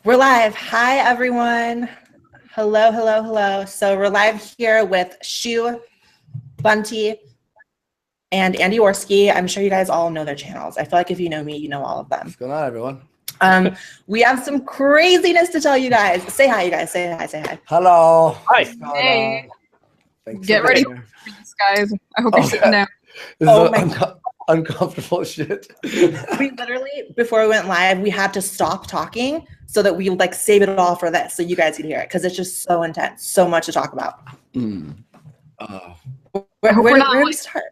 We're live. Hi, everyone. Hello, hello, hello. So we're live here with Shoe, Bunty, and Andy Orski. I'm sure you guys all know their channels. I feel like if you know me, you know all of them. What's going on, everyone? We have some craziness to tell you guys. Say hi, you guys. Say hi, say hi. Hello. Hi. Hey. Get ready for this, guys. I hope you're sitting down. This is uncomfortable shit. We literally, before we went live, we had to stop talking so that we would like save it all for this so you guys could hear it because it's just so intense, so much to talk about. Where do we start?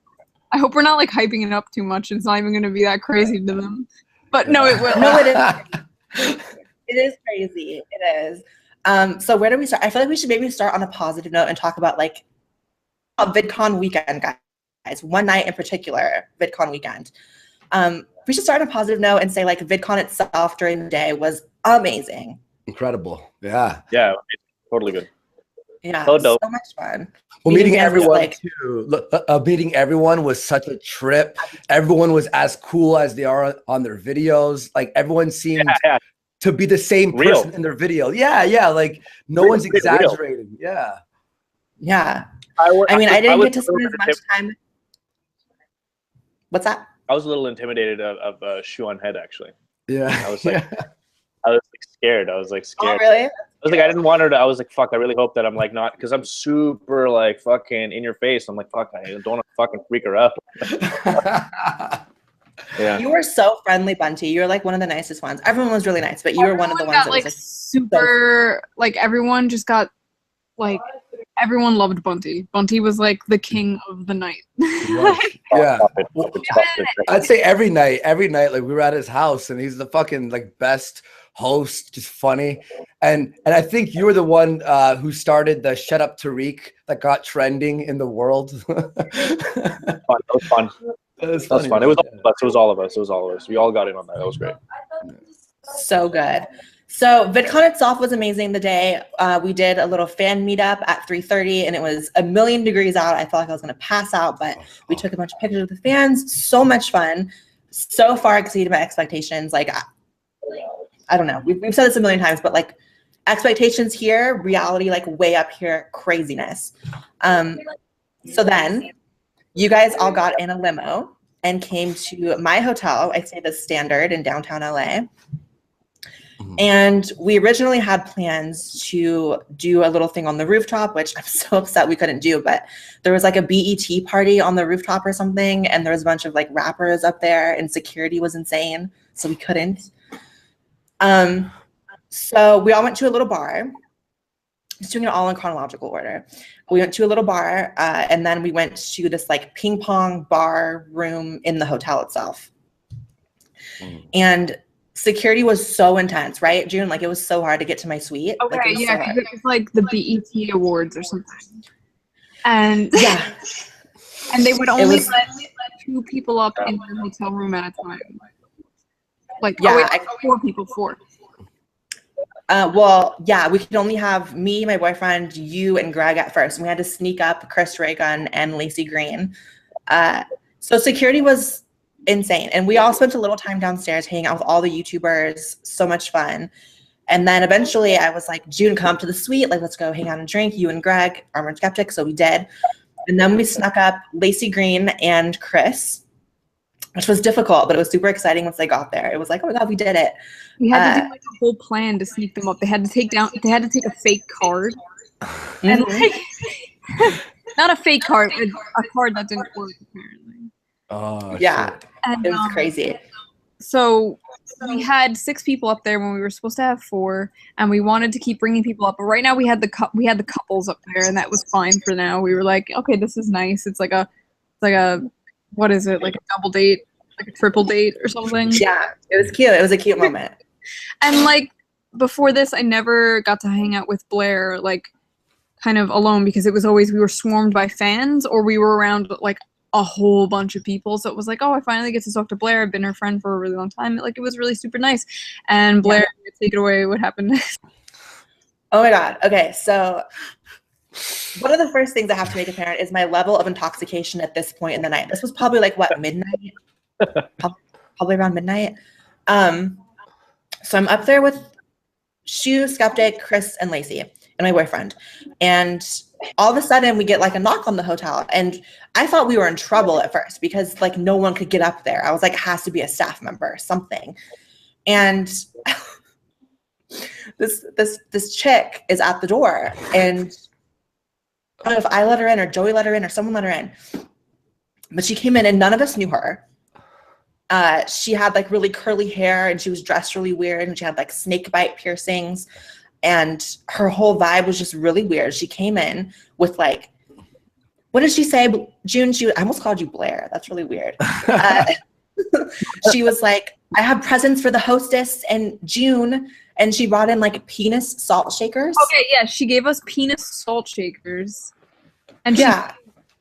I hope we're not like hyping it up too much. It's not even going to be that crazy to them. But no, it will. No, it is. It is crazy. It is. So where do we start? I feel like we should maybe start on a positive note and talk about like a VidCon weekend, guys. One night in particular, VidCon weekend. We should start on a positive note and say like VidCon itself during the day was amazing. Incredible. Yeah. Yeah, totally good. Yeah, so much fun. Well, meeting everyone too. Meeting everyone was such a trip. Everyone was as cool as they are on their videos. Like everyone seemed to be the same person in their video. Yeah. Like no one's exaggerating. Yeah. Yeah. I mean, I didn't get to spend as much time. What's that? I was a little intimidated of Shoe0nhead actually. Yeah. I was like, I was like scared. I was like scared. Oh, really? I was like, I didn't want her to. I was like, fuck. I really hope that I'm like not, because I'm super like fucking in your face. I'm like, fuck. I don't want to fucking freak her up. Yeah. You were so friendly, Bunty. You were like one of the nicest ones. Everyone was really nice, but you were one of the ones that like was like super. Like everyone just got like. Everyone loved Bunty. Bunty was like the king of the night. Yeah. I'd say every night, like we were at his house and he's the fucking like best host, just funny. And I think you were the one who started the Shut Up Tariq that got trending in the world. That was fun. That was fun. It was all of us. It was all of us. It was all of us. We all got in on that. That was great. So good. So VidCon itself was amazing the day. We did a little fan meetup at 3:30 and it was 1,000,000 degrees out. I felt like I was going to pass out, but we took a bunch of pictures with the fans. So much fun. So far exceeded my expectations. Like, I don't know. We've said this a million times, but like expectations here, reality like way up here, craziness. So then you guys all got in a limo and came to my hotel. I stayed at Standard in downtown LA. And we originally had plans to do a little thing on the rooftop, which I'm so upset we couldn't do, but there was like a BET party on the rooftop or something. And there was a bunch of like rappers up there and security was insane. So we couldn't. So we all went to a little bar, just doing it all in chronological order. We went to a little bar and then we went to this like ping pong bar room in the hotel itself. And security was so intense, right, June? Like it was so hard to get to my suite. Okay, like, yeah, because it was like the BET Awards or something. And yeah, and they would only let 2 people up in the hotel room at a time. Like, yeah, 4 people, 4. Well, yeah, we could only have me, my boyfriend, you, and Greg at first. And we had to sneak up Chris Reagan and Lacey Green. So security was insane. And we all spent a little time downstairs hanging out with all the YouTubers. So much fun. And then eventually I was like, June, come up to the suite. Like, let's go hang out and drink. You and Greg, Armored Skeptic. So we did. And then we snuck up Lacey Green and Chris, which was difficult, but it was super exciting once they got there. It was like, oh my God, we did it. We had to do like a whole plan to sneak them up. They had to take a fake card. And like, not a fake card, a card that didn't work apparently. Oh, yeah. Shit. And, it was crazy. So we had 6 people up there when we were supposed to have 4, and we wanted to keep bringing people up. But right now we had the couples up there, and that was fine for now. We were like, okay, this is nice. It's like a what is it? Like a double date, like a triple date or something. Yeah, it was cute. It was a cute moment. And like before this, I never got to hang out with Blaire like kind of alone because it was always we were swarmed by fans or we were around like a whole bunch of people. So it was like, oh, I finally get to talk to Blaire. I've been her friend for a really long time. Like, it was really super nice. And Blaire, take it away. What happened next? Oh my God. Okay. So one of the first things I have to make apparent is my level of intoxication at this point in the night. This was probably like what, midnight? probably around midnight. So I'm up there with Shoe, Skeptic, Chris, and Lacey, and my boyfriend. And all of a sudden we get like a knock on the hotel. And I thought we were in trouble at first because like no one could get up there. I was like, it has to be a staff member or something. And this chick is at the door, and I don't know if I let her in or Joey let her in or someone let her in, but she came in and none of us knew her. She had like really curly hair and she was dressed really weird, and she had like snake bite piercings, and her whole vibe was just really weird. She came in with like, what did she say? June, I almost called you Blaire. That's really weird. She was like, I have presents for the hostess and June, and she brought in like penis salt shakers. Okay, yeah, she gave us penis salt shakers. And she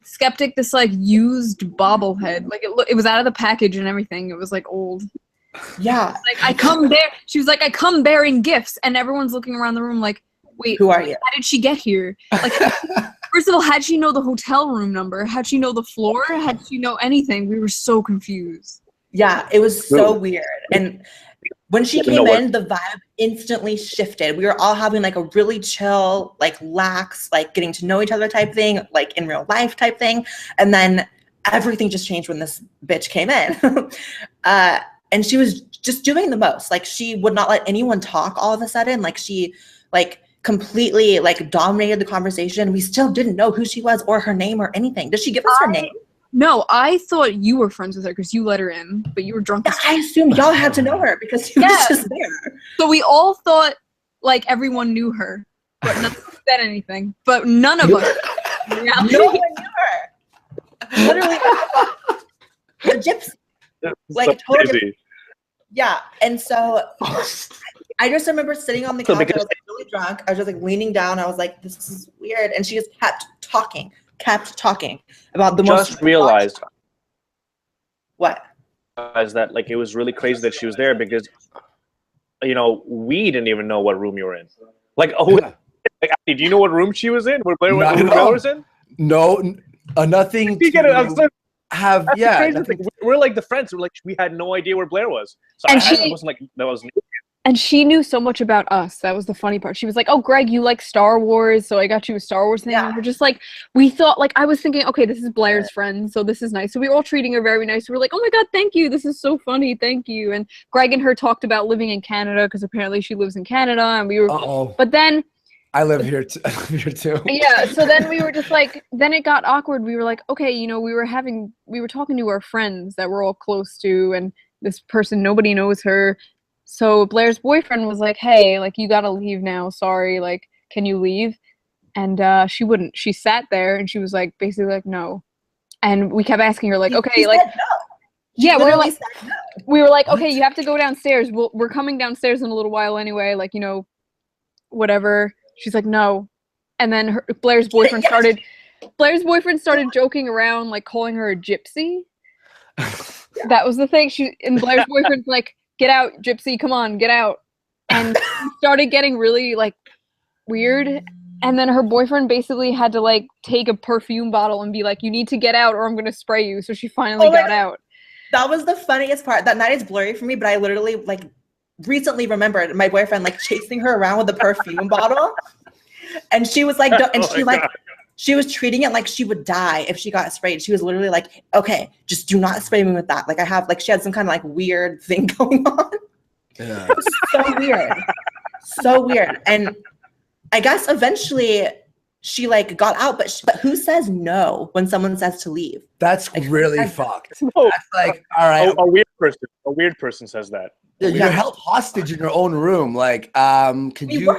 Skeptic this like used bobblehead. Like it was out of the package and everything. It was like old. Yeah. Like I come there. She was like, I come bearing gifts, and everyone's looking around the room like, wait, who are you? How did she get here? Like, first of all, how'd she know the hotel room number? How'd she know the floor? How'd she know anything? We were so confused. Yeah, it was so weird. And when she came in, the vibe instantly shifted. We were all having like a really chill, like lax, like getting to know each other type thing, like in real life type thing. And then everything just changed when this bitch came in. And she was just doing the most. Like she would not let anyone talk all of a sudden. Like she like completely like dominated the conversation. We still didn't know who she was or her name or anything. Did she give us her name? No, I thought you were friends with her because you let her in, but you were drunk. Yeah, I assumed y'all had to know her because she was just there. So we all thought like everyone knew her, but none of us said anything. But none of us. No one knew her. Literally, a gypsy. Like so totally. crazy. Yeah, and so I just remember sitting on the couch. I was like really drunk. I was just like leaning down. I was like, "This is weird," and she just kept talking about the most. Just realized what? Is that like it was really crazy that she was there because, you know, we didn't even know what room you were in. Like, like, do you know what room she was in? Where Blaire was in? No, nothing. Have we're like the friends. We're like we had no idea where Blaire was. So and I wasn't like that was. And she knew so much about us. That was the funny part. She was like, "Oh, Greg, you like Star Wars, so I got you a Star Wars thing." Yeah. And we're just like, we thought, like, I was thinking, okay, this is Blaire's friend, so this is nice. So we were all treating her very nice. We were like, "Oh my God, thank you. This is so funny. Thank you." And Greg and her talked about living in Canada because apparently she lives in Canada, and we were. But then. I live here too. Yeah. So then we were just like, then it got awkward. We were like, okay, you know, we were talking to our friends that we're all close to, and this person, nobody knows her. So Blaire's boyfriend was like, hey, like, you gotta leave now. Sorry, like, can you leave? And she wouldn't. She sat there and she was like, basically like, no. And we kept asking her like, okay, like, no. Yeah, we were like, okay, you have to go downstairs. We're coming downstairs in a little while anyway. Like, you know, whatever. She's like, no. And then Blaire's boyfriend started joking around, like calling her a gypsy. That was the thing. And Blaire's boyfriend's like, get out, gypsy, come on, get out. And she started getting really like weird. And then her boyfriend basically had to like take a perfume bottle and be like, you need to get out or I'm gonna spray you. So she finally got out. That was the funniest part. That night is blurry for me, but I literally like recently remembered my boyfriend like chasing her around with a perfume bottle. And she was like, she was treating it like she would die if she got sprayed. She was literally like, okay, just do not spray me with that. Like she had some kind of like weird thing going on. Yeah. It was so weird. So weird. And I guess eventually she like got out, but who says no when someone says to leave? That's like, really fucked. No. That's like, all right. A weird person says that. Yeah, you're held hostage in your own room. Like, could you?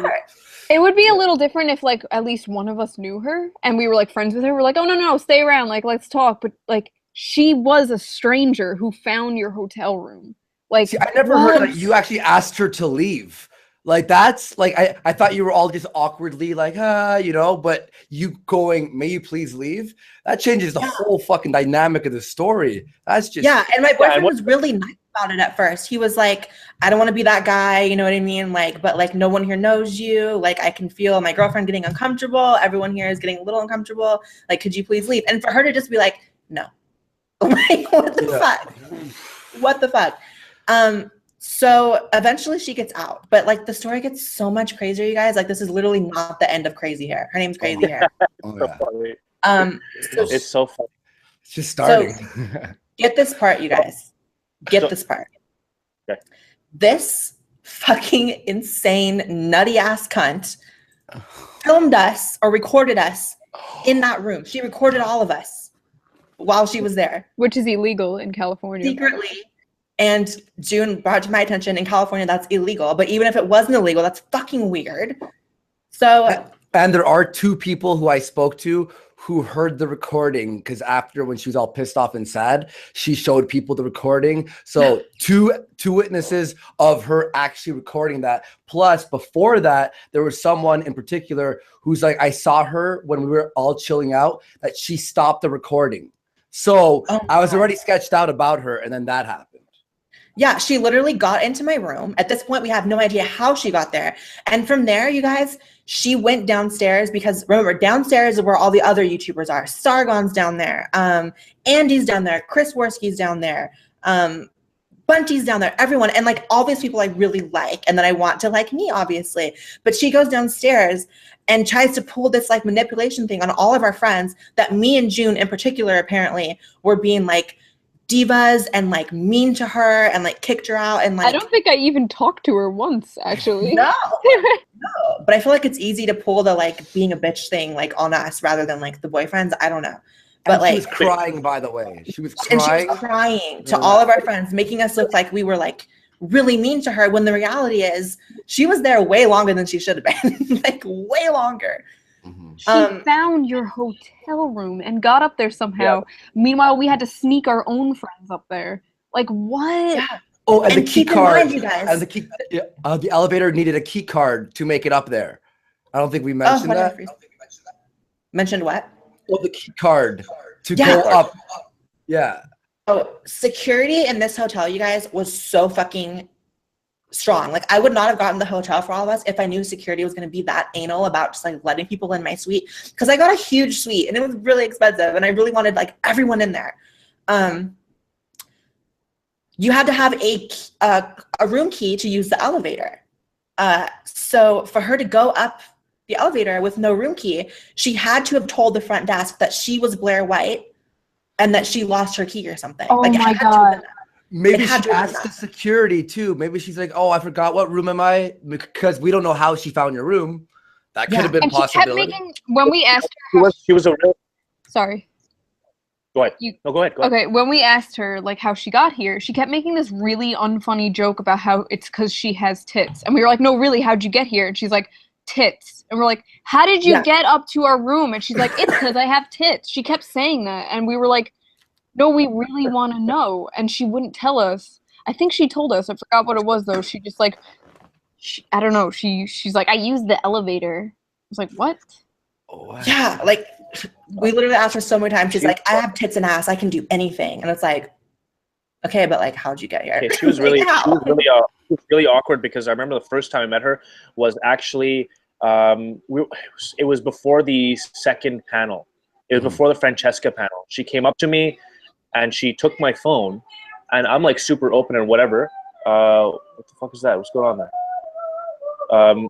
It would be a little different if, like, at least one of us knew her and we were, like, friends with her. We're like, oh, no, stay around. Like, let's talk. But, like, she was a stranger who found your hotel room. Like, see, I never heard that you actually asked her to leave. Like, that's, like, I thought you were all just awkwardly, like, you know, but you going, may you please leave? That changes the whole fucking dynamic of the story. That's just. Yeah, and my boyfriend was really nice about it at first. He was like, I don't want to be that guy, you know what I mean? Like, but like no one here knows you. Like I can feel my girlfriend getting uncomfortable. Everyone here is getting a little uncomfortable. Like, could you please leave? And for her to just be like, no. Like, what the fuck? What the fuck? So eventually she gets out, but like the story gets so much crazier, you guys. Like this is literally not the end of Crazy Hair. Her name's Crazy Hair. Oh, It's so funny. It's just starting. So, get this part, you guys. Get this part. Okay. This fucking insane, nutty ass cunt filmed us or recorded us in that room. She recorded all of us while she was there. Which is illegal in California. Secretly. And June brought to my attention, in California, that's illegal. But even if it wasn't illegal, that's fucking weird. So. And there are 2 people who I spoke to who heard the recording, because after, when she was all pissed off and sad, she showed people the recording. So two witnesses of her actually recording that. Plus, before that, there was someone in particular who's like, I saw her when we were all chilling out, that she stopped the recording. So I was already sketched out about her, and then that happened. Yeah, she literally got into my room. At this point, we have no idea how she got there. And from there, you guys, she went downstairs, because remember, downstairs is where all the other YouTubers are. Sargon's down there. Andy's down there. Chris Worski's down there. Bunty's down there. Everyone. And like all these people I really like, and that I want to like me, obviously. But she goes downstairs and tries to pull this like manipulation thing on all of our friends that me and June in particular, apparently, were being like divas and like mean to her and like kicked her out. And like, I don't think I even talked to her once, actually. No, but I feel like it's easy to pull the like being a bitch thing like on us rather than like the boyfriends. I don't know. But and like, she was crying, by the way. She was crying. And she was crying to all of our friends, making us look like we were like really mean to her, when the reality is she was there way longer than she should have been. Like way longer. She found your hotel room and got up there somehow. Yeah. Meanwhile, we had to sneak our own friends up there. Like, what? Yeah. Oh, and the key card. Mind, you guys. And the elevator needed a key card to make it up there. I don't think we mentioned that. Mentioned what? Oh, the key card to go up. Yeah. Oh, security in this hotel, you guys, was so fucking strong. Like I would not have gotten the hotel for all of us if I knew security was going to be that anal about just like letting people in my suite, because I got a huge suite and it was really expensive and I really wanted like everyone in there. You had to have a room key to use the elevator. So for her to go up the elevator with no room key, she had to have told the front desk that she was Blaire White and that she lost her key or something. Oh, like, my God. Maybe she asked the security too. Maybe she's like, "Oh, I forgot, what room am I?" Because we don't know how she found your room. That could have been a possibility. When we asked her, she was a real. Sorry. Go ahead. Go ahead. Okay, when we asked her like how she got here, she kept making this really unfunny joke about how it's because she has tits, and we were like, "No, really, how'd you get here?" And she's like, "Tits," and we're like, "How did you get up to our room?" And she's like, "It's because I have tits." She kept saying that, and we were like, no, we really want to know. And she wouldn't tell us. I think she told us. I forgot what it was, though. She just, like, I don't know. She's like, I used the elevator. I was like, what? Oh, yeah, like, we literally asked her so many times. She's like, I have tits and ass. I can do anything. And it's like, okay, but, like, how'd you get here? Okay, she was really awkward, because I remember the first time I met her was actually, it was before the second panel. It was before the Francesca panel. She came up to me, and she took my phone, and I'm like super open and whatever. What the fuck is that? What's going on there?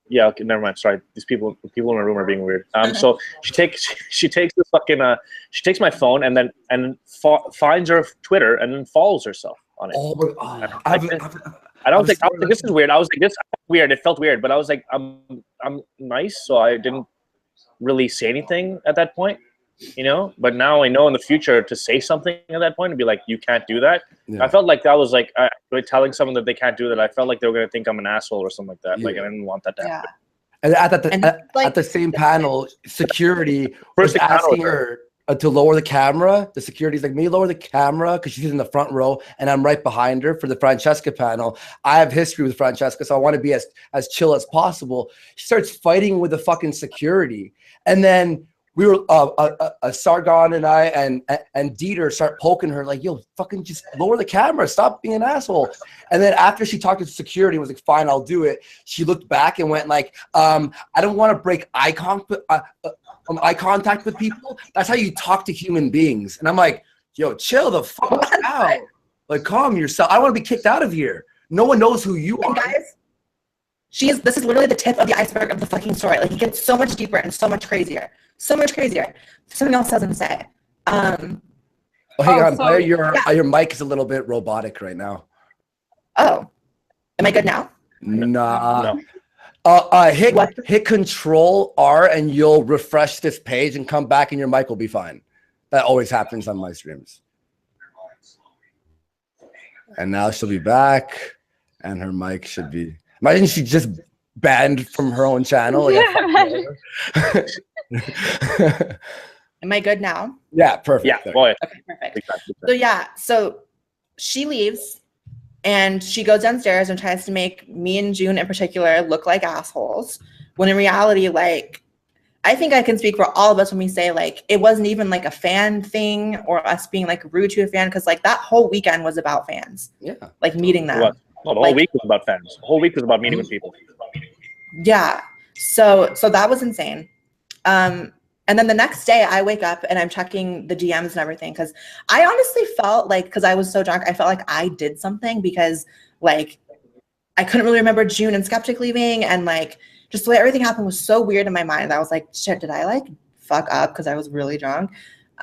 Yeah, okay, never mind. Sorry, these people in my room are being weird. So she takes the fucking she takes my phone and finds her Twitter and then follows herself on it. I don't think this is weird. I was like, this is weird. It felt weird, but I was like, I'm nice, so I didn't really say anything at that point. You know, but now I know in the future to say something at that point and be like, you can't do that. Yeah. I felt like that was like telling someone that they can't do that. I felt like they were going to think I'm an asshole or something like that. Yeah. Like I didn't want that to happen. And at the same panel, security was asking her to lower the camera. The security's like, me lower the camera, because she's in the front row and I'm right behind her for the Francesca panel. I have history with Francesca, so I want to be as chill as possible. She starts fighting with the fucking security, and then we were Sargon and I and Dieter start poking her like, yo, fucking just lower the camera, stop being an asshole. And then after she talked to security and was like, fine, I'll do it, she looked back and went like, I don't want to break eye contact with people. That's how you talk to human beings. And I'm like, yo, chill the fuck out. Like, calm yourself. I want to be kicked out of here. No one knows who you are. And guys, this is literally the tip of the iceberg of the fucking story. Like, it gets so much deeper and so much crazier. So much crazier. Something else doesn't say. Hang on, Blaire, your mic is a little bit robotic right now. Oh, am I good now? Nah. No. Hit Control R and you'll refresh this page and come back and your mic will be fine. That always happens on my streams. And now she'll be back and her mic should be. Imagine she just banned from her own channel. Am I good now? Yeah, perfect. Yeah, boy. Okay, perfect. So she leaves and she goes downstairs and tries to make me and June in particular look like assholes. When in reality, like, I think I can speak for all of us when we say, like, it wasn't even like a fan thing or us being like rude to a fan, because like that whole weekend was about fans. Yeah. Like meeting them. Well, the whole week was about fans. The whole week was about meeting with people. Yeah. So that was insane. And then the next day I wake up and I'm checking the DMs and everything, because I honestly felt like, because I was so drunk, I felt like I did something, because like I couldn't really remember June and Skeptic leaving, and like just the way everything happened was so weird in my mind. I was like, shit, did I like fuck up because I was really drunk?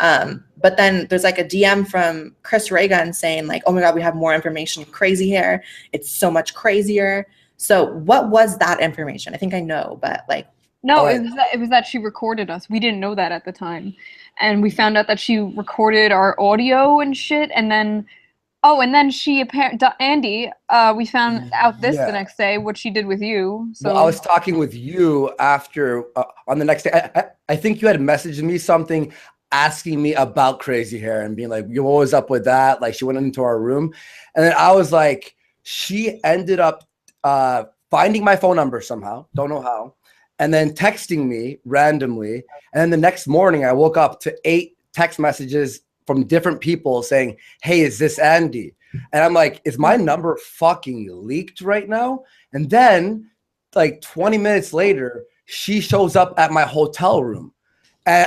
But then there's like a DM from Chris Reagan saying like, oh my God, we have more information. Crazy hair. It's so much crazier. So what was that information? I think I know, but like, no, it was that she recorded us. We didn't know that at the time. And we found out that she recorded our audio and shit. And then, Andy, we found out the next day, what she did with you. So well, I was talking with you after, on the next day. I think you had messaged me something asking me about crazy hair and being like, what was up with that? Like, she went into our room. And then I was like, she ended up finding my phone number somehow. Don't know how. And then texting me randomly. And then the next morning I woke up to 8 text messages from different people saying, hey, is this Andy? And I'm like, is my number fucking leaked right now? And then like 20 minutes later, she shows up at my hotel room. And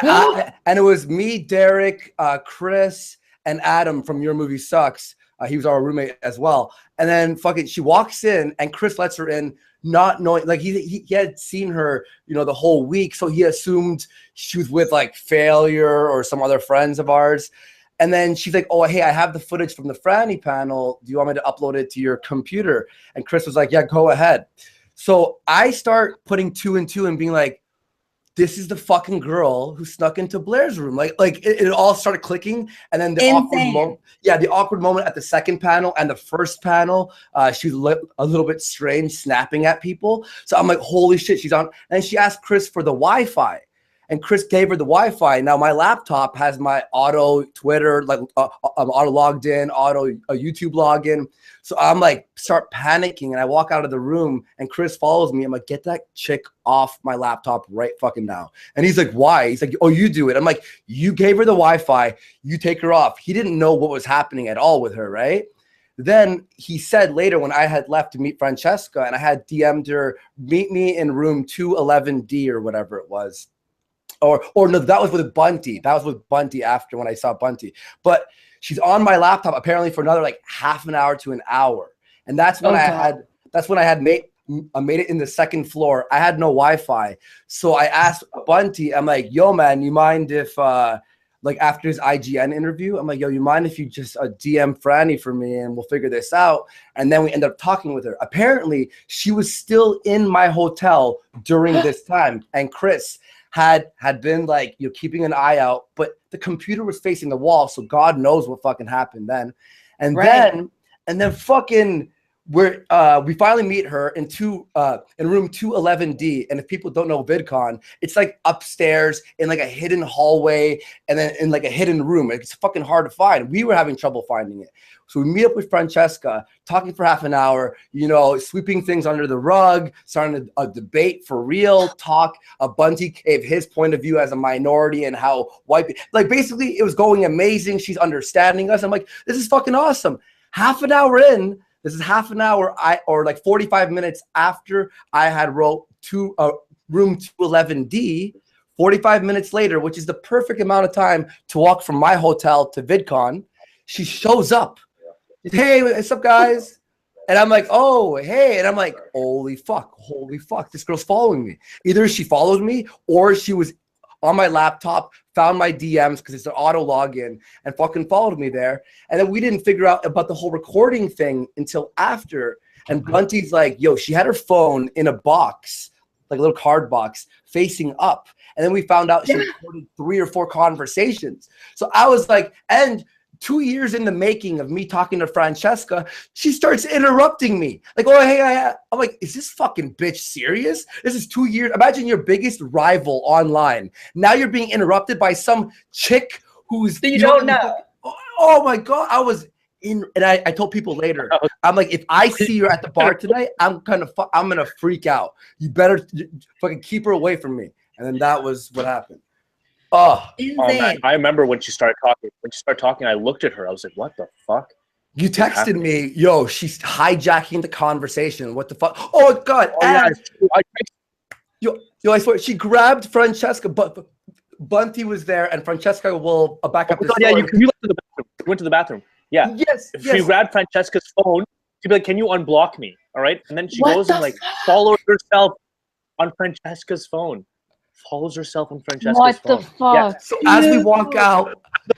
it was me, Derek, Chris, and Adam from Your Movie Sucks. He was our roommate as well. And then fucking she walks in and Chris lets her in, not knowing, like he had seen her, the whole week. So he assumed she was with like Failure or some other friends of ours. And then she's like, oh, hey, I have the footage from the Franny panel. Do you want me to upload it to your computer? And Chris was like, yeah, go ahead. So I start putting 2 and 2 and being like, this is the fucking girl who snuck into Blaire's room. Like it all started clicking. And then the awkward moment at the second panel and the first panel, she was a little bit strange, snapping at people. So I'm like, holy shit, she's on. And she asked Chris for the Wi-Fi. And Chris gave her the Wi-Fi. Now my laptop has my auto Twitter, like auto logged in, auto YouTube login. So I'm like, start panicking, and I walk out of the room, and Chris follows me. I'm like, get that chick off my laptop right fucking now. And he's like, why? He's like, oh, you do it. I'm like, you gave her the Wi-Fi, you take her off. He didn't know what was happening at all with her, right? Then he said later, when I had left to meet Francesca, and I had DM'd her, meet me in room 211D or whatever it was. Or no, that was with Bunty. That was with Bunty after when I saw Bunty. But she's on my laptop apparently for another like half an hour to an hour. And that's when I had made it in the second floor. I had no Wi-Fi. So I asked Bunty, I'm like, yo man, you mind if like after his IGN interview, I'm like, yo, you mind if you just DM Franny for me and we'll figure this out? And then we ended up talking with her. Apparently she was still in my hotel during this time. And Chris had been like, keeping an eye out, but the computer was facing the wall, so God knows what fucking happened then. And then fucking we finally meet her in room 211D. And if people don't know VidCon, it's like upstairs in like a hidden hallway and then in like a hidden room. It's fucking hard to find. We were having trouble finding it. So we meet up with Francesca, talking for half an hour, sweeping things under the rug, starting a debate for real talk. Bunty gave his point of view as a minority and how white, like basically it was going amazing. She's understanding us. I'm like, this is fucking awesome. Half an hour in, this is half an hour or like 45 minutes after I had wrote to room 211D, 45 minutes later, which is the perfect amount of time to walk from my hotel to VidCon, she shows up. Hey, what's up, guys? And I'm like, oh, hey. And I'm like, holy fuck. This girl's following me. Either she followed me or she was on my laptop, found my DMs because it's an auto login and fucking followed me there. And then we didn't figure out about the whole recording thing until after. And Bunty's like, yo, she had her phone in a box, like a little card box facing up. And then we found out she recorded 3 or 4 conversations. So I was like, and 2 years in the making of me talking to Francesca, she starts interrupting me. Like, oh, hey, I'm like, is this fucking bitch serious? This is 2 years. Imagine your biggest rival online. Now you're being interrupted by some chick who's you don't know. Oh my God. I was in, and I told people later, I'm like, if I see her at the bar tonight, I'm gonna freak out. You better fucking keep her away from me. And then that was what happened. Oh man. I remember when she started talking. I looked at her. I was like, "What the fuck?" You texted me, "Yo, she's hijacking the conversation. What the fuck?" Oh God! Oh, yeah. Yo, I swear, she grabbed Francesca, but Bunty was there, and Francesca will back up. Yeah, you went to the bathroom. Yeah. Yes. She grabbed Francesca's phone. She'd be like, "Can you unblock me?" All right, and then she goes and like follows herself on Francesca's phone. Follows herself on Francesca's phone. What the fuck? Yeah. So as we walk out, the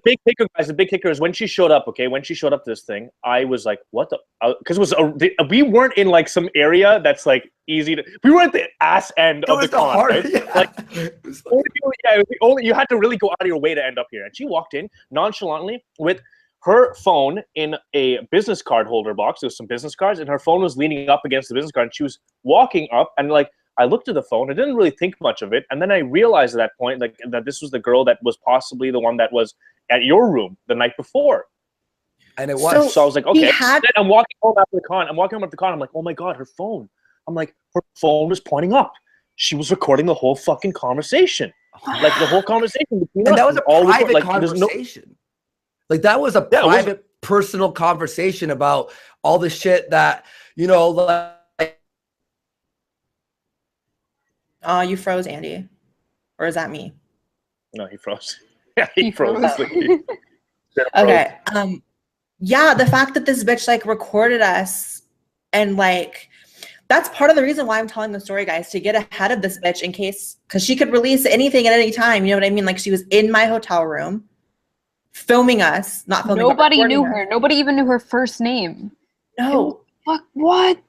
big kicker, guys. The big kicker is when she showed up. Okay, when she showed up to this thing, I was like, "What the?" Because we weren't in like some area that's like easy to. We were at the ass end of the con. Right? Yeah. Like, you had to really go out of your way to end up here. And she walked in nonchalantly with her phone in a business card holder box. There was some business cards, and her phone was leaning up against the business card. And she was walking up, and like. I looked at the phone. I didn't really think much of it, and then I realized at that point like that this was the girl that was possibly the one that was at your room the night before. And it was. So I was like, okay. I'm walking home after the con. I'm like, oh my God, her phone. I'm like, her phone was pointing up. She was recording the whole fucking conversation, like the whole conversation between us. And that was a private conversation. Like that was a private, personal conversation about all the shit that like. You froze, Andy. Or is that me? No, he froze. Yeah, he froze. Okay. Yeah, the fact that this bitch like recorded us and like that's part of the reason why I'm telling the story, guys, to get ahead of this bitch in case because she could release anything at any time. You know what I mean? Like she was in my hotel room filming us, not filming. Nobody knew her. Nobody even knew her first name. No. Fuck what?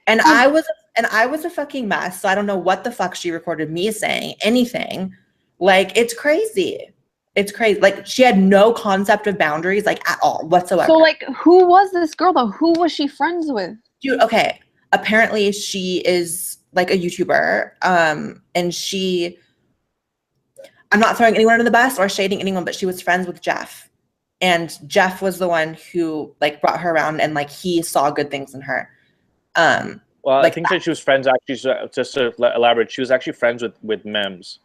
And I was a fucking mess. So I don't know what the fuck she recorded me saying anything. Like, it's crazy. It's crazy. Like, she had no concept of boundaries, like, at all, whatsoever. So, like, who was this girl, though? Who was she friends with? Dude, okay. Apparently, she is, like, a YouTuber. And she... I'm not throwing anyone under the bus or shading anyone, but she was friends with Jeff. And Jeff was the one who, like, brought her around and, like, he saw good things in her. Well, like I think that she was friends. Actually, just to elaborate, she was actually friends with Mems,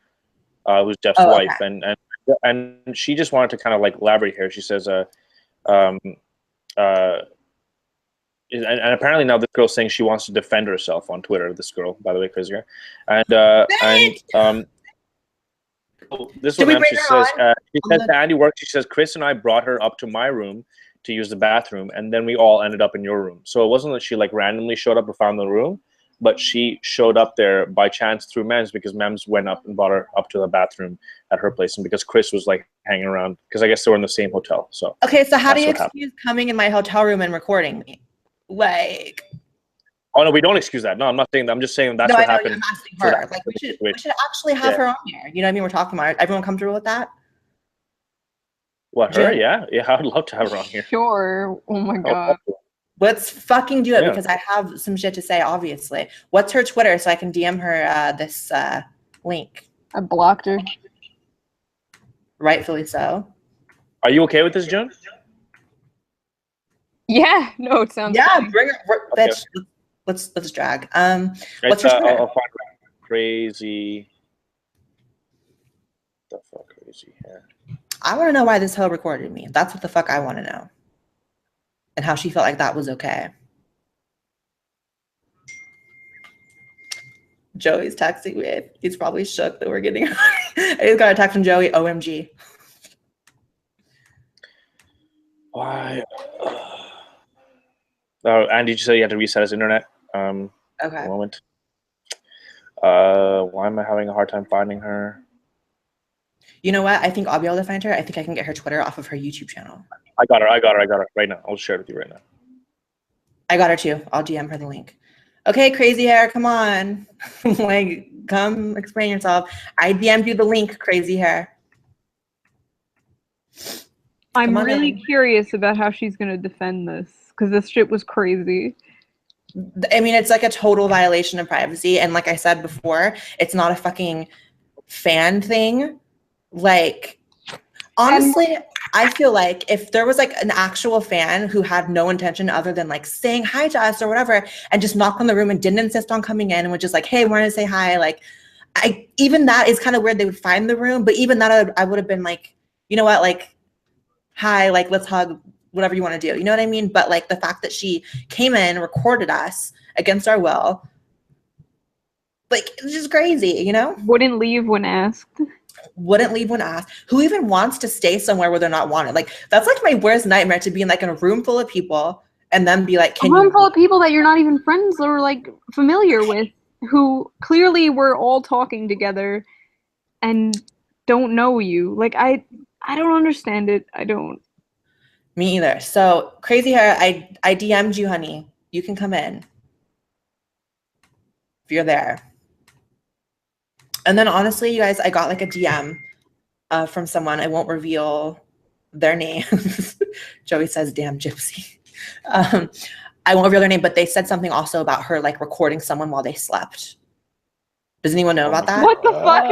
who's Jeff's wife, okay. and she just wanted to kind of like elaborate here. She says, and apparently now this girl's saying she wants to defend herself on Twitter. This girl, by the way, crazy girl, this one she says, she says to Andy work. She says Chris and I brought her up to my room to use the bathroom, and then we all ended up in your room. So it wasn't that she like randomly showed up or found the room, but she showed up there by chance through Mems because Mems went up and brought her up to the bathroom at her place, and because Chris was like hanging around because I guess they were in the same hotel. So okay, so how do you excuse coming in my hotel room and recording me? Like, oh no, we don't excuse that. No, I'm not saying that. I'm just saying that's what happened. I'm asking her. Like, we should actually have her on here. You know what I mean? We're talking about it. Everyone comfortable with that? What, her? Yeah, I would love to have her on here. Sure. Oh my God. Let's fucking do it because I have some shit to say, obviously. What's her Twitter so I can DM her this link? I blocked her. Rightfully so. Are you okay with this, June? Yeah. No, it sounds fun. Bring her. Okay. Bitch, let's drag. What's her Twitter? I'll find her. Crazy. The fuck, crazy hair. I want to know why this hoe recorded me. That's what the fuck I want to know. And how she felt like that was okay. Joey's texting me. He's probably shook that we're getting I just got a text from Joey. OMG. Why? Andy just said he had to reset his internet. Okay. A moment. Why am I having a hard time finding her? You know what? I think I'll be able to find her. I think I can get her Twitter off of her YouTube channel. I got her right now. I'll share it with you right now. I got her too. I'll DM her the link. Okay, crazy hair, come on. Like, come explain yourself. I DM'd you the link, crazy hair. I'm really curious about how she's going to defend this, because this shit was crazy. I mean, it's like a total violation of privacy. And like I said before, it's not a fucking fan thing. Like, honestly, I feel like if there was like an actual fan who had no intention other than like saying hi to us or whatever, and just knocked on the room and didn't insist on coming in and was just like, hey, wanted to say hi. Like, even that is kind of weird. They would find the room, but even that I would have been like, you know what, like, hi, like, let's hug, whatever you want to do. You know what I mean? But like the fact that she came in, recorded us against our will, like, it's just crazy, you know? Wouldn't leave when asked. Wouldn't leave when asked. Who even wants to stay somewhere where they're not wanted? Like, that's like my worst nightmare, to be in like in a room full of people and then be like, a room full of people that you're not even friends or like familiar with, who clearly were all talking together and don't know you. Like, I don't understand it. I don't. Me either. So crazy hair, I DM'd you, honey. You can come in if you're there. And then honestly, you guys, I got like a DM from someone. I won't reveal their name. Joey says, damn gypsy. I won't reveal their name, but they said something also about her like recording someone while they slept. Does anyone know about that? What the fuck?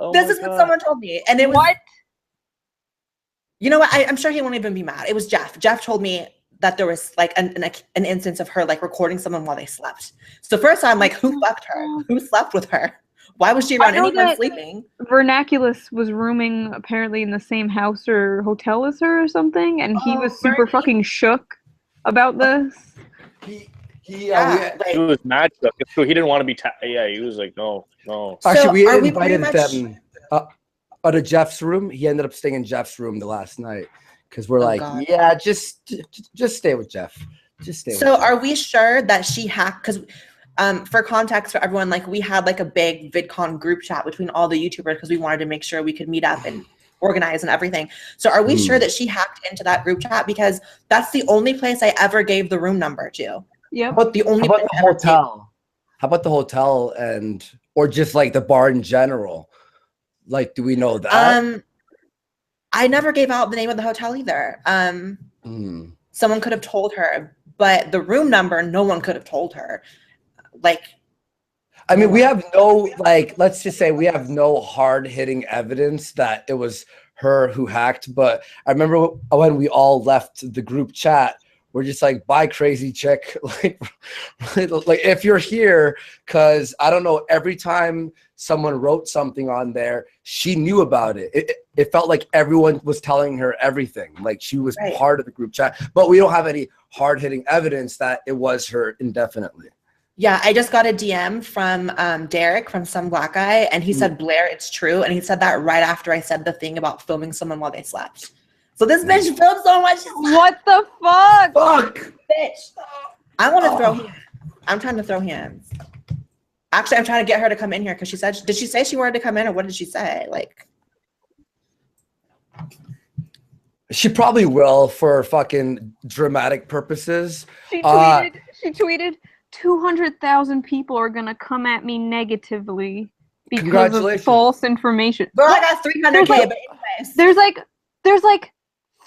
Oh this is what someone told me. And it was, what? You know what? I'm sure he won't even be mad. It was Jeff. Jeff told me that there was like an instance of her like recording someone while they slept. So first I'm like, who fucked her? Who slept with her? Why was she around anyone sleeping? Vernaculus was rooming apparently in the same house or hotel as her or something, and he was super fucking shook about this. He was mad shook. It's true. He didn't want to be. He was like, no. Actually, we invited them out of Jeff's room. He ended up staying in Jeff's room the last night. Because we're yeah, just stay with Jeff. Just stay with Jeff. Are we sure that she hacked? Because for context for everyone, like we had like a big VidCon group chat between all the YouTubers because we wanted to make sure we could meet up and organize and everything. So are we sure that she hacked into that group chat? Because that's the only place I ever gave the room number to. Yeah. How about the hotel? How about the hotel or just like the bar in general? Like, do we know that? I never gave out the name of the hotel either. Someone could have told her, but the room number, no one could have told her. Like, I mean, we have no, like, let's just say we have no hard-hitting evidence that it was her who hacked. But I remember when we all left the group chat, we're just like, bye, crazy chick. like if you're here, because I don't know, every time someone wrote something on there, she knew about it. It felt like everyone was telling her everything. Like she was part of the group chat, but we don't have any hard-hitting evidence that it was her indefinitely. Yeah, I just got a DM from Derek, from some black guy, and he said, Blaire, it's true. And he said that right after I said the thing about filming someone while they slept. So this bitch filmed so much. What the fuck? Fuck. Bitch. I want to throw hands. I'm trying to throw hands. Actually, I'm trying to get her to come in here because she said, did she say she wanted to come in or what did she say? Like, she probably will for fucking dramatic purposes. She tweeted 200,000 people are going to come at me negatively because of false information. Girl, I got 300K, but anyways. There's like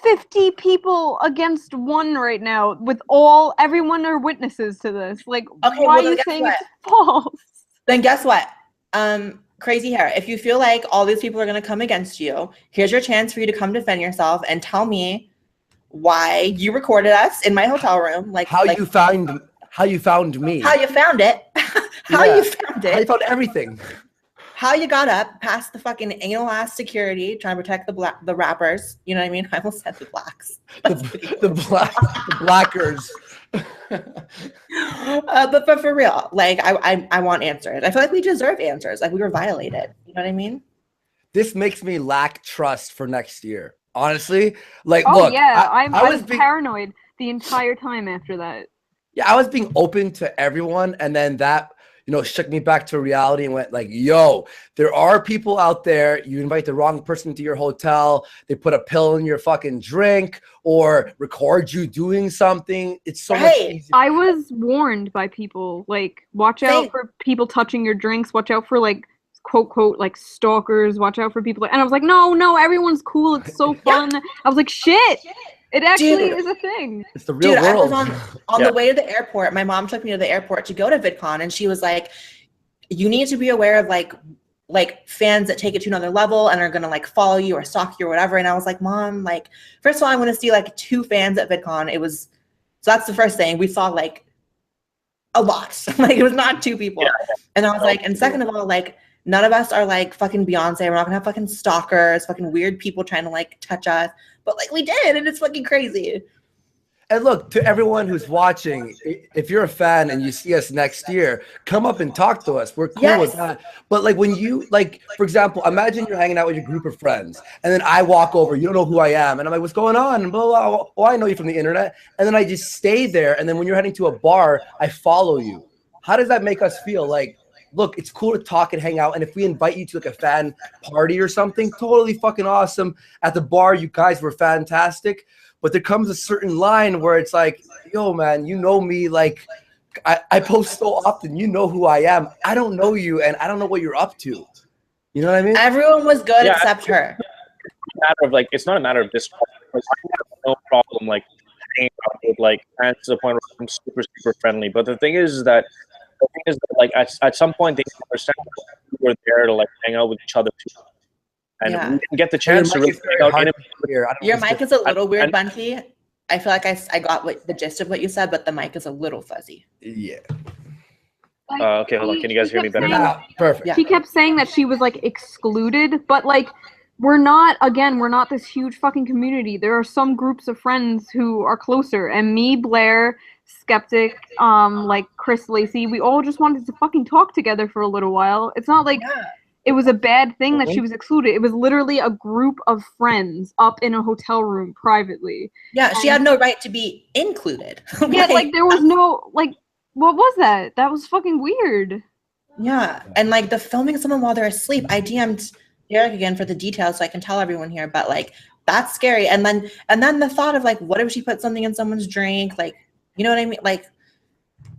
50 people against one right now with everyone are witnesses to this. Like, okay, why are you saying it's false? Then guess what? Crazy hair. If you feel like all these people are going to come against you, here's your chance for you to come defend yourself and tell me why you recorded us in my hotel room. Like how you found me. How you found it. How you found it. How you found everything. How you got up past the fucking anal ass security trying to protect the rappers. You know what I mean? I almost said the blacks. the blackers. But for real, like I want answers. I feel like we deserve answers. Like we were violated. You know what I mean? This makes me lack trust for next year. honestly. Like, Oh look, yeah, I was being, paranoid the entire time after that. yeah, I was being open to everyone, and then that, you know, shook me back to reality and went like, yo, there are people out there, you invite the wrong person to your hotel, they put a pill in your fucking drink or record you doing something. It's so much easier. I was warned by people, like, watch out for people touching your drinks, watch out for, like, quote, like, stalkers, watch out for people. And I was like, no, everyone's cool, it's so fun. I was like, shit! It actually is a thing. It's the real world. I was on the way to the airport. My mom took me to the airport to go to VidCon, and she was like, you need to be aware of like fans that take it to another level and are gonna like follow you or stalk you or whatever. And I was like, Mom, like, first of all, I'm gonna see like 2 fans at VidCon. So that's the first thing. We saw like a lot. Like, it was not 2 people. Yeah. And I was like, and second of all, like, none of us are like fucking Beyonce. We're not gonna have fucking stalkers, fucking weird people trying to like touch us. But like, we did, and it's fucking crazy. And look, to everyone who's watching, if you're a fan and you see us next year, come up and talk to us. We're cool with that. But like, when you, like, for example, imagine you're hanging out with your group of friends, and then I walk over, you don't know who I am, and I'm like, what's going on? And blah, blah, blah. Oh, I know you from the internet. And then I just stay there, and then when you're heading to a bar, I follow you. How does that make us feel? Like, look, it's cool to talk and hang out. And if we invite you to like a fan party or something, totally fucking awesome. At the bar, you guys were fantastic. But there comes a certain line where it's like, yo, man, you know me. Like, I post so often. You know who I am. I don't know you, and I don't know what you're up to. You know what I mean? Everyone was good except her. It's not a matter of this. I have no problem like hanging out with like fans to the point where I'm super, super friendly. But the thing is that like at some point they understand that we were there to like hang out with each other too. And we didn't get the chance to really hang out in Your mic is a little weird, Bunty. I feel like I got the gist of what you said, but the mic is a little fuzzy. Yeah. Okay, hold on. Can you guys hear me better now? Perfect. She kept saying that she was like excluded, but like we're not this huge fucking community. There are some groups of friends who are closer, and me, Blaire, Skeptic, like Chris Lacey, we all just wanted to fucking talk together for a little while. It's not like it was a bad thing that she was excluded. It was literally a group of friends up in a hotel room privately. Yeah, she had no right to be included. Yeah, like there was no, like, what was that? That was fucking weird. Yeah, and like the filming someone while they're asleep. I DM'd Derek again for the details so I can tell everyone here, but like that's scary. And then the thought of like, what if she put something in someone's drink? Like, you know what I mean? Like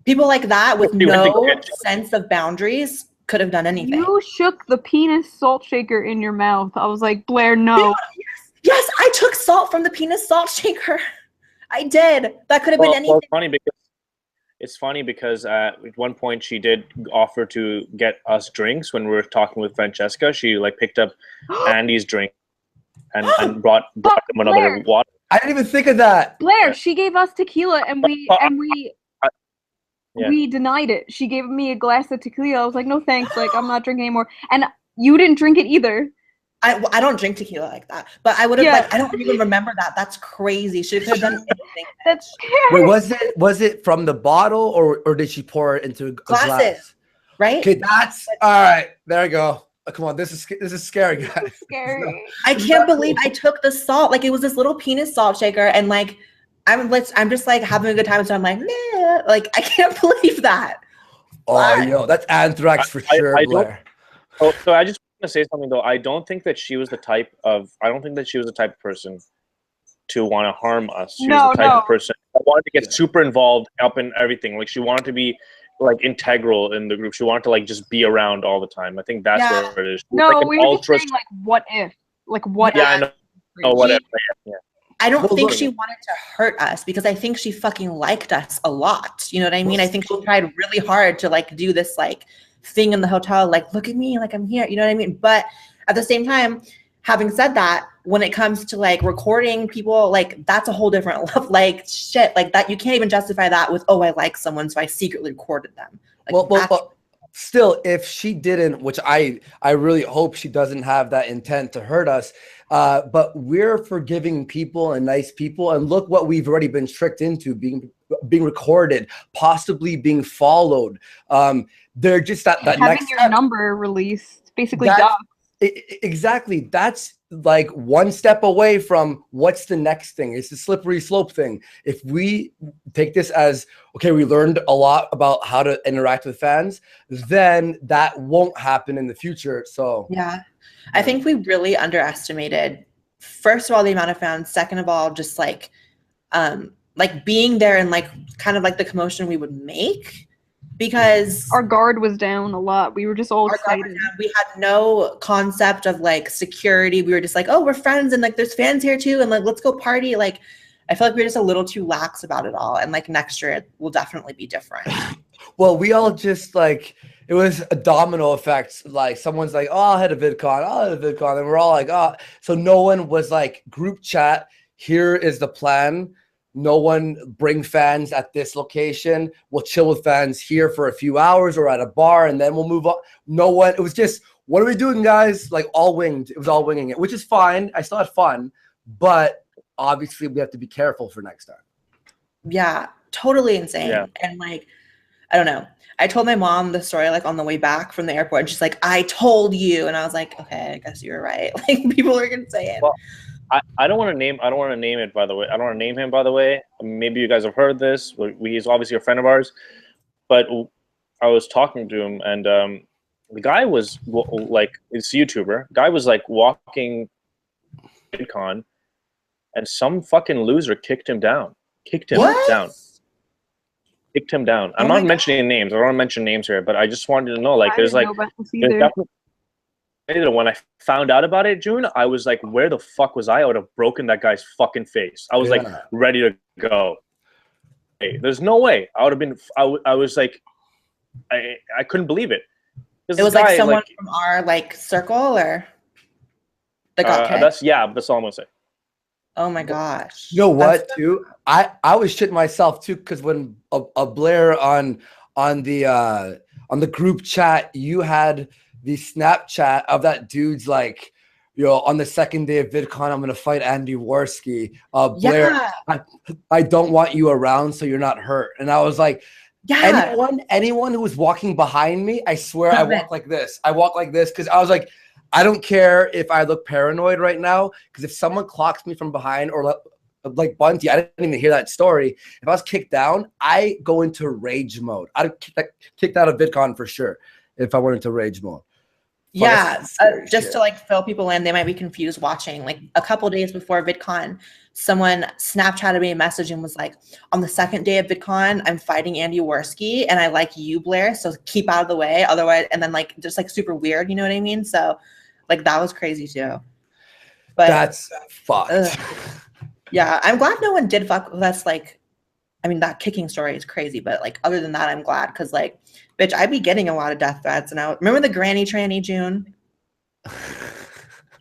people like that with no sense of boundaries could have done anything. You shook the penis salt shaker in your mouth. I was like, Blaire, no. Yes, I took salt from the penis salt shaker. I did. That could have been anything. It's funny because at one point she did offer to get us drinks when we were talking with Francesca. She like picked up Andy's drink and brought him another water. I didn't even think of that. Blaire, she gave us tequila and we denied it. She gave me a glass of tequila. I was like, no thanks, like I'm not drinking anymore. And you didn't drink it either. I don't drink tequila like that, but I would have like I don't even remember that. That's crazy. She could have done anything. That's scary. Wait, was it from the bottle or did she pour it into a glass? Right? Okay, that's all right. There we go. Oh, come on, this is scary, guys. Scary. I can't believe I took the salt. Like it was this little penis salt shaker, and like I'm just like having a good time. So I'm like, nah. Like I can't believe that. Oh, yo, that's anthrax for sure, Blaire. So I just want to say something though. I don't think that she was the type of person to want to harm us. She was the type of person that wanted to get super involved up in everything. Like she wanted to be like integral in the group. She wanted to like just be around all the time. I think that's where it is. No, like we were just saying like what if? Like what if? I know. What if? Yeah. I don't think she wanted to hurt us because I think she fucking liked us a lot. You know what I mean? I think she tried really hard to like do this like thing in the hotel, like look at me, like I'm here. You know what I mean? But at the same time, having said that, when it comes to like recording people, like that's a whole different level. Like shit, like that you can't even justify that with I like someone, so I secretly recorded them. Like, well, still, if she didn't, which I really hope she doesn't have that intent to hurt us. But we're forgiving people and nice people, and look what we've already been tricked into: being recorded, possibly being followed. They're just that having next your step. number released, basically. Exactly. That's like one step away from what's the next thing. It's the slippery slope thing. If we take this as, okay, we learned a lot about how to interact with fans, then that won't happen in the future. So yeah, I think we really underestimated, first of all, the amount of fans. Second of all, just like being there and like kind of like the commotion we would make, because Our guard was down a lot. We were just all excited. we had no concept of like security. We were just like, oh, we're friends and like there's fans here too, and like let's go party. Like I feel like we were just a little too lax about it all, and like next year it will definitely be different. Well, we all just like, it was a domino effect. Like someone's like, oh, I'll head a VidCon, and we're all like, oh. So no one was like, group chat, here is the plan. No one bring fans at this location. We'll chill with fans here for a few hours or at a bar, and then we'll move on. No one. It was just, what are we doing, guys? Like all winged. It was all winging it, which is fine. I still had fun, but obviously we have to be careful for next time. Yeah, totally insane. Yeah. And like, I don't know. I told my mom the story like on the way back from the airport, and she's like, I told you. And I was like, okay, I guess you were right. Like people are gonna say it. Well, I don't want to name it, by the way. I don't want to name him, by the way. Maybe you guys have heard this. He's obviously a friend of ours. But I was talking to him, and the guy was like, it's a YouTuber. Guy was like walking VidCon, and some fucking loser kicked him down. Kicked him down. I'm not mentioning names. I don't want to mention names here, but I just wanted to know, like, there's definitely. When I found out about it, June, I was like, where the fuck was I? I would have broken that guy's fucking face. I was like ready to go. Hey, there's no way. I would have been, I was like, I couldn't believe it. It was like someone from our like circle or that got kicked? That's all I'm gonna say. Oh my gosh. You know what, too? I was shitting myself too, because when a Blaire on the group chat, you had the Snapchat of that dude's like, on the second day of VidCon, I'm gonna fight Andy Worski. Blaire, I don't want you around so you're not hurt. And I was like, anyone who was walking behind me, I swear I walk like this. I walk like this because I was like, I don't care if I look paranoid right now, because if someone clocks me from behind, or like Bunty, I didn't even hear that story. If I was kicked down, I go into rage mode. I'd kicked out of VidCon for sure if I went into rage mode. Yeah, just to like fill people in, they might be confused watching. Like a couple days before VidCon, someone Snapchatted me a message and was like, on the second day of VidCon, I'm fighting Andy Worski, and I like you, Blaire, so keep out of the way. Otherwise, and then like just like super weird, you know what I mean? So like that was crazy too. But that's fucked. Yeah, I'm glad no one did fuck with us. Like, I mean, that kicking story is crazy, but like other than that, I'm glad, because like, bitch, I'd be getting a lot of death threats. And I remember the granny tranny, June.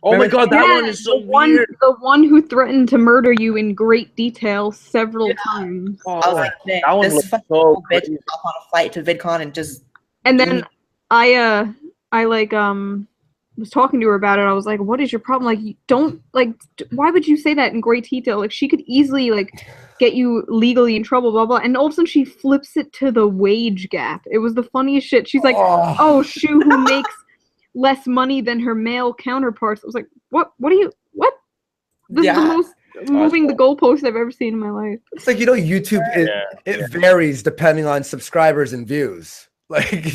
Oh my god, that one is so weird. The one who threatened to murder you in great detail several times. I was like, that one this was fucking so bitch crazy. hop on a flight to VidCon and just. And then I like was talking to her about it. I was like, what is your problem? Like, you don't like, why would you say that in great detail? Like, she could easily like get you legally in trouble, blah blah. And all of a sudden she flips it to the wage gap. It was the funniest shit. She's like, oh, Shoe who makes less money than her male counterparts. I was like, what this is the most moving the goalpost I've ever seen in my life. It's like, YouTube, it varies depending on subscribers and views. Like,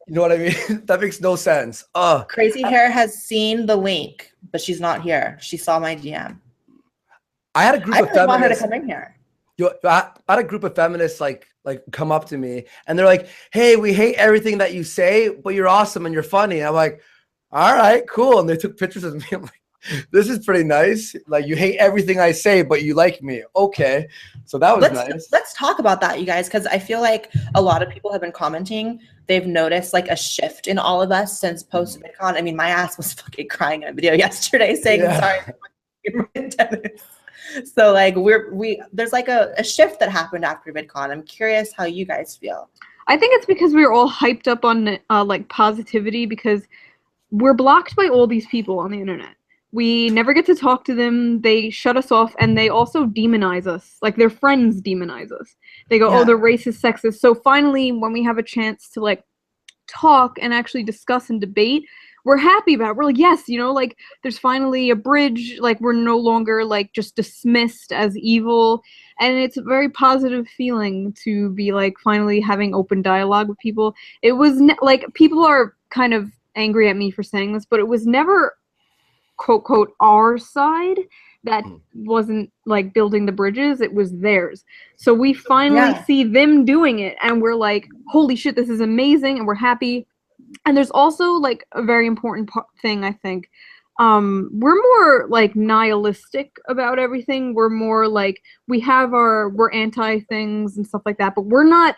you know what I mean? That makes no sense. Crazy Hair has seen the link, but she's not here. She saw my DM. I had a group of feminists. I want her to come in here. I had a group of feminists like come up to me, and they're like, "Hey, we hate everything that you say, but you're awesome and you're funny." And I'm like, "All right, cool." And they took pictures of me. I'm like, this is pretty nice. Like, you hate everything I say, but you like me. Okay. So that was nice. Let's talk about that, you guys, because I feel like a lot of people have been commenting. They've noticed like a shift in all of us since post VidCon. I mean, my ass was fucking crying in a video yesterday saying, sorry. So like there's like a shift that happened after VidCon. I'm curious how you guys feel. I think it's because we were all hyped up on like positivity, because we're blocked by all these people on the internet. We never get to talk to them. They shut us off, and they also demonize us. Like, their friends demonize us. They go, oh, they're racist, sexist. So finally, when we have a chance to like talk and actually discuss and debate, we're happy about it. We're like, yes, you know, like there's finally a bridge, like we're no longer like just dismissed as evil. And it's a very positive feeling to be like finally having open dialogue with people. It was like people are kind of angry at me for saying this, but it was never quote quote our side that wasn't like building the bridges, it was theirs. So we finally see them doing it and we're like, holy shit, this is amazing, and we're happy. And there's also like a very important thing, I think. We're more like nihilistic about everything. We're more like we're anti things and stuff like that, but we're not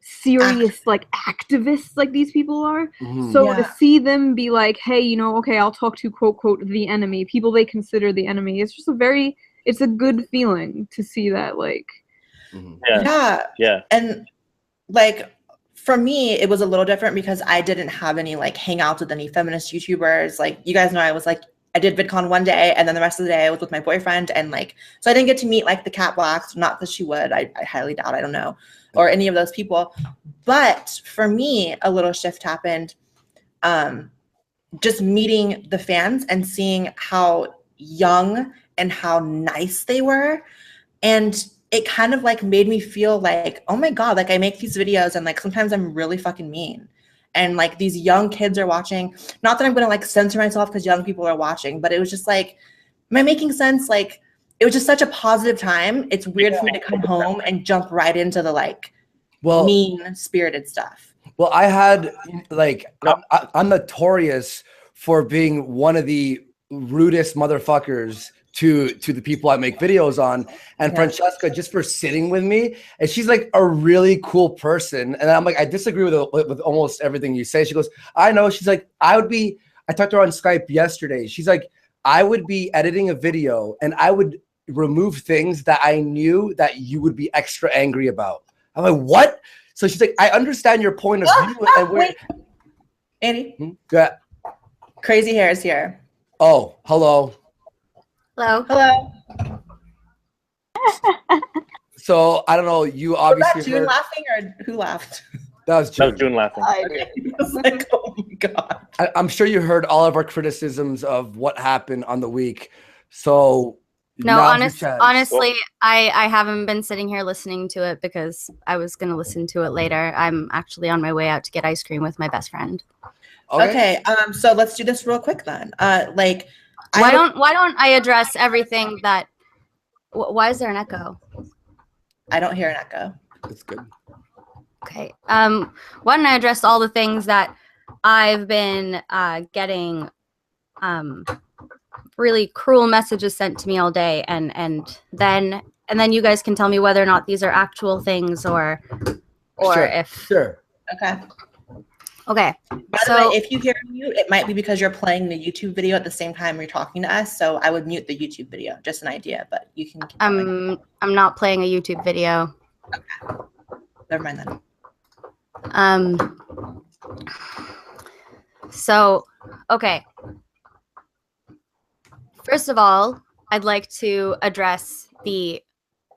serious like activists like these people are. So to see them be like, hey, you know, okay, I'll talk to quote quote the enemy, people they consider the enemy, it's just it's a good feeling to see that, like and like for me it was a little different because I didn't have any like hangouts with any feminist YouTubers. Like you guys know, I was like, I did VidCon one day and then the rest of the day I was with my boyfriend, and like so I didn't get to meet like the Cat Blacks, not that she would, I highly doubt, I don't know, or any of those people. But for me, a little shift happened. Just meeting the fans and seeing how young and how nice they were. And it kind of like made me feel like, oh my God, like I make these videos and like sometimes I'm really fucking mean. And like these young kids are watching. Not that I'm gonna like censor myself because young people are watching, but it was just like, am I making sense? Like, it was just such a positive time. It's weird for me to come home and jump right into the like mean-spirited stuff. Well, I had like I'm notorious for being one of the rudest motherfuckers to the people I make videos on, and Francesca, just for sitting with me, and she's like a really cool person, and I'm like, I disagree with almost everything you say. She goes, I know. She's like, I talked to her on Skype yesterday. She's like, I would be editing a video and I would remove things that I knew that you would be extra angry about. I'm like, what? So she's like, I understand your point of view. And wait. Andy? Yeah. Crazy Hair is here. Oh, hello. Hello. Hello. So I don't know. You obviously was that June laughing, or who laughed? That was June. That was June laughing. I was like, oh my God. I'm sure you heard all of our criticisms of what happened on the week. So no, honestly, I haven't been sitting here listening to it because I was going to listen to it later. I'm actually on my way out to get ice cream with my best friend. Okay. So let's do this real quick then. Like, why don't I address everything that? Why is there an echo? I don't hear an echo. That's good. Okay. Why don't I address all the things that I've been getting really cruel messages sent to me all day, and then you guys can tell me whether or not these are actual things or if Okay. Okay. By the way, if you hear mute, it might be because you're playing the YouTube video at the same time you're talking to us. So I would mute the YouTube video. Just an idea, but you can. I'm not playing a YouTube video. Okay. Never mind then. So, okay. First of all, I'd like to address the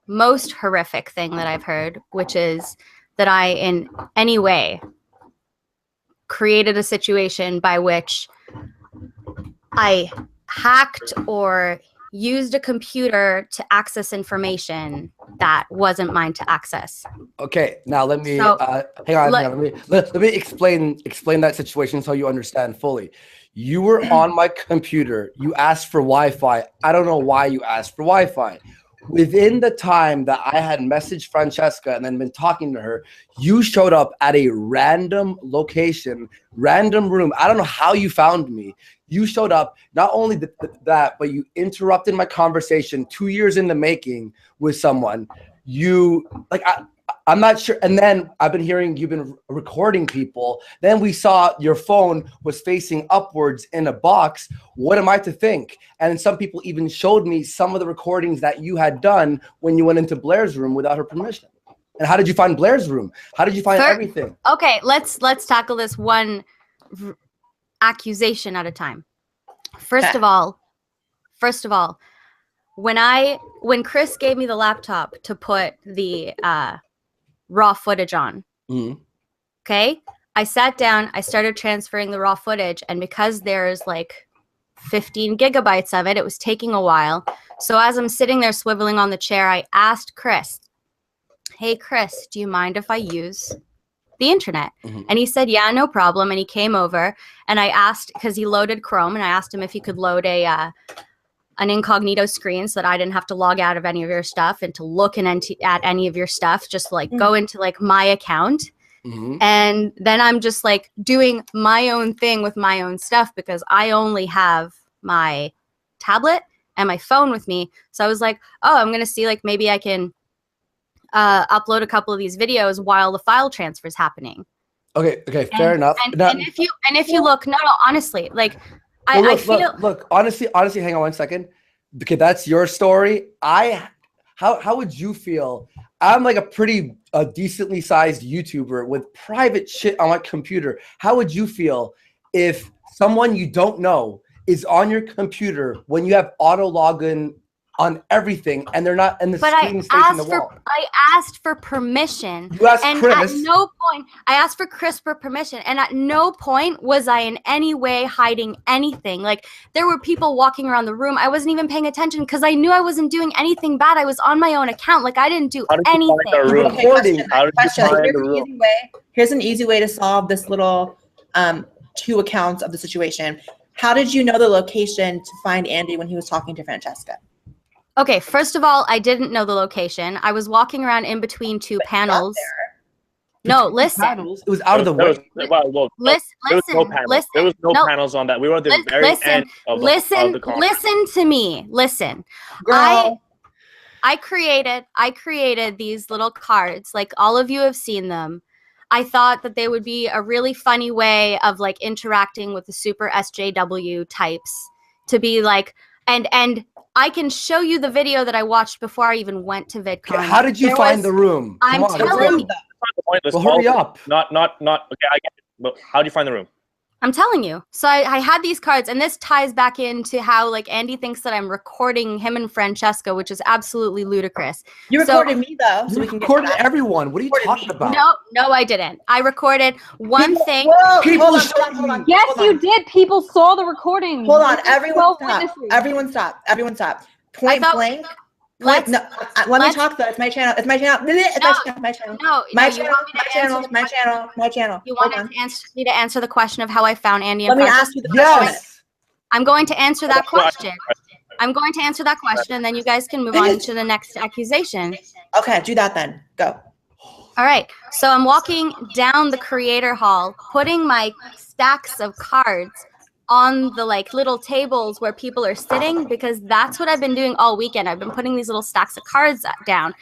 most horrific thing that I've heard, which is that I, in any way, created a situation by which I hacked or used a computer to access information that wasn't mine to access. Okay, now let me hang on. Let me explain that situation so you understand fully. You were on my computer. You asked for Wi-Fi. I don't know why you asked for Wi-Fi. Within the time that I had messaged Francesca and then been talking to her, you showed up at a random location, random room. I don't know how you found me. You showed up, not only that, but you interrupted my conversation 2 years in the making with someone. I'm not sure. And then I've been hearing you've been recording people. Then we saw your phone was facing upwards in a box. What am I to think? And some people even showed me some of the recordings that you had done when you went into Blaire's room without her permission. And how did you find Blaire's room? How did you find everything? Okay, let's tackle this one accusation at a time. First of all, when Chris gave me the laptop to put the raw footage on, okay, I sat down, I started transferring the raw footage, and because there's like 15 gigabytes of it, it was taking a while. So as I'm sitting there swiveling on the chair, I asked Chris, hey, Chris, do you mind if I use the internet? And he said, yeah, no problem. And he came over, and I asked, because he loaded Chrome, and I asked him if he could load an incognito screen so that I didn't have to log out of any of your stuff and to look at any of your stuff, just like go into like my account. And then I'm just like doing my own thing with my own stuff because I only have my tablet and my phone with me. So I was like, oh, I'm going to see like maybe I can upload a couple of these videos while the file transfer is happening. Okay, fair enough. And if you look, no, honestly, like I feel look, honestly, hang on 1 second. Okay, that's your story. How would you feel? I'm like a pretty decently sized YouTuber with private shit on my computer. How would you feel if someone you don't know is on your computer when you have auto login on everything and they're not, and the screen is facing the wall? I asked for permission. You asked and Chris. At no point, I asked for Chris for permission, and at no point was I in any way hiding anything. Like, there were people walking around the room. I wasn't even paying attention because I knew I wasn't doing anything bad. I was on my own account. Like, I didn't do anything. Here's an easy way to solve this little 2 accounts of the situation. How did you know the location to find Andy when he was talking to Francesca? Okay, first of all, I didn't know the location. I was walking around in between 2 panels. No, listen. It was out of the way. There was no panels on that. We were at the very end of the conference. Listen to me. Listen. Girl. I created these little cards. Like, all of you have seen them. I thought that they would be a really funny way of like interacting with the super SJW types, to be like, and I can show you the video that I watched before I even went to VidCon. Okay, how did you find the room? I'm telling you. Well, hurry up. Okay, I get it. But how did you find the room? I'm telling you. So I had these cards, and this ties back into how like Andy thinks that I'm recording him and Francesca, which is absolutely ludicrous. You recorded me though, so You we can recorded everyone. What are you talking about? No, I didn't. I recorded one thing. People Yes, you did. People saw the recording. Hold on, everyone stop. Everyone stop. Point blank. Let me talk though. It's my channel. It's my channel. My channel. My channel. You wanted me to answer the question of how I found Andy and Let me ask you the question. I'm going to answer that question. And then you guys can move on to the next accusation. Okay, do that then. Go. All right. So I'm walking down the creator hall, putting my stacks of cards on the like little tables where people are sitting, because that's what I've been doing all weekend. I've been putting these little stacks of cards down,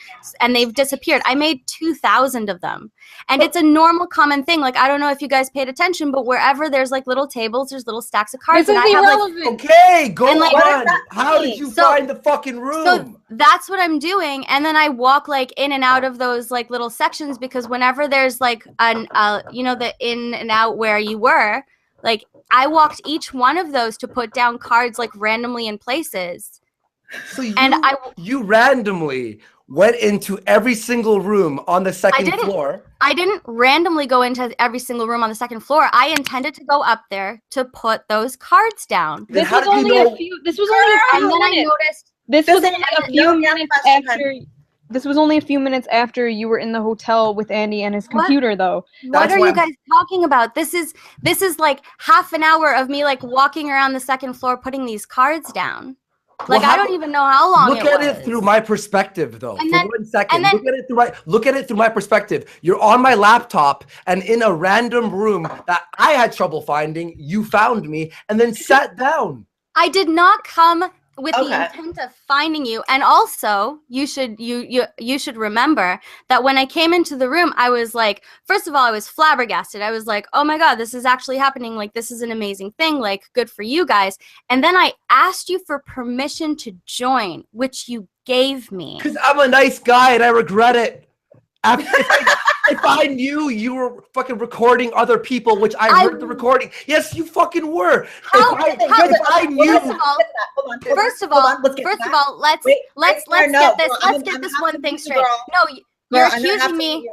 and they've disappeared. I made 2,000 of them, and it's a normal common thing. Like, I don't know if you guys paid attention, but wherever there's like little tables, there's little stacks of cards. This is irrelevant. Okay, go on. How did you find the fucking room? So that's what I'm doing, and then I walk like in and out of those like little sections, because whenever there's like an the in and out where you were, like, I walked each one of those to put down cards like randomly in places. So you randomly went into every single room on the second floor. I didn't randomly go into every single room on the second floor. I intended to go up there to put those cards down. This was only a few This was only a few minutes after you were in the hotel with Andy and his computer, though. What are you guys talking about? This is like half an hour of me like walking around the second floor putting these cards down. Like, I don't even know how long it was. Look at it through my perspective, though. For 1 second. Look at it through my perspective. You're on my laptop, and in a random room that I had trouble finding, you found me and then sat down. I did not come with the intent of finding you. And also, you should remember that when I came into the room, I was like, first of all, I was flabbergasted. I was like, oh my God, this is actually happening. Like, this is an amazing thing. Like, good for you guys. And then I asked you for permission to join, which you gave me. Because I'm a nice guy and I regret it. If I knew you were fucking recording other people, which I heard the recording. Yes, you fucking were. If I knew. First of all, let's get this one thing straight. No, you're accusing me.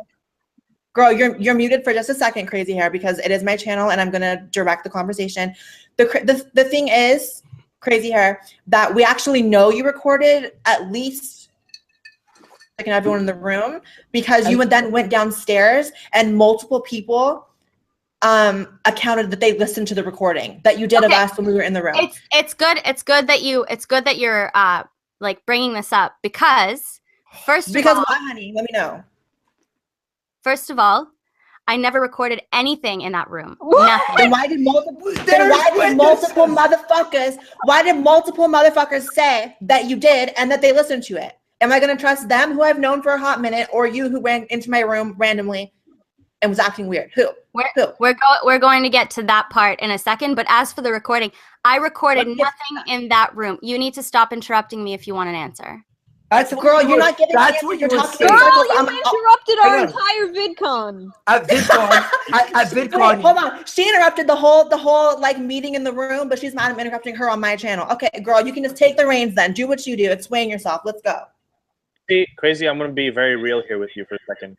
Girl, you're muted for just a second, Crazy Hair, because it is my channel and I'm gonna direct the conversation. The thing is, Crazy Hair, that we actually know you recorded at least like everyone in the room, because you then went downstairs and multiple people accounted that they listened to the recording that you did of us when we were in the room. It's good that you're like bringing this up, because why, honey? Let me know. First of all, I never recorded anything in that room. What? Nothing. Then why did multiple motherfuckers say that you did and that they listened to it? Am I going to trust them, who I've known for a hot minute, or you, who went into my room randomly and was acting weird? Who? We're going to get to that part in a second. But as for the recording, I recorded nothing in that room. You need to stop interrupting me if you want an answer. That's girl, you're not giving that's me what you're talking Girl, you interrupted our entire VidCon. At VidCon, Wait, hold on. She interrupted the whole like meeting in the room, but she's mad I'm interrupting her on my channel. Okay, girl, you can just take the reins then. Do what you do. Explain yourself. Let's go. Crazy, I'm gonna be very real here with you for a second.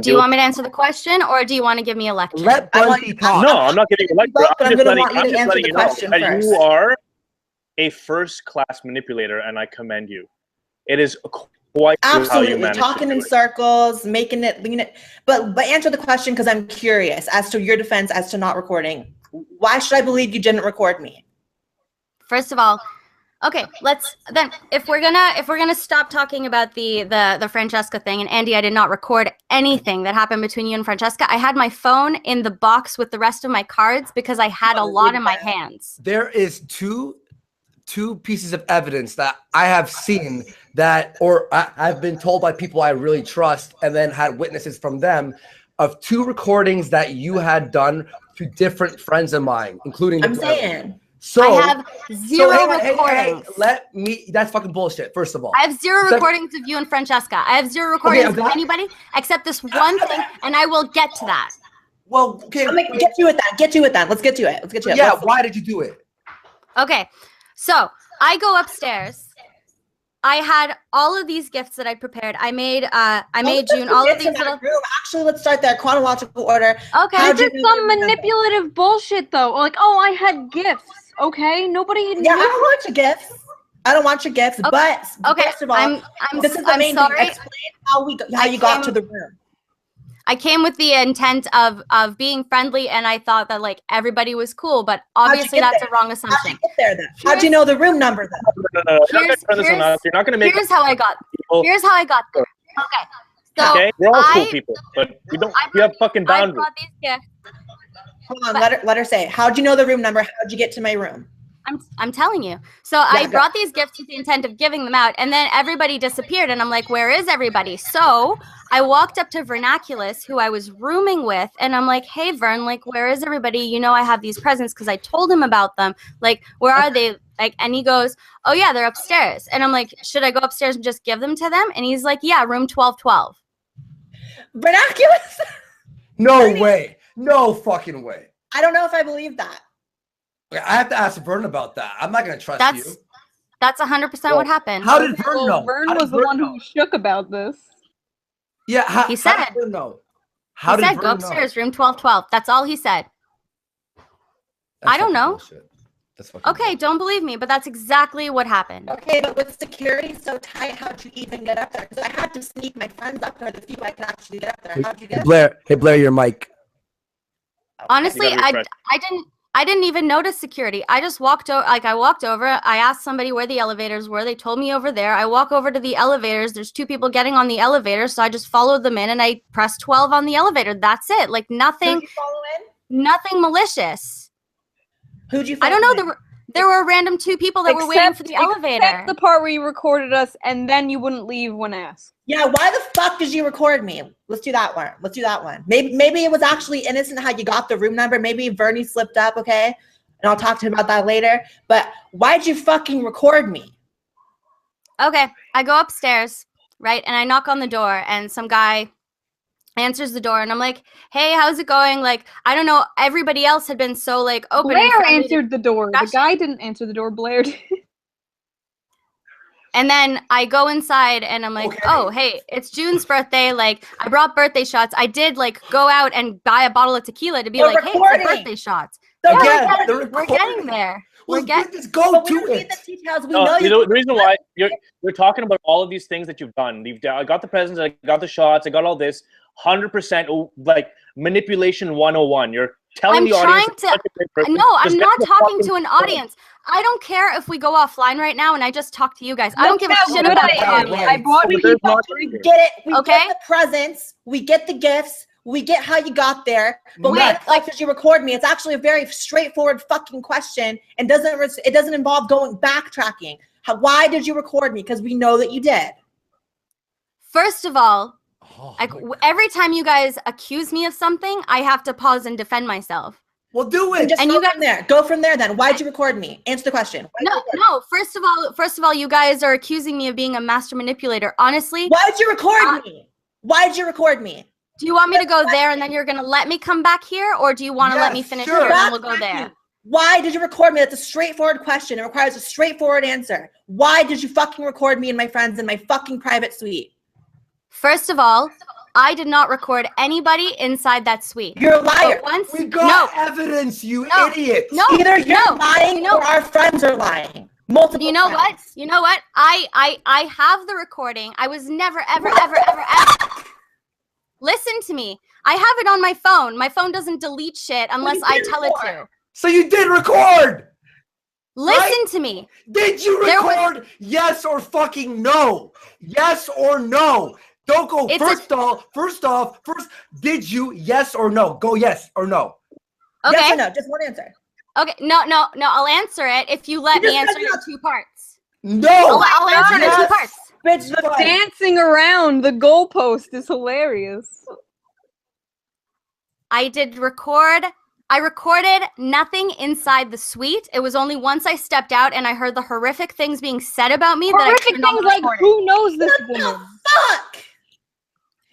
Do you want me to answer the question, or do you want to give me a lecture? Let Bunty talk. No, I'm not giving you a lecture. I'm just letting you know that you are a first-class manipulator, and I commend you. It is quite absolutely how you manage talking in circles, making it lean it. But answer the question, because I'm curious as to your defense as to not recording. Why should I believe you didn't record me? First of all, okay, let's then if we're gonna stop talking about the Francesca thing, and Andy, I did not record anything that happened between you and Francesca. I had my phone in the box with the rest of my cards because I had a lot in my hands. There is two pieces of evidence that I have seen that, or I've been told by people I really trust, and then had witnesses from them of 2 recordings that you had done to different friends of mine, including I'm saying. So I have zero recordings. That's fucking bullshit, first of all. I have zero recordings of you and Francesca. I have zero recordings of anybody except this one thing, and I will get to that. Well, okay. Get you with that. Let's get to it. Yeah, why did you do it? Okay, so I go upstairs. I had all of these gifts that I prepared. I made June all of these little. Actually, let's start there. Chronological order. Okay. This is some manipulative bullshit, though. Like, oh, I had gifts. Okay, nobody. Yeah, I don't want your gifts. Okay. But okay. First of all, this is the main thing. Explain how you got to the room. I came with the intent of being friendly, and I thought that like everybody was cool, but obviously that's a wrong assumption. How'd you get there then? How'd you know the room number then? No. You're not gonna make. Here's how I got there. Okay. So okay, we're all cool people, but you have fucking boundaries. I brought these gifts. Hold on, let her say. How'd you know the room number? How'd you get to my room? I'm telling you. So I brought these gifts with the intent of giving them out, and then everybody disappeared, and I'm like, where is everybody? So I walked up to Vernaculus, who I was rooming with, and I'm like, hey, Vern, like, where is everybody? You know I have these presents because I told him about them. Like, where are they? Like, and he goes, oh, yeah, they're upstairs. And I'm like, should I go upstairs and just give them to them? And he's like, yeah, room 1212. Vernaculus? No way. No fucking way. I don't know if I believe that. I have to ask Vern about that. I'm not going to trust you. That's 100% what happened. How did Vern know? Vern was the one who shook about this. Yeah, he said. How did Vern know? He said, go upstairs, room 1212. That's all he said. I don't know. That's fucking okay, don't believe me, but that's exactly what happened. Okay, but with security so tight, how'd you even get up there? Because I had to sneak my friends up there, the few I could actually get up there. How'd you get up there? Hey, Blaire, your mic. Honestly, I didn't even notice security. I just walked over. Like I walked over. I asked somebody where the elevators were. They told me over there. I walk over to the elevators. There's 2 people getting on the elevator, so I just followed them in and I pressed 12 on the elevator. That's it. Like nothing. Who'd you follow in? Nothing malicious. Who'd you follow I don't know. There were random 2 people that were waiting for the elevator. Except the part where you recorded us and then you wouldn't leave when asked. Yeah, why the fuck did you record me? Let's do that one. Maybe it was actually innocent how you got the room number. Maybe Vernie slipped up, okay? And I'll talk to him about that later. But why'd you fucking record me? Okay, I go upstairs, right? And I knock on the door and some guy answers the door and I'm like, hey, how's it going? Like, I don't know. Everybody else had been so like open. Blaire answered the door. The guy didn't answer the door. Blaire did. And then I go inside and I'm like, oh, hey, it's June's birthday. Like, I brought birthday shots. I did like go out and buy a bottle of tequila to be like, hey, it's a birthday shots. Again, we're getting there. Just go to it. The details. We No, know the reason why you're talking about all of these things that you've done. I got the presents, I got the shots, I got all this. 100% like manipulation 101. You're telling the audience. No, I'm not talking to an audience. I don't care if we go offline right now and I just talk to you guys. I don't give a shit about the audience. I bought we get it. We get the presents. We get the gifts. We get how you got there. But like, did you record me? It's actually a very straightforward fucking question, and it doesn't involve backtracking. Why did you record me? Because we know that you did. First of all, every time you guys accuse me of something, I have to pause and defend myself. Well, do it. And you go from there. Then why'd you record me? Answer the question. No. First of all, you guys are accusing me of being a master manipulator. Honestly, why'd you record me? Why'd you record me? Do you want me to go there and then you're gonna let me come back here, or do you want to let me finish here and then we'll go there? Why did you record me? That's a straightforward question. It requires a straightforward answer. Why did you fucking record me and my friends in my fucking private suite? First of all, I did not record anybody inside that suite. You're a liar. We got evidence, you idiot. No, either you're lying or our friends are lying. Multiple You know times. what? You know what? I have the recording. I was never, ever. Listen to me. I have it on my phone. My phone doesn't delete shit unless I tell it to. So you did record. Listen to me. Did you record? Yes or fucking no? Yes or no? Don't go first off. Did you? Yes or no? Go yes or no. Okay. Yes or no? Just one answer. Okay. No. I'll answer it if you let me answer it in 2 parts. No. I'll answer it in 2 parts. Bitch, the dancing around the goalpost is hilarious. I recorded nothing inside the suite. It was only once I stepped out and I heard the horrific things being said about me that I turned on the like recording. who knows this woman? Fuck.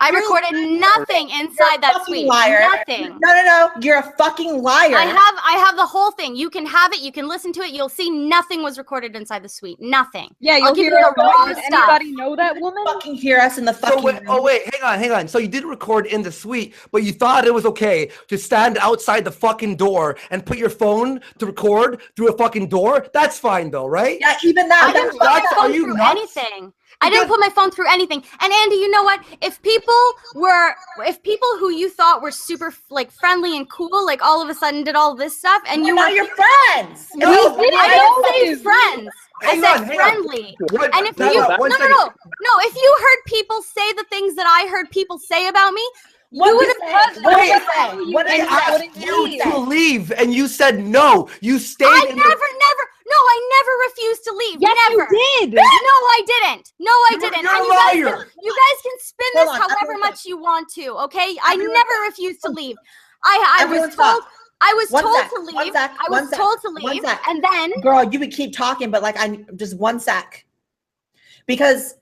I recorded nothing inside that suite. Liar. Nothing. No. You're a fucking liar. I have the whole thing. You can have it. You can listen to it. You'll see nothing was recorded inside the suite. Nothing. Yeah, you'll hear the raw stuff. Anybody know that woman? Fucking hear us in the fucking room. Wait, hang on. So you did record in the suite, but you thought it was okay to stand outside the fucking door and put your phone to record through a fucking door? That's fine though, right? Yeah, even that. I didn't put my phone through anything. I didn't put my phone through anything. And Andy, you know what? If people who you thought were super like friendly and cool, like all of a sudden did all this stuff, and you were your friends. No, I didn't say friends. I said friendly. And if if you heard people say the things that I heard people say about me, What did I asked you to leave and you said no. You stayed. I never refused to leave. Yes, never. you did. No, I didn't. You're a liar. You guys can spin this however much you want to. Okay, I never refused to leave. I was told to leave, and then girl, you would keep talking, but like just 1 sec, because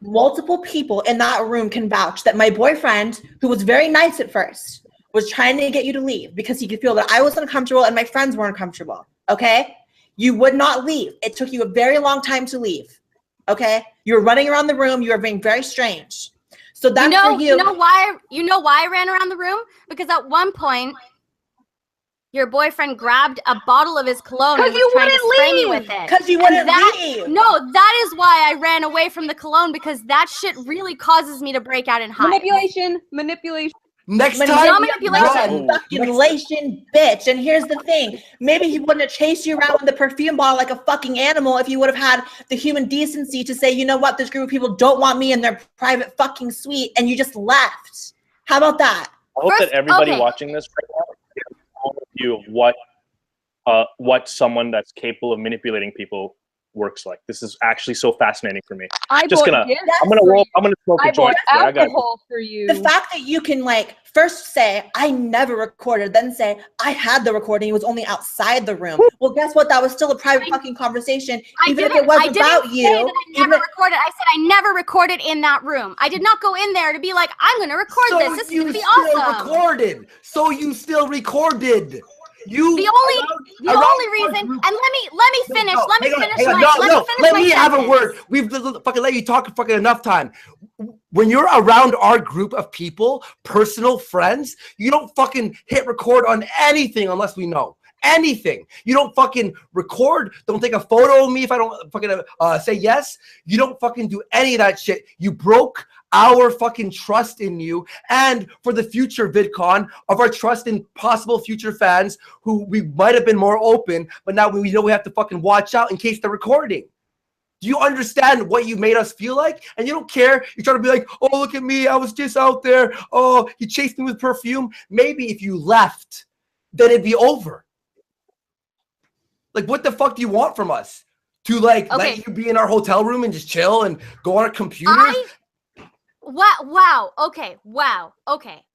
multiple people in that room can vouch that my boyfriend, who was very nice at first, was trying to get you to leave because he could feel that I was uncomfortable and my friends were uncomfortable. Okay, you would not leave. It took you a very long time to leave. Okay, you were running around the room. You were being very strange. So that's for you. You know why I ran around the room? Because at one point, your boyfriend grabbed a bottle of his cologne and was trying to spray me with it. Because you wouldn't leave. No, that is why I ran away from the cologne, because that shit really causes me to break out in hives. Manipulation. Next time, manipulation, bitch. And here's the thing: maybe he wouldn't have chased you around with the perfume bottle like a fucking animal if you would have had the human decency to say, you know what, this group of people don't want me in their private fucking suite, and you just left. How about that? I hope that everybody watching this right now gets an overview of what someone that's capable of manipulating people works like. This is actually so fascinating for me. I'm gonna smoke a joint. Alcohol for you. The fact that you can like first say I never recorded, then say I had the recording, it was only outside the room. Well, guess what? That was still a private fucking conversation. Even if it wasn't about you. I never recorded. I said I never recorded in that room. I did not go in there to be like, I'm gonna record this. This is gonna be awesome. So you still recorded. The only reason, and let me finish. Let me have a word. We've fucking let you talk fucking enough time. When you're around our group of people, personal friends, you don't fucking hit record on anything unless we know. Anything. You don't fucking record. Don't take a photo of me if I don't fucking say yes. You don't fucking do any of that shit. You broke our fucking trust in you, and for the future VidCon, of our trust in possible future fans who we might have been more open, but now we know we have to fucking watch out in case they're recording. Do you understand what you made us feel like? And you don't care. You're trying to be like, oh, look at me. I was just out there. Oh, you chased me with perfume. Maybe if you left, then it'd be over. Like, what the fuck do you want from us? To like let you be in our hotel room and just chill and go on our computers? Wow. Okay.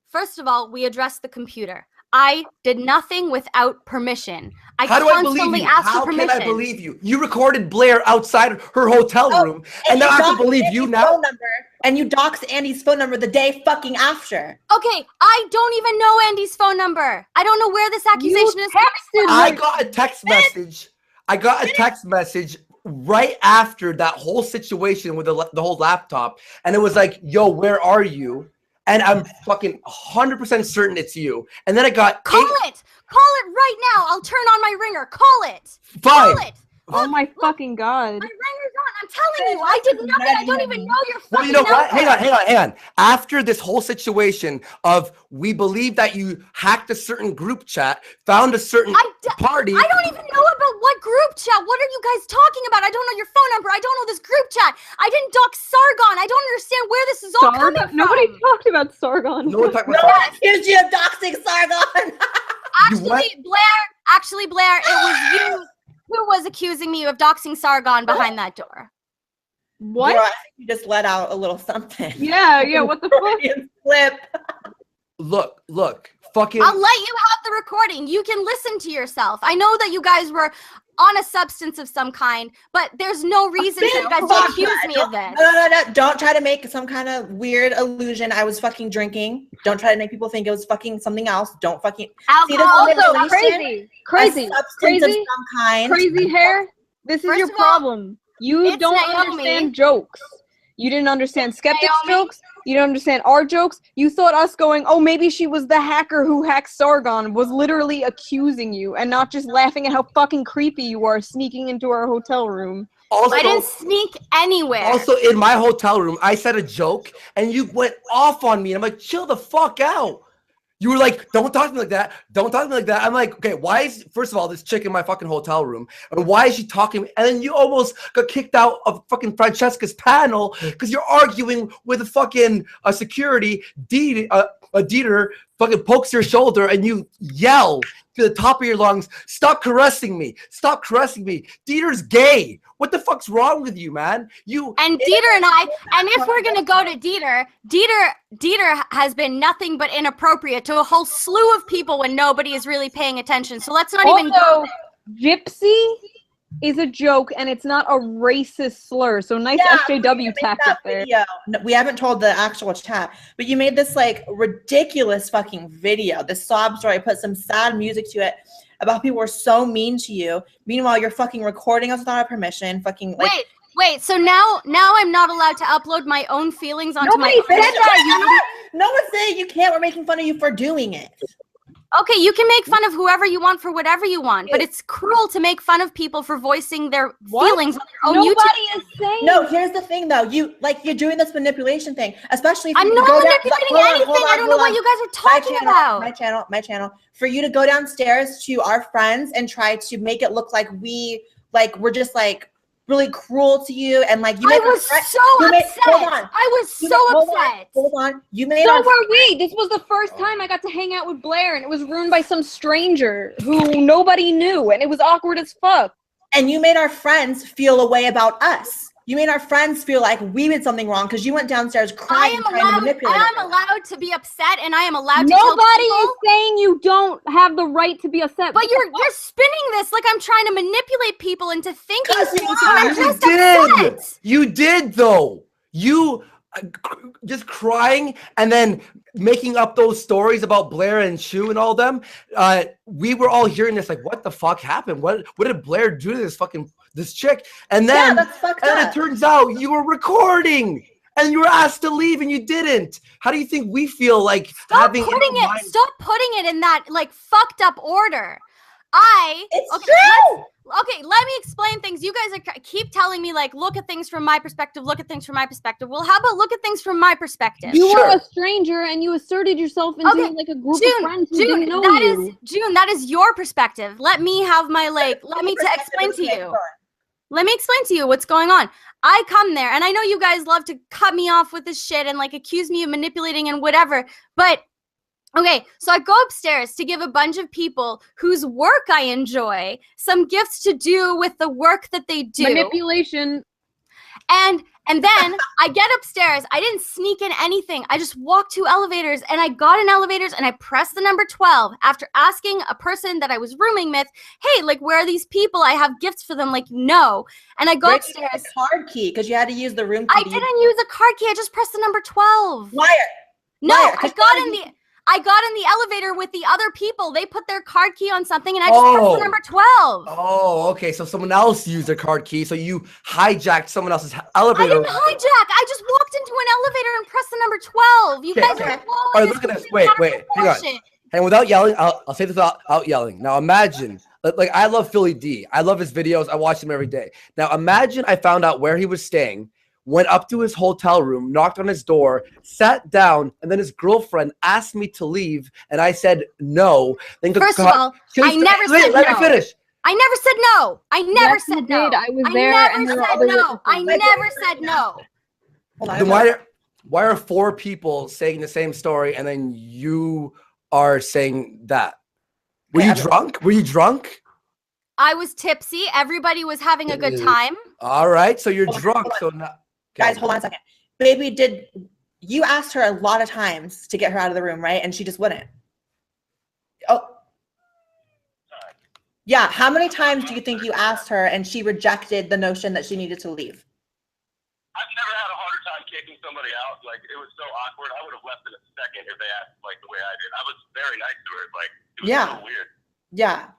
First of all, we addressed the computer. I did nothing without permission. How do I believe you? How can I believe you? You recorded Blaire outside her hotel room, and now I have to believe you now? And you doxed Andy's phone number the day fucking after. Okay, I don't even know Andy's phone number. I don't know where this accusation is coming from. I got a text message. Right after that whole situation with the whole laptop, and it was like, yo, where are you? And I'm fucking 100% certain it's you. And then I got Call it right now. I'll turn on my ringer. Call it. Fine. Call it. Oh my fucking God. My ringer's on. I'm telling you, I did nothing. I don't even know your fucking Well, you know what? number. Hang on. After this whole situation of we believe that you hacked a certain group chat, found a certain party. I don't even know about what group chat. What are you guys talking about? I don't know your phone number. I don't know this group chat. I didn't dox Sargon. I don't understand where this is all coming from. Nobody talked about Sargon. No one talked about Sargon. No one accused you of doxing Sargon. Actually, Blaire, it was you who was accusing me of doxing Sargon behind that door. What? Girl, I think you just let out a little something. Yeah, what the fuck? Flip. Look, fucking. I'll let you have the recording. You can listen to yourself. I know that you guys were on a substance of some kind, but there's no reason for you guys to accuse me of this. No. Don't try to make some kind of weird illusion. I was fucking drinking. Don't try to make people think it was fucking something else. Don't fucking. Also, crazy. Of some kind. Crazy hair. This is your problem. You don't understand jokes. You didn't understand Skeptic's jokes. You don't understand our jokes. You thought us going, oh, maybe she was the hacker who hacked Sargon, was literally accusing you and not just laughing at how fucking creepy you are sneaking into our hotel room. Also, I didn't sneak anywhere. Also, in my hotel room, I said a joke and you went off on me. And I'm like, chill the fuck out. You were like, don't talk to me like that. Don't talk to me like that. I'm like, okay, why is, first of all, this chick in my fucking hotel room, and why is she talking? And then you almost got kicked out of fucking Francesca's panel because you're arguing with a fucking security. Dieter fucking pokes your shoulder and you yell to the top of your lungs, stop caressing me. Stop caressing me. Dieter's gay. What the fuck's wrong with you, man? And Dieter and I, and if we're going to go to Dieter has been nothing but inappropriate to a whole slew of people when nobody is really paying attention. So let's not even go there. Gypsy is a joke and it's not a racist slur. So nice SJW tactic there. No, we haven't told the actual chat, but you made this like ridiculous fucking video. This sob story, put some sad music to it about people were so mean to you. Meanwhile, you're fucking recording us without our permission. Fucking like. Wait. So now I'm not allowed to upload my own feelings onto my. Nobody said that. No one's saying you can't. We're making fun of you for doing it. Okay, you can make fun of whoever you want for whatever you want, but it's cruel to make fun of people for voicing their feelings on their own YouTube. Nobody is saying. No, here's the thing though. You're doing this manipulation thing, especially if I'm not manipulating anything. I don't know what you guys are talking about. My channel. For you to go downstairs to our friends and try to make it look like we're just like really cruel to you and like you I was so upset. Hold on. You made So were we. This was the first time I got to hang out with Blaire and it was ruined by some stranger who nobody knew and it was awkward as fuck. And you made our friends feel a way about us. You made our friends feel like we did something wrong because you went downstairs crying and trying to manipulate us. I'm allowed to be upset and I am allowed to Nobody is saying you don't have the right to be upset. But you're spinning this like I'm trying to manipulate people into thinking things. I'm just upset. You did though. You just crying and then making up those stories about Blaire and Shoe and all them, we were all hearing this like, what the fuck happened? What did Blaire do to this chick? And then, that's fucked up. It turns out you were recording and you were asked to leave and you didn't. How do you think we feel like Stop putting it in that like fucked up order. It's true. Okay, let me explain things. You guys keep telling me like, look at things from my perspective. Look at things from my perspective. Well, how about look at things from my perspective? You were a stranger and you asserted yourself into like a group of friends who didn't know you. June, that is your perspective. Let me have my let me explain to you. Let me explain to you what's going on. I come there, and I know you guys love to cut me off with this shit and like accuse me of manipulating and whatever, but. Okay, so I go upstairs to give a bunch of people whose work I enjoy some gifts to do with the work that they do. Manipulation. And then I get upstairs. I didn't sneak in anything. I just walked 2 elevators, and I got in elevators, and I pressed the number 12 after asking a person that I was rooming with, hey, like, where are these people? I have gifts for them, like, no. And I go upstairs. You used a card key because you had to use the room key. I didn't use a card key. I just pressed the number 12. Liar. No, I got in the elevator with the other people. They put their card key on something, and I just pressed the number 12. Oh, okay. So someone else used their card key, so you hijacked someone else's elevator. I didn't hijack. I just walked into an elevator and pressed the number 12. You guys are all right, look at this. Wait. Hang on. And without yelling, I'll say this without yelling. Now imagine, like, I love Philly D. I love his videos. I watch him every day. Now imagine I found out where he was staying, went up to his hotel room, knocked on his door, sat down, and then his girlfriend asked me to leave, and I said no. Then First of all, I never said no. Let me finish. I never said no. I never said no. I was there. I never said no. I never said no. Then why are 4 people saying the same story, and then you are saying that? Were you drunk? Were you drunk? I was tipsy. Everybody was having a good time. All right, so you're drunk. So now. Guys, hold on a second. Baby, you asked her a lot of times to get her out of the room, right? And she just wouldn't. Oh. Yeah, how many times do you think you asked her and she rejected the notion that she needed to leave? I've never had a harder time kicking somebody out. Like, it was so awkward. I would have left in a second if they asked like the way I did. I was very nice to her. Like, it was so weird. Yeah.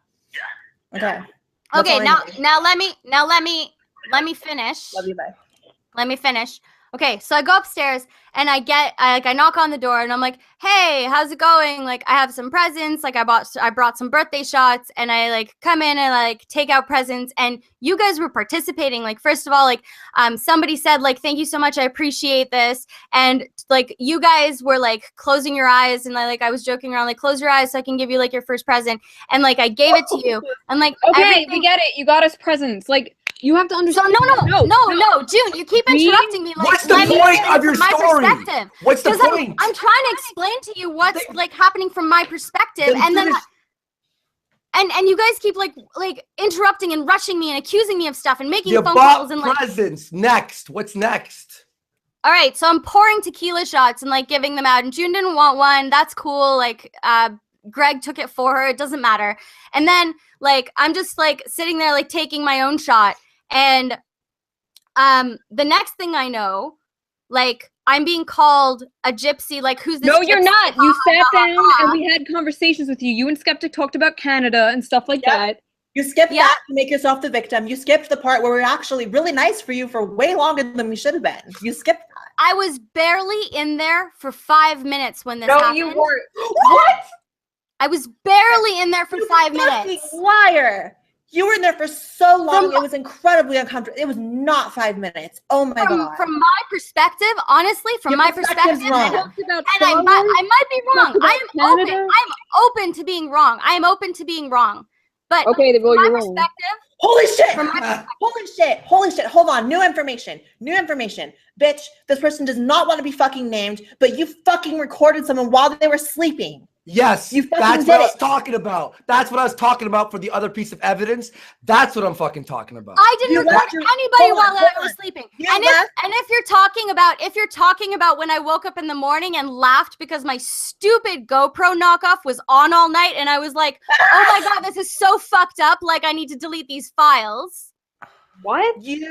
Okay. Okay, now let me finish. Love you, bye. Let me finish. Okay, so I go upstairs and I knock on the door and I'm like, hey, how's it going? Like, I have some presents. Like, I brought some birthday shots, and I like come in and like take out presents, and you guys were participating. Like, first of all, like somebody said like, thank you so much, I appreciate this, and like you guys were like closing your eyes, and I was joking around like, close your eyes so I can give you like your first present, and like I gave it to you, and like okay, we get it. You got us presents. Like, you have to understand. No, June, you keep interrupting me. Like, what's the point of your story? What's the point? I'm trying to explain to you what's like happening from my perspective, and then and you guys keep like interrupting and rushing me and accusing me of stuff and making phone calls and like presents. Next, what's next? All right, so I'm pouring tequila shots and like giving them out, and June didn't want one. That's cool. Like, Greg took it for her. It doesn't matter. And then like I'm just like sitting there like taking my own shot. And the next thing I know, like I'm being called a gypsy. Like, who's this? No, you're not. You sat down and we had conversations with you. You and Skeptic talked about Canada and stuff like that. You skipped that to make yourself the victim. You skipped the part where we're actually really nice for you for way longer than we should have been. You skipped that. I was barely in there for 5 minutes when this happened. No, you weren't. What? I was barely in there for 5 minutes. Liar. You were in there for so long, it was incredibly uncomfortable. It was not 5 minutes. Oh my God. From my perspective, honestly, from my perspective, and I might be wrong. I'm open to being wrong. I am open to being wrong. But okay, from my you're perspective, wrong. Holy shit. Holy shit. Hold on. New information. Bitch, this person does not want to be fucking named, but you fucking recorded someone while they were sleeping. Yes, that's what I was talking about. That's what I was talking about for the other piece of evidence. That's what I'm fucking talking about. I didn't record anybody while I was sleeping. And if you're talking about when I woke up in the morning and laughed because my stupid GoPro knockoff was on all night, and I was like, oh my God, this is so fucked up. Like, I need to delete these files. What? You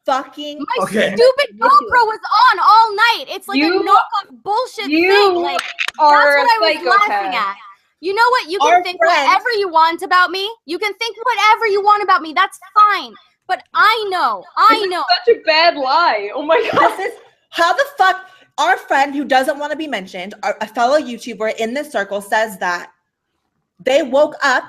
fucking stupid GoPro was on all night. It's like a knockoff bullshit thing. Like, are That's what I was laughing psychopath. at. You know what? You can think whatever you want about me. You can think whatever you want about me. That's fine. But I know. Such a bad lie. Oh my god. This is how the fuck our friend who doesn't want to be mentioned, a fellow YouTuber in this circle, says that they woke up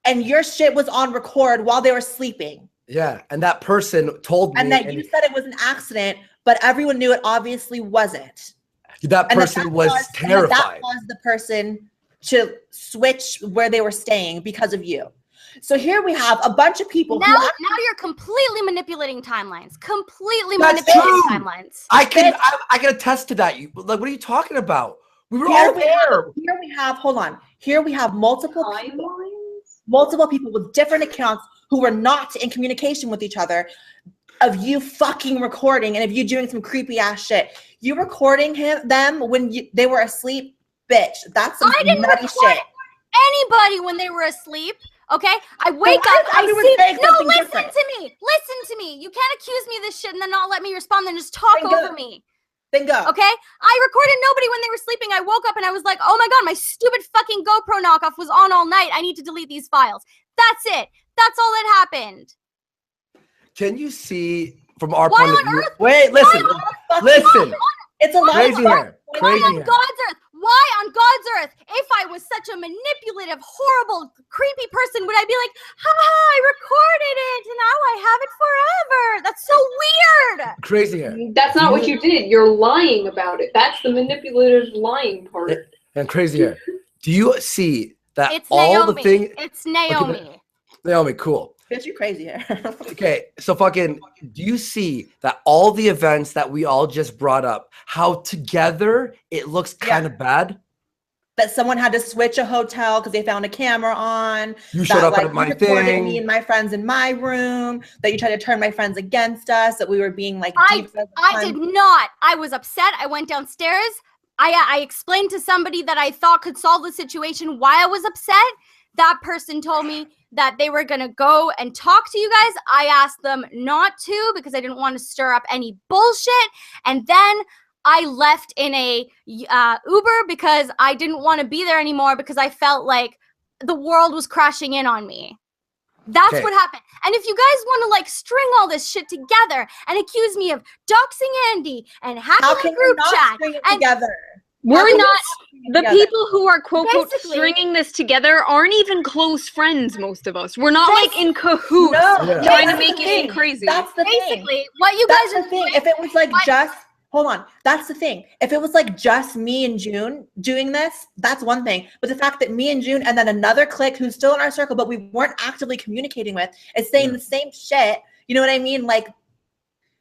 and your shit was on record while they were sleeping. Yeah, and that person told me. And that you said it was an accident, but everyone knew it obviously wasn't. That person was terrified. That caused the person to switch where they were staying because of you. So here we have a bunch of people. Now you're completely manipulating timelines. Timelines. I can attest to that. What are you talking about? We were all there. Here we have, hold on. Here we have multiple people with different accounts who were not in communication with each other, of you fucking recording and of you doing some creepy ass shit. You recording them when they were asleep, bitch. That's some nutty shit. Anybody when they were asleep. Okay, I wake up, I see. No, listen to me. You can't accuse me of this shit and then not let me respond, then just talk over me. Then go. Okay, I recorded nobody when they were sleeping. I woke up and I was like, oh my god, my stupid fucking GoPro knockoff was on all night. I need to delete these files. That's it. That's all that happened. Can you see from our point of view? Wait, listen. It's a lot crazy hair. Crazy on God's earth? Why on God's earth? If I was such a manipulative, horrible, creepy person, would I be like, I recorded it and now I have it forever? That's so weird. Crazy hair. That's not what you did. You're lying about it. That's the manipulative lying part. And crazy hair. Do you see that it's all Naomi. the things? It's Naomi. Okay, Naomi, cool. Bitch, you crazy hair. Okay, so fucking, do you see that all the events that we all just brought up, how together it looks kind of bad? That someone had to switch a hotel because they found a camera on. You showed up at my thing. Me and my friends in my room. That you tried to turn my friends against us. That we were being like. I did not. I was upset. I went downstairs. I explained to somebody that I thought could solve the situation why I was upset. That person told me that they were going to go and talk to you guys. I asked them not to because I didn't want to stir up any bullshit. And then I left in a Uber because I didn't want to be there anymore because I felt like the world was crashing in on me. That's what happened. And if you guys want to like string all this shit together and accuse me of doxing Andy and hacking the group chat and together. We're not the people who are quote stringing this together aren't even close friends. Most of us, we're not like in cahoots trying to make it seem crazy. That's the basically thing. What you That's guys the thing. If it was like just hold on, that's the thing. If it was like just me and June doing this, that's one thing. But the fact that me and June and then another clique who's still in our circle, but we weren't actively communicating with, is saying the same shit. You know what I mean? Like.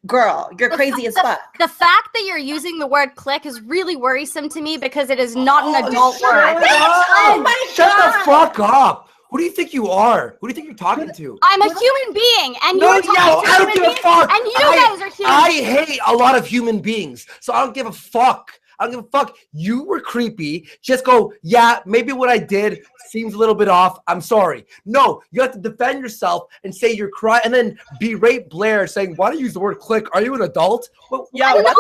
Girl, you're crazy as fuck. The fact that you're using the word click is really worrisome to me because it is not an adult word. Oh my God. Shut the fuck up. Who do you think you are? Who do you think you're talking to? I'm a human being, and you're talking to I don't give a fuck. And you guys are human beings. I hate a lot of human beings, so I don't give a fuck. I don't give a fuck. You were creepy. Just go, yeah, maybe what I did seems a little bit off. I'm sorry. No, you have to defend yourself and say you're crying and then berate Blaire saying, why don't you use the word click? Are you an adult? Well, yeah, I'm not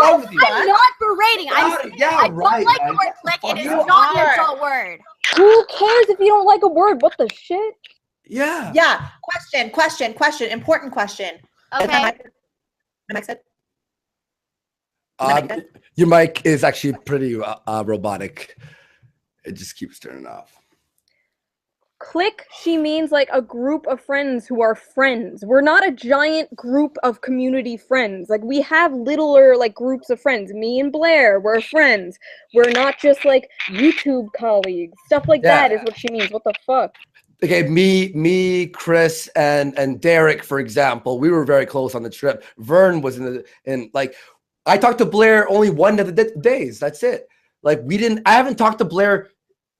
berating. I don't like the word click. It is not an adult word. Who cares if you don't like a word? What the shit? Yeah. Yeah. Question. Important question. Okay. Your mic is actually pretty robotic. It just keeps turning off. Clique, she means like a group of friends who are friends. We're not a giant group of community friends. Like we have littler like groups of friends. Me and Blaire, we're friends. We're not just like YouTube colleagues. Stuff like that is what she means. What the fuck? Okay, me, Chris, and Derek, for example, we were very close on the trip. Vern was in like. I talked to Blaire only one of the days. That's it. Like I haven't talked to Blaire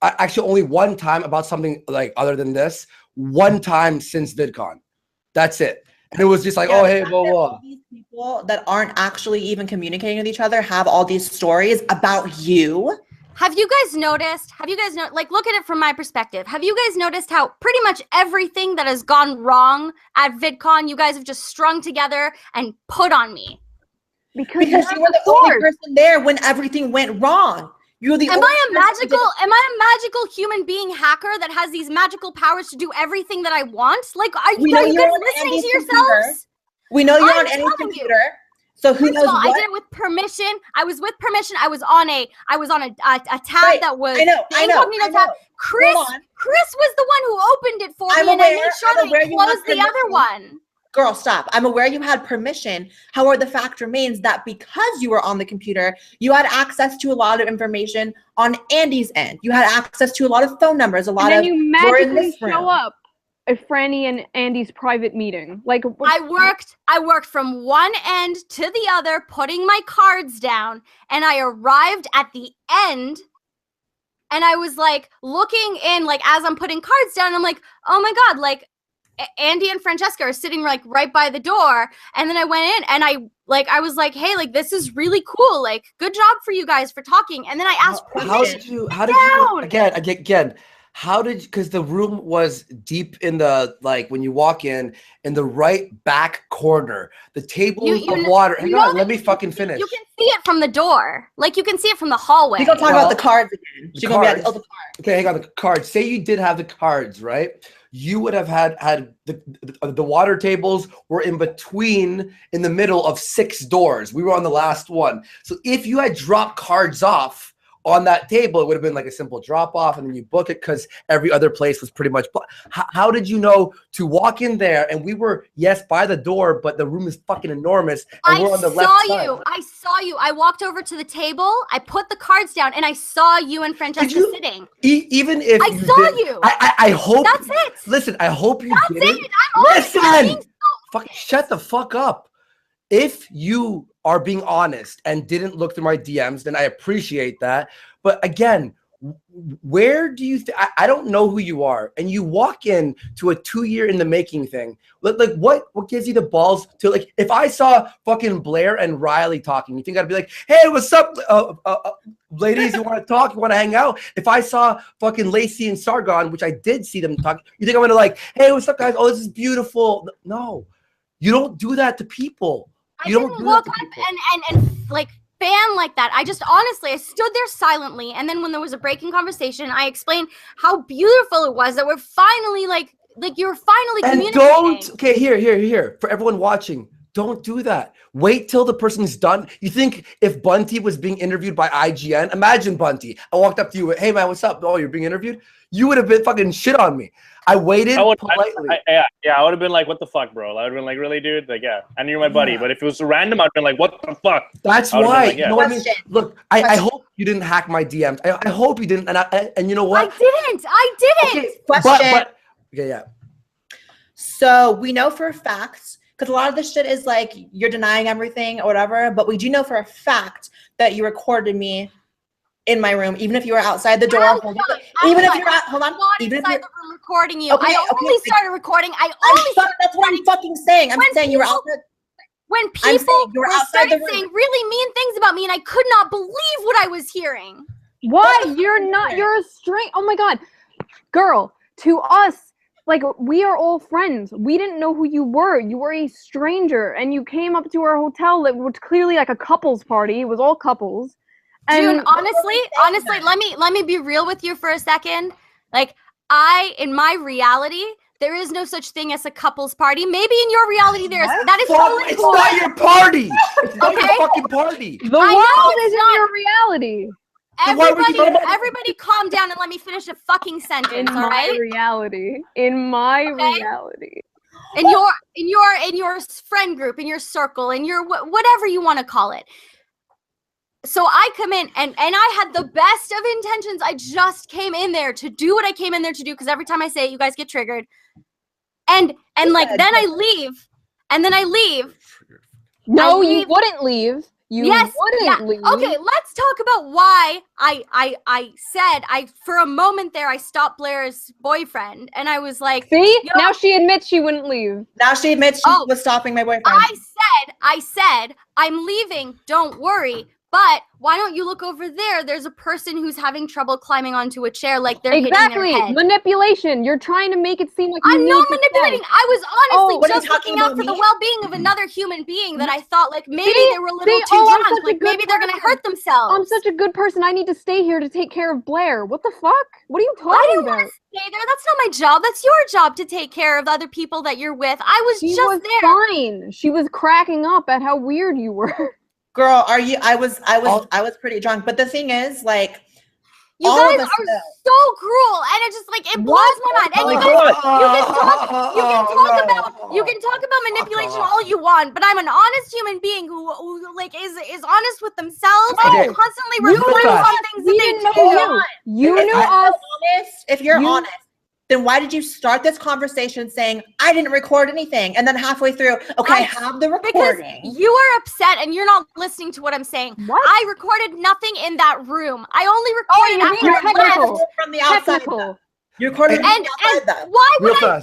actually only one time about something like other than this. One time since VidCon. That's it. And it was just like, oh, hey, blah, blah. These people that aren't actually even communicating with each other have all these stories about you. Have you guys noticed? Like, look at it from my perspective. Have you guys noticed how pretty much everything that has gone wrong at VidCon, you guys have just strung together and put on me? Because you were the only person there when everything went wrong. You're the Am I a magical human being hacker that has these magical powers to do everything that I want? Like, are you guys listening to yourselves? We know you're on Andy's computer. So who knows what? I did it with permission. I was with permission. I was on a tab that was I know. tab. Chris was the one who opened it for me, and I made sure that he closed the other one. Girl, stop. I'm aware you had permission. However, the fact remains that because you were on the computer, you had access to a lot of information on Andy's end. You had access to a lot of phone numbers, a lot of. And then you magically show up at Franny and Andy's private meeting. Like I worked from one end to the other, putting my cards down, and I arrived at the end. And I was like looking in, like as I'm putting cards down, I'm like, oh my God, like. Andy and Francesca are sitting like right by the door, and then I went in and I was like, hey, like this is really cool, like good job for you guys for talking. And then I asked how did you because the room was deep in the, like when you walk in the right back corner, the table of water. Hang on, let me fucking finish. You can see it from the door, like you can see it from the hallway. We're gonna talk about the cards again. She's gonna be like, oh, the cards. Okay, hang on, the cards. Say you did have the cards, right? You would have had the water tables were in the middle of 6 doors. We were on the last one. So if you had dropped cards off on that table, it would have been like a simple drop off, and then you book it because every other place was pretty much. How did you know to walk in there? And we were, yes, by the door, but the room is fucking enormous. And we're on the left side. I saw you. I walked over to the table. I put the cards down, and I saw you and Francesca sitting. Even if I saw you. I hope. That's it. Listen, I hope you did. That's it. I'm listen. Fucking shut the fuck up. If you are being honest and didn't look through my DMs, then I appreciate that. But again, where do you I don't know who you are, and you walk in to a 2-year in the making thing. Like what gives you the balls to, like, if I saw fucking Blaire and Riley talking, you think I'd be like, hey, what's up, ladies, you want to talk, you want to hang out? If I saw fucking Lacey and Sargon, which I did see them talk, you think I'm gonna like, hey, what's up, guys? Oh, this is beautiful. No, you don't do that to people. You don't walk up and like fan like that. I just honestly, I stood there silently, and then when there was a breaking conversation, I explained how beautiful it was that we're finally like you're finally communicating. Okay, here for everyone watching, don't do that. Wait till the person's done. You think if Bunty was being interviewed by IGN, imagine Bunty. I walked up to you, hey man, what's up? Oh, you're being interviewed? You would have been fucking shit on me. I waited politely. I would have been like, what the fuck, bro? I would have been like, really, dude? Like, yeah, I knew you're my buddy. But if it was random, I'd have been like, what the fuck? That's why. Like, yeah. You know what I mean? Look, I hope you didn't hack my DMs. I hope you didn't. And you know what? I didn't. Okay, question. Okay, yeah. So we know for a fact, because a lot of this shit is like you're denying everything or whatever, but we do know for a fact that you recorded me in my room, even if you were outside the door. Even if you're inside the room recording you. I only started recording. That's what I'm fucking saying. I'm saying you were outside. When people started saying really mean things about me, and I could not believe what I was hearing. Why? You're a string. Oh my God. Girl, to us, like, we are all friends. We didn't know who you were. You were a stranger, and you came up to our hotel that was clearly like a couples party. It was all couples. Dude, honestly, let me be real with you for a second. Like, in my reality, there is no such thing as a couples party. Maybe in your reality there is. That is totally cool. It's not your party. It's not your fucking party. The world is in your reality. Everybody calm down and let me finish a fucking sentence, all right? In my reality. In your friend group, in your circle, in your whatever you want to call it. So I come in and I had the best of intentions. I just came in there to do what I came in there to do, because every time I say it, you guys get triggered. And like then I leave. And then I leave. No, you wouldn't leave. You wouldn't leave. Okay, let's talk about why I said for a moment there I stopped Blaire's boyfriend, and I was like, see? Now she admits she wouldn't leave. Now she admits she was stopping my boyfriend. I said, I'm leaving, don't worry. But why don't you look over there? There's a person who's having trouble climbing onto a chair, like they're exactly hitting their head. Manipulation. You're trying to make it seem like you I'm not manipulating. I was honestly just looking out for the well-being of another human being that I thought like maybe they were a little too drunk, like maybe they're gonna hurt themselves. I'm such a good person. I need to stay here to take care of Blaire. What the fuck? What are you talking about? I didn't want to stay there. That's not my job. That's your job to take care of the other people that you're with. I was just there. Fine. She was cracking up at how weird you were. Girl, are you? I was pretty drunk. But the thing is, like, you guys are so cruel, and it just like it blows my mind. And you can talk about manipulation all you want, but I'm an honest human being who like is honest with themselves and constantly reflects on things that they do. You knew us. If you're honest, then why did you start this conversation saying, I didn't record anything? And then halfway through, okay, I have the recording. Because you are upset and you're not listening to what I'm saying. What? I recorded nothing in that room. I only recorded after I left. From the outside. You recorded and why would I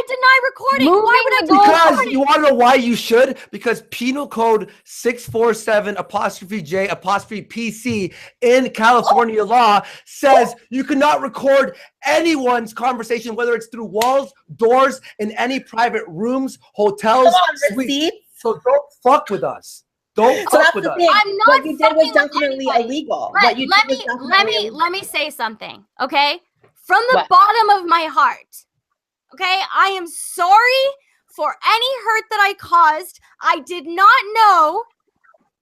deny recording? Why would I deny recording? Because you want to know why you should? Because Penal Code 647'J''PC in California law says you cannot record anyone's conversation, whether it's through walls, doors, in any private rooms, hotels, suites. So don't fuck with us. Don't fuck with us. I'm not what you did was definitely illegal. Let me say something, okay? From the bottom of my heart, okay? I am sorry for any hurt that I caused. I did not know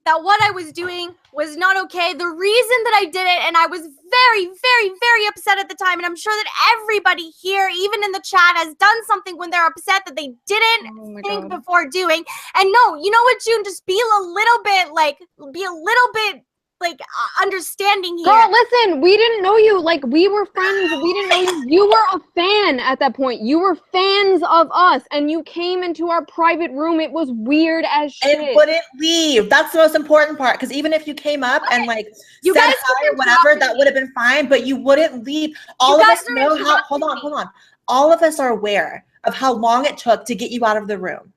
that what I was doing was not okay. The reason that I did it, and I was very, very, very upset at the time, and I'm sure that everybody here, even in the chat, has done something when they're upset that they didn't think before doing. And no, you know what, June? Just be a little bit understanding here. Girl, listen, we didn't know you. Like, we were friends. We didn't know you. You were a fan at that point. You were fans of us, and you came into our private room. It was weird as shit. And wouldn't leave. That's the most important part. Because even if you came up and like you said hi or whatever, that would have been fine. But you wouldn't leave. All of us know how. Hold on. All of us are aware of how long it took to get you out of the room.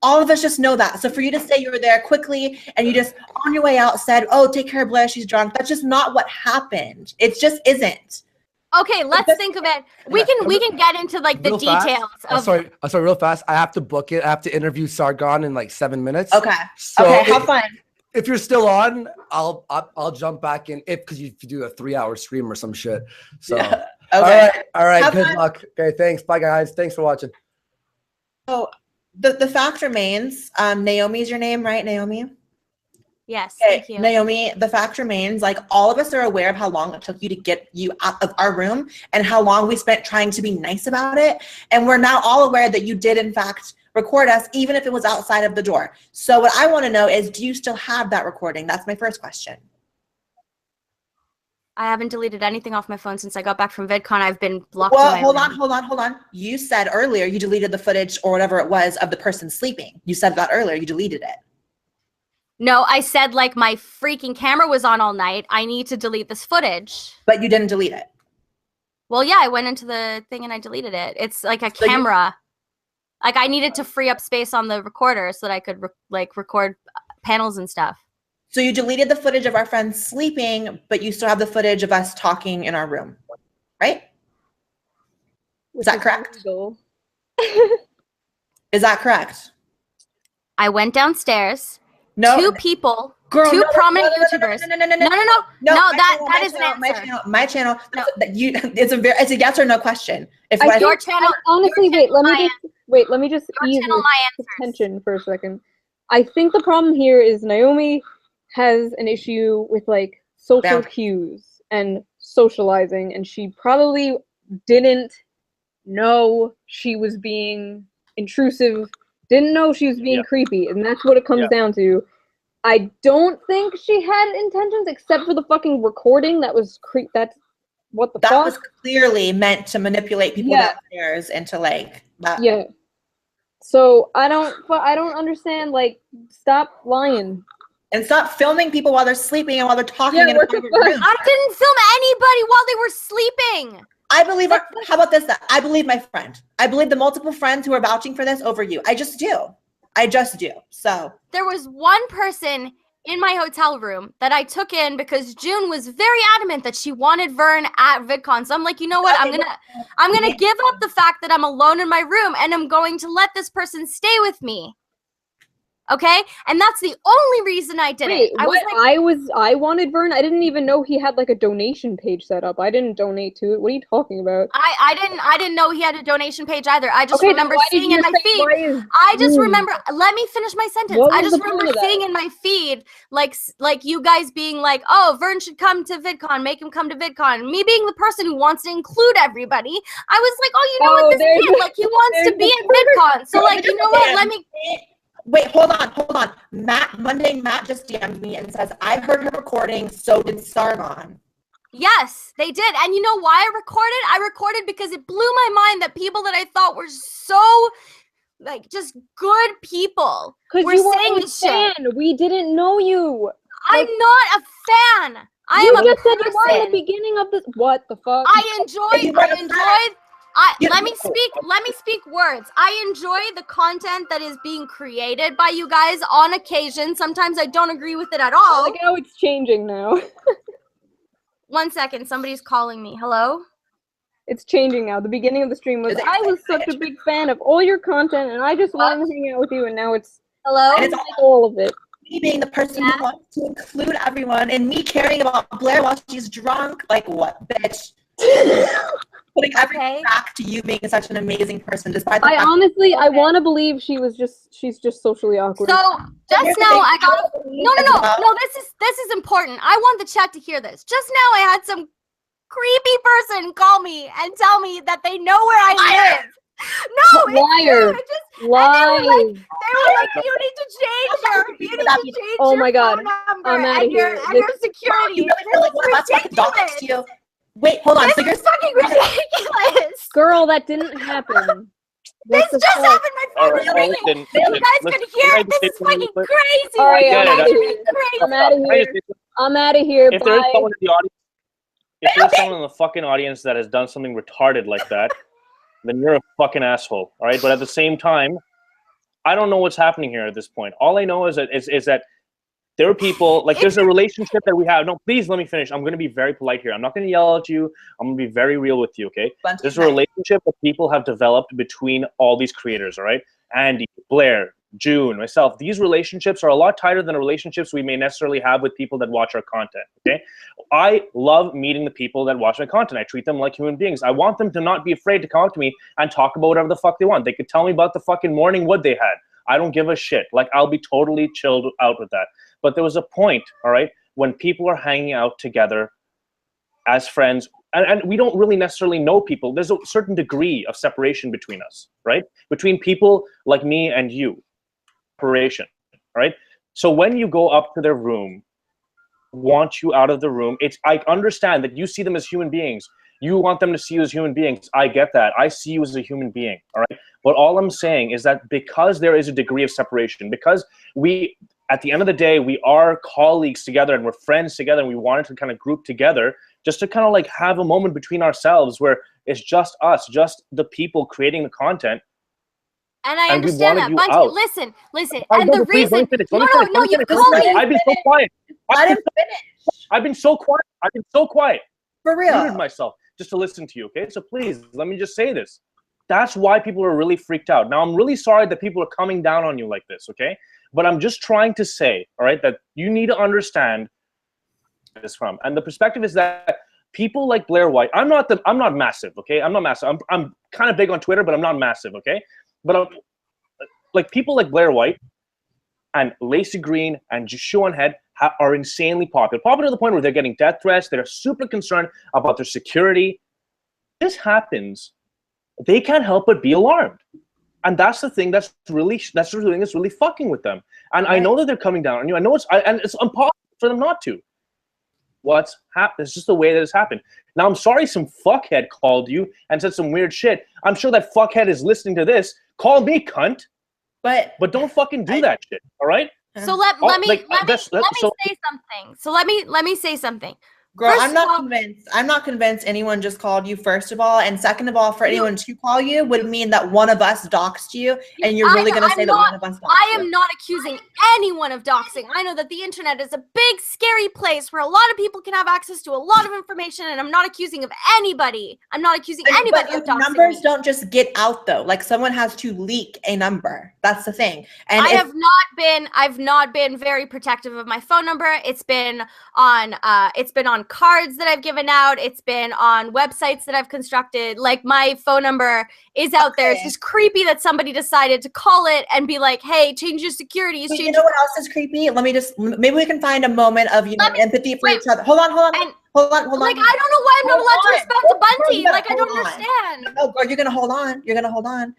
All of us just know that. So for you to say you were there quickly and you just on your way out said, oh, take care of Blaire, she's drunk. That's just not what happened. It just isn't. Okay, let's think of it. We can get into like the details. Sorry, real fast. I have to book it. I have to interview Sargon in like 7 minutes. Okay. So okay, have fun. If you're still on, I'll jump back in because you do a 3-hour stream or some shit. So okay. All right. Good luck. Okay, thanks. Bye guys. Thanks for watching. Oh. The fact remains, Naomi is your name, right, Naomi? Yes, okay, thank you. Naomi, the fact remains, like, all of us are aware of how long it took you to get you out of our room and how long we spent trying to be nice about it. And we're now all aware that you did, in fact, record us, even if it was outside of the door. So what I want to know is, do you still have that recording? That's my first question. I haven't deleted anything off my phone since I got back from VidCon. I've been blocked. Well, hold on. You said earlier you deleted the footage or whatever it was of the person sleeping. You said that earlier. You deleted it. No, I said like my freaking camera was on all night. I need to delete this footage. But you didn't delete it. Well, yeah, I went into the thing and I deleted it. It's like a camera. Like I needed to free up space on the recorder so that I could record panels and stuff. So you deleted the footage of our friends sleeping, but you still have the footage of us talking in our room, right? Is that correct? Is that correct? I went downstairs. No. Two people, two prominent YouTubers. No, that is an answer. My channel. It's a yes or no question. If your channel. Honestly, let me just ease the tension for a second. I think the problem here is Naomi has an issue with like social cues and socializing, and she probably didn't know she was being intrusive, didn't know she was being creepy, and that's what it comes down to. I don't think she had intentions except for the fucking recording that was that's what the fuck? That was clearly meant to manipulate people downstairs into like that. Yeah. So I don't understand, like, stop lying. And stop filming people while they're sleeping and while they're talking in a private room. I didn't film anybody while they were sleeping. I believe, how about this? I believe my friend. I believe the multiple friends who are vouching for this over you. I just do. So. There was one person in my hotel room that I took in because June was very adamant that she wanted Vern at VidCon. So I'm like, you know what? I'm gonna give up the fact that I'm alone in my room and I'm going to let this person stay with me. Okay, and that's the only reason I did it. I wanted Vern. I didn't even know he had like a donation page set up. I didn't donate to it. What are you talking about? I didn't know he had a donation page either. I just remember seeing in my feed. I just remember. Let me finish my sentence. I just remember seeing in my feed like you guys being like, "Oh, Vern should come to VidCon. Make him come to VidCon." Me being the person who wants to include everybody, I was like, "Oh, you know what? This kid, like, he wants to be at VidCon. So, like, you know what? Let me." Wait, hold on. Matt just DM'd me and says, I heard her recording, so did Sargon. Yes, they did. And you know why I recorded? I recorded because it blew my mind that people that I thought were so, like, just good people were saying this shit. We didn't know you. I'm not a fan. You just said you were in the beginning of this. What the fuck? Let me speak words. I enjoy the content that is being created by you guys on occasion. Sometimes I don't agree with it at all. Look how it's changing now. 1 second, somebody's calling me. Hello? It's changing now. The beginning of the stream was, I was such a big fan of all your content and I just wanted to hang out with you, and now it's hello? And it's all of it. Me being the person who wants to include everyone and me caring about Blaire while she's drunk. Like what, bitch? Putting everything back to you being such an amazing person, despite the I want to believe she's just socially awkward. So just now I got no. This is important. I want the chat to hear this. Just now I had some creepy person call me and tell me that they know where I live. No, liar. They were like, you need to change your oh my God. phone number I'm out of here. and your security. This is ridiculous. Wait, hold on. This is fucking ridiculous. Girl, that didn't happen. This just happened. My phone is ringing. You guys could hear it. This is fucking crazy. All right, I'm out of here. I'm out of here. If there is someone in the audience, if there's someone in the fucking audience that has done something retarded like that, then you're a fucking asshole. All right, but at the same time, I don't know what's happening here at this point. All I know is that there are people, like, there's a relationship that we have. No, please let me finish. I'm going to be very polite here. I'm not going to yell at you. I'm going to be very real with you, okay? There's a relationship that people have developed between all these creators, all right? Andy, Blaire, June, myself. These relationships are a lot tighter than the relationships we may necessarily have with people that watch our content, okay? I love meeting the people that watch my content. I treat them like human beings. I want them to not be afraid to come up to me and talk about whatever the fuck they want. They could tell me about the fucking morning wood they had. I don't give a shit. Like, I'll be totally chilled out with that. But there was a point, all right, when people are hanging out together as friends, and we don't really necessarily know people. There's a certain degree of separation between us, right? Between people like me and you, separation, right? So when you go up to their room, want you out of the room, I understand that you see them as human beings. You want them to see you as human beings. I get that. I see you as a human being, all right? But all I'm saying is that because there is a degree of separation, because at the end of the day, we are colleagues together and we're friends together and we wanted to kind of group together just to kind of like have a moment between ourselves where it's just us, just the people creating the content. And I understand that. Bunty, listen. And the reason... No, you call me. I've been so quiet. Let him finish. I've been so quiet. For real. I muted myself just to listen to you, okay? So please, let me just say this. That's why people are really freaked out. Now, I'm really sorry that people are coming down on you like this, okay? But I'm just trying to say, all right, that you need to understand this from. And the perspective is that people like Blaire White, I'm not massive, okay? I'm not massive. I'm kind of big on Twitter, but I'm not massive, okay? But like people like Blaire White and Lacey Green and Shoe0nhead are insanely popular. Popular to the point where they're getting death threats. They're super concerned about their security. This happens. They can't help but be alarmed. And that's the thing that's really fucking with them. And I know that they're coming down on you. I know it's impossible for them not to. What's happened? It's just the way that it's happened. Now, I'm sorry some fuckhead called you and said some weird shit. I'm sure that fuckhead is listening to this. Call me cunt. But don't fucking do that shit, all right? So let me say something. So let me say something. Girl, First I'm not of all- convinced. I'm not convinced anyone just called you, first of all. And second of all, for anyone to call you would mean that one of us doxed you. And you're really going to say that one of us doxed I you. am not accusing anyone of doxing. I know that the internet is a big, scary place where a lot of people can have access to a lot of information, and I'm not accusing of anybody. I'm not accusing anybody of doxing. Numbers don't just get out, though. Like, someone has to leak a number. That's the thing. And I've not been very protective of my phone number. It's been on cards that I've given out. It's been on websites that I've constructed. Like, my phone number is out there. It's just creepy that somebody decided to call it and be like, hey, change your securities. You know what else is creepy? Maybe we can find a moment of, empathy for each other. Hold on. Like, I don't know why I'm not allowed to respond to Bunty. Like, I don't understand. No, girl, you're going to hold on. You're going to hold on.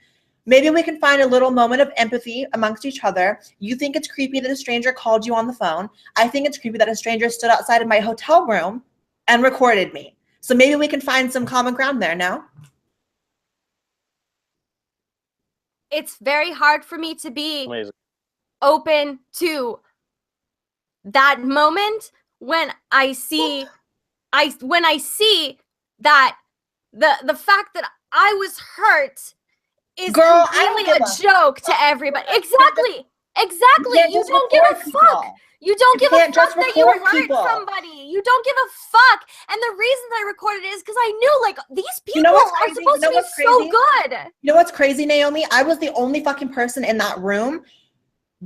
Maybe we can find a little moment of empathy amongst each other. You think it's creepy that a stranger called you on the phone. I think it's creepy that a stranger stood outside of my hotel room and recorded me. So maybe we can find some common ground there now. It's very hard for me to be open to that moment when I see that the fact that I was hurt is really a joke to everybody. Exactly. You don't give a fuck. You don't give a fuck that you hurt somebody. You don't give a fuck. And the reason that I recorded it is because I knew, like, these people are supposed to be so good. You know what's crazy, Naomi? I was the only fucking person in that room.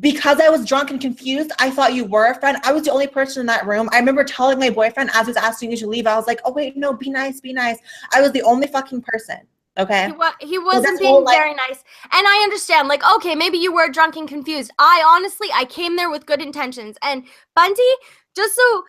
Because I was drunk and confused, I thought you were a friend. I was the only person in that room. I remember telling my boyfriend as he was asking you to leave, I was like, oh, wait, no, be nice, be nice. I was the only fucking person. Okay. He wasn't being very nice. And I understand, like, okay, maybe you were drunk and confused. I came there with good intentions. And Bunty, just so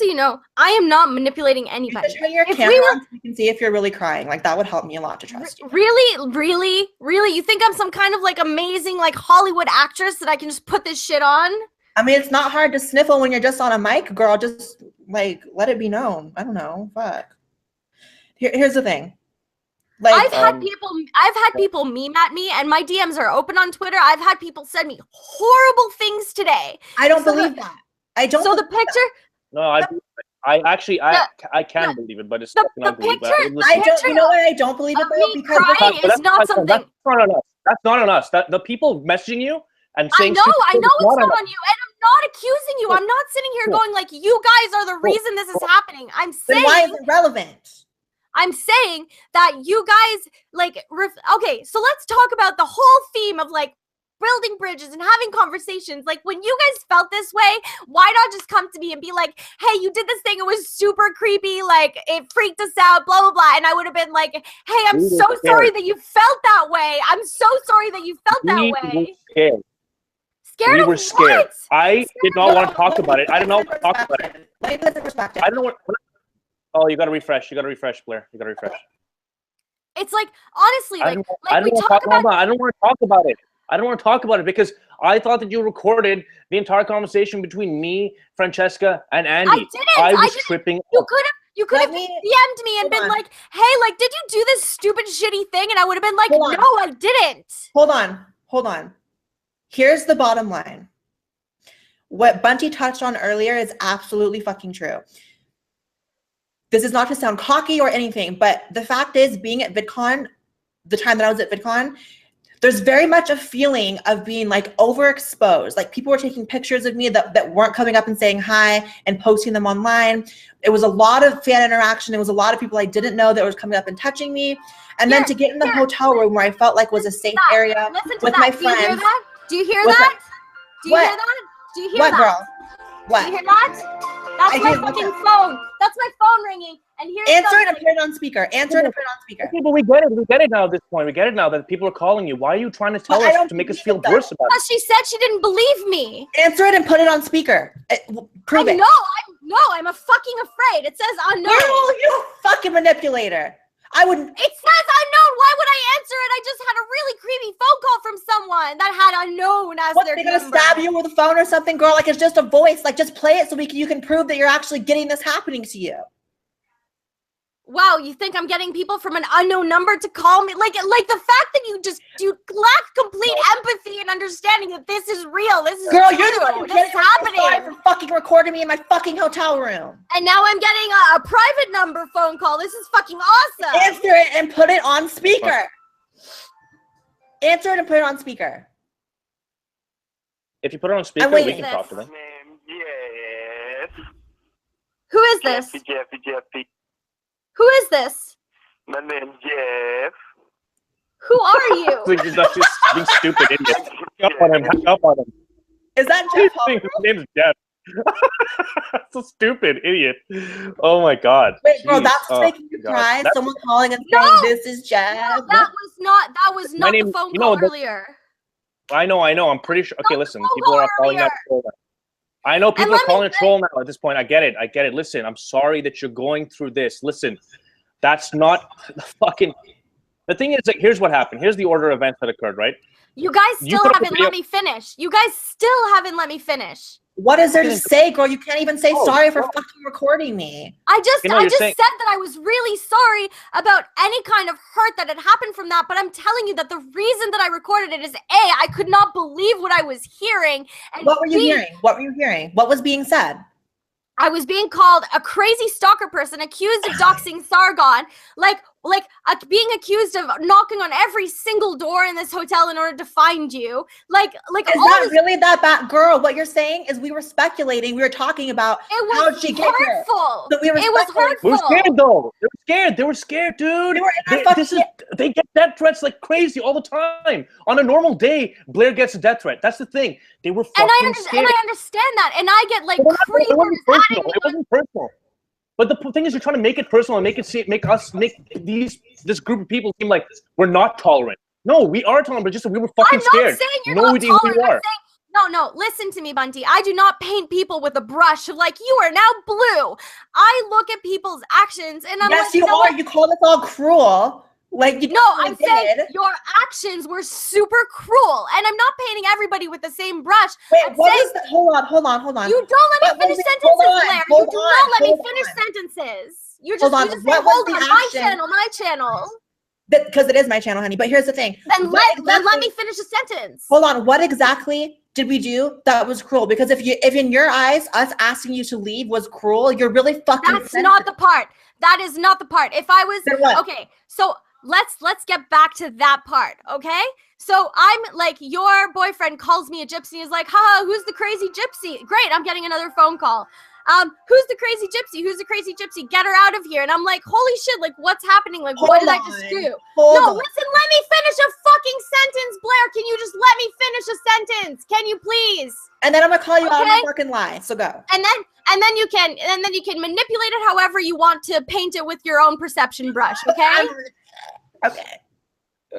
you know, I am not manipulating anybody. You turn your camera on so we can see if you're really crying. Like, that would help me a lot to trust you. Really? You think I'm some kind of, like, amazing, like, Hollywood actress that I can just put this shit on? I mean, it's not hard to sniffle when you're just on a mic, girl. Just, like, let it be known. I don't know. Fuck. Here's the thing. Like, I've had people meme at me, and my DMs are open on Twitter. I've had people send me horrible things today. I don't believe that. I don't. So the picture. No, I can believe it, but it's the picture. You know why I don't believe it though? Because crying is not something. That's not on us. That's not on us. The people messaging you and saying. I know it's not on you, and I'm not accusing you. I'm not sitting here going like you guys are the reason this is happening. I'm saying. Then why is it relevant? I'm saying that you guys okay, so let's talk about the whole theme of like building bridges and having conversations. Like, when you guys felt this way, why not just come to me and be like, hey, you did this thing, it was super creepy, like it freaked us out, blah blah blah. And I would have been like, hey, I'm so sorry that you felt that way. I'm so sorry that you felt that way. We were scared. I did not want to talk about it. I did not want to talk about it. I don't know what. Oh, you gotta refresh. Blaire. You gotta refresh. It's like, honestly, I don't want to talk about it. I don't want to talk about it because I thought that you recorded the entire conversation between me, Francesca, and Andy. I was tripping. You could have DM'd me and been like, hey, like, did you do this stupid, shitty thing? And I would have been like, no, I didn't. Hold on. Here's the bottom line. What Bunty touched on earlier is absolutely fucking true. This is not to sound cocky or anything, but the fact is, being at VidCon, the time that I was at VidCon, there's very much a feeling of being like overexposed. Like, people were taking pictures of me that weren't coming up and saying hi and posting them online. It was a lot of fan interaction. There was a lot of people I didn't know that was coming up and touching me. And then to get in the hotel room where I felt like was a safe area with my friends. Do you hear that? Do you hear that? Do you hear that? What, girl? What? Do you hear that? That's my fucking phone. That's my phone ringing. And here's Answer it and put it on speaker. Okay, but we get it. We get it now at this point. We get it now that people are calling you. Why are you trying to tell us to make us feel worse about it? Because she said she didn't believe me. Answer it and put it on speaker. Prove it. I'm a fucking afraid. It says unknown. Girl, you fucking manipulator. I wouldn't. It says unknown. Why would I answer it? I just had a really creepy phone call from someone that had unknown as their number. They're gonna stab you with a phone or something, girl? Like, it's just a voice. Like, just play it so you can prove that you're actually getting this happening to you. wow, you think I'm getting people from an unknown number to call me? Like the fact that you lack complete empathy and understanding that this is real. This is Girl, true. you're the one who this is happening. For fucking recording me in my fucking hotel room. And now I'm getting a private number phone call. This is fucking awesome. Answer it and put it on speaker. Answer it and put it on speaker. If you put it on speaker, we can talk to them. Yes. Who is this? Jeffy. Who is this? My name's Jeff. Who are you? That's just being stupid idiot. Hang up on him. Is that Jeff? His name's Jeff. So stupid idiot. Oh my god. Wait, bro, that's making you cry. Someone calling and saying this is Jeff. No, that was not the phone call earlier. I know. I'm pretty sure. Okay, listen. People are calling that troll now. I know people are calling it troll now at this point. I get it. Listen, I'm sorry that you're going through this. Listen, that's not the fucking... The thing is, like, here's what happened. Here's the order of events that occurred, right? You guys still haven't let me finish. What is there to say, girl? You can't even say sorry for fucking recording me. I just said that I was really sorry about any kind of hurt that had happened from that, but I'm telling you that the reason that I recorded it is I could not believe what I was hearing. And what were you hearing? What was being said? I was being called a crazy stalker person, accused of doxing Sargon, being accused of knocking on every single door in this hotel in order to find you. Is that really that bad, girl? What you're saying is we were speculating. We were talking about how she get here. So it was hurtful. We were scared though. They were scared, dude. They get death threats like crazy all the time. On a normal day, Blaire gets a death threat. That's the thing. They were fucking scared. And I understand that. And I get creepers. It wasn't personal. But the thing is, you're trying to make it personal and make this group of people seem like we're not tolerant. No, we are tolerant, but just we were fucking scared. I'm not saying you're not tolerant. No, listen to me, Bunty. I do not paint people with a brush of you are now blue. I look at people's actions and I'm yes, you are. You call us all cruel. I'm saying your actions were super cruel, and I'm not painting everybody with the same brush. Wait, hold on. You don't let me finish sentences, Blaire. You do not let me finish sentences. You just say, hold on, my channel. Because it is my channel, honey. But here's the thing. Then let me finish a sentence. Hold on. What exactly did we do that was cruel? Because if in your eyes, us asking you to leave was cruel, you're really fucking That's not the part. That is not the part. If I was... Okay, so... Let's get back to that part, okay? So I'm your boyfriend calls me a gypsy. He's like, haha, who's the crazy gypsy? Great, I'm getting another phone call. Who's the crazy gypsy? Who's the crazy gypsy? Get her out of here. And I'm like, holy shit, what's happening? What did I just do? Listen, let me finish a fucking sentence, Blaire. Can you just let me finish a sentence? Can you please? And then I'm gonna call you out on a fucking lie. So go. And then you can manipulate it however you want to paint it with your own perception brush, okay?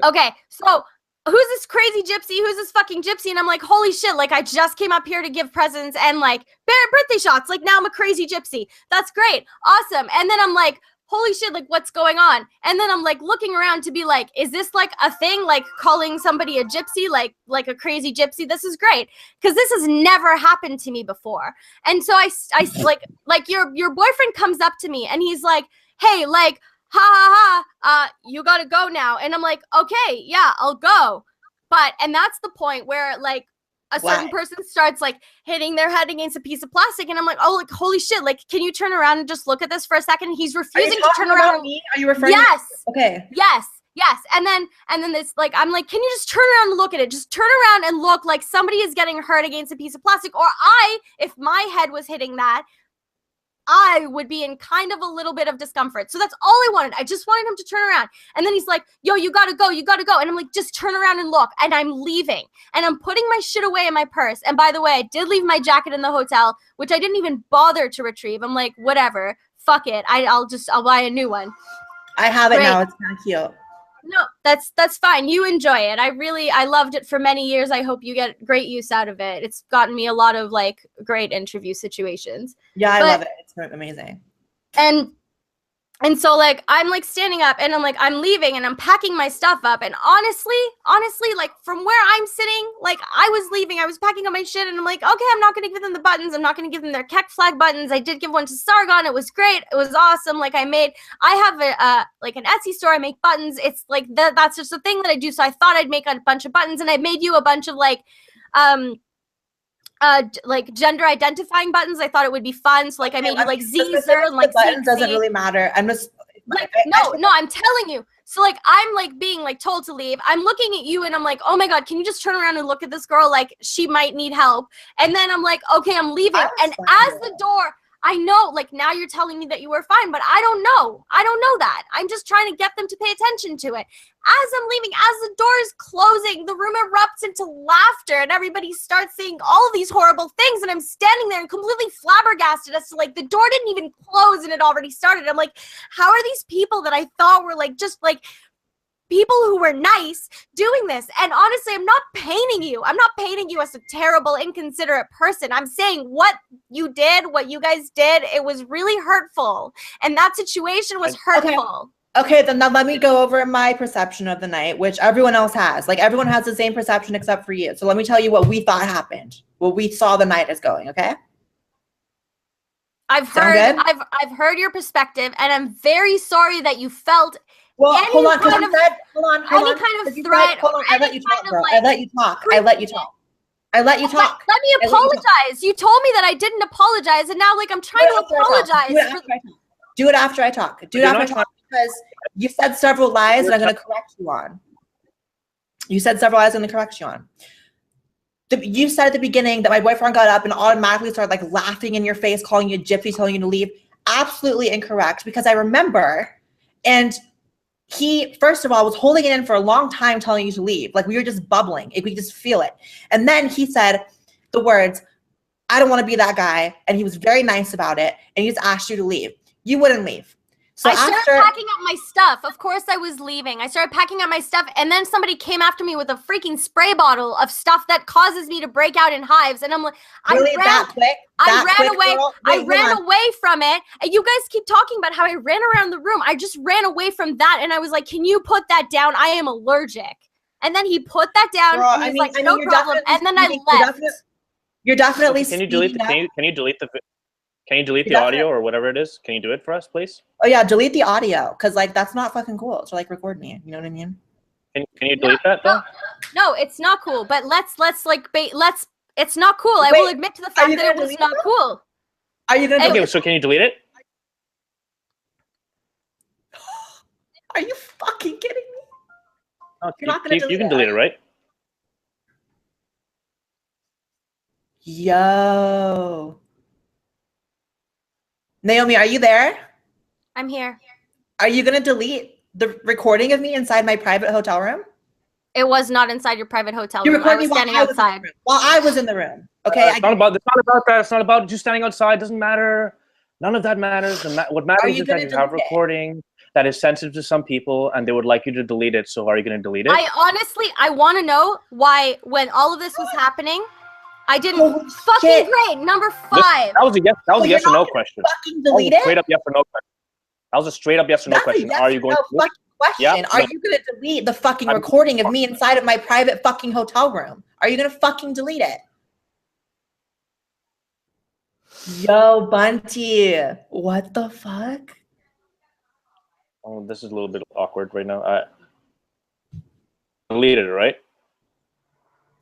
Okay, so who's this crazy gypsy? Who's this fucking gypsy? And I'm like, holy shit, I just came up here to give presents and birthday shots. Now I'm a crazy gypsy. That's great. Awesome. And then I'm like, holy shit, what's going on? And then I'm looking around to be is this a thing? Calling somebody a gypsy, like a crazy gypsy? This is great. Because this has never happened to me before. And so I your boyfriend comes up to me and he's like, hey, you gotta go now. And I'm like, okay, yeah, I'll go. And that's the point where a certain person starts hitting their head against a piece of plastic, and I'm like, oh, holy shit, can you turn around and just look at this for a second? He's refusing to turn around. Me? Are you referring? Yes. Okay. Yes. And then this I'm like, can you just turn around and look at it? Just turn around and look like somebody is getting hurt against a piece of plastic, or if my head was hitting that, I would be in kind of a little bit of discomfort. So that's all I wanted. I just wanted him to turn around. And then he's like, yo, you gotta go. And I'm like, just turn around and look. And I'm leaving. And I'm putting my shit away in my purse. And by the way, I did leave my jacket in the hotel, which I didn't even bother to retrieve. I'm like, whatever. Fuck it. I'll buy a new one. I have it now. It's kind of cute. No, that's fine. You enjoy it. I loved it for many years. I hope you get great use out of it. It's gotten me a lot of great interview situations. Yeah, I love it. It's amazing. And And so like I'm like standing up and I'm like I'm leaving and I'm packing my stuff up, and honestly like from where I'm sitting, like I was leaving, I was packing up my shit, and I'm like, okay, I'm not gonna give them the buttons, I'm not gonna give them their Keck flag buttons. I did give one to Sargon, it was great, it was awesome. Like I have a like an Etsy store, I make buttons. It's like that's just a thing that I do. So I thought I'd make a bunch of buttons, and I made you a bunch of like gender identifying buttons. I thought it would be fun. So like I made you like Zer and like the buttons doesn't really matter. I'm just like no, I'm telling you. So like I'm like being like told to leave. I'm looking at you and I'm like, oh my God, can you just turn around and look at this girl? Like she might need help. And then I'm like, okay, I'm leaving. And as the door, I know, like now you're telling me that you were fine, but I don't know. I don't know that. I'm just trying to get them to pay attention to it. As I'm leaving, as the door is closing, the room erupts into laughter and everybody starts saying all of these horrible things. And I'm standing there and completely flabbergasted as to like the door didn't even close and it already started. I'm like, how are these people that I thought were like just like people who were nice doing this? And honestly, I'm not painting you. I'm not painting you as a terrible, inconsiderate person. I'm saying what you did, what you guys did, it was really hurtful. And that situation was hurtful. Okay, then now let me go over my perception of the night, which everyone else has. Like everyone has the same perception except for you. So let me tell you what we thought happened, what we saw the night is going, okay? I've heard your perspective, and I'm very sorry that you felt well, any hold on, kind of threat. I let you talk, bro. I let you talk. I let you talk. Let me apologize. You told me that I didn't apologize, and now like I'm trying to apologize. Do it after I talk. Do it after I talk, because you said several lies that I'm going to correct you on. You said several lies I'm going to correct you on. You said at the beginning that my boyfriend got up and automatically started like laughing in your face, calling you a gypsy, telling you to leave. Absolutely incorrect, because I remember, and he, first of all, was holding it in for a long time telling you to leave. Like we were just bubbling. We could just feel it. And then he said the words, I don't want to be that guy. And he was very nice about it. And he just asked you to leave. You wouldn't leave. So I started packing up my stuff. Of course I was leaving. I started packing up my stuff, and then somebody came after me with a freaking spray bottle of stuff that causes me to break out in hives. And I'm like, really? I ran away from it. And you guys keep talking about how I ran around the room. I just ran away from that, and I was like, can you put that down? I am allergic. And then he put that down. Girl, and he was like, no problem. And then I left. You're definitely. Can you delete the audio or whatever it is? Can you do it for us, please? Oh yeah, delete the audio, because like that's not fucking cool to like record me. You know what I mean? Can you delete that though? No, it's not cool. But let's it's not cool. I will admit to the fact that it was not cool. Are you gonna? Okay, so can you delete it? Are you fucking kidding me? No, you're not gonna delete it. You can delete it, right? Yo. Naomi, are you there? I'm here. Are you going to delete the recording of me inside my private hotel room? It was not inside your private hotel room. I was standing outside. While I was in the room. Okay. It's not about that. It's not about you standing outside. It doesn't matter. None of that matters. What matters is that you have recording that is sensitive to some people, and they would like you to delete it. So are you going to delete it? I want to know why, when all of this was happening, I didn't fucking great. Number 5. That was a yes. That was a yes or no question. Fucking delete it. Straight up yes or no question. That was a straight up yes or no question. Are you going to? Question. Yeah, are you going to delete the fucking recording of me inside of my private fucking hotel room? Are you going to fucking delete it? Yo, Bunty, what the fuck? Oh, this is a little bit awkward right now. Deleted it, right?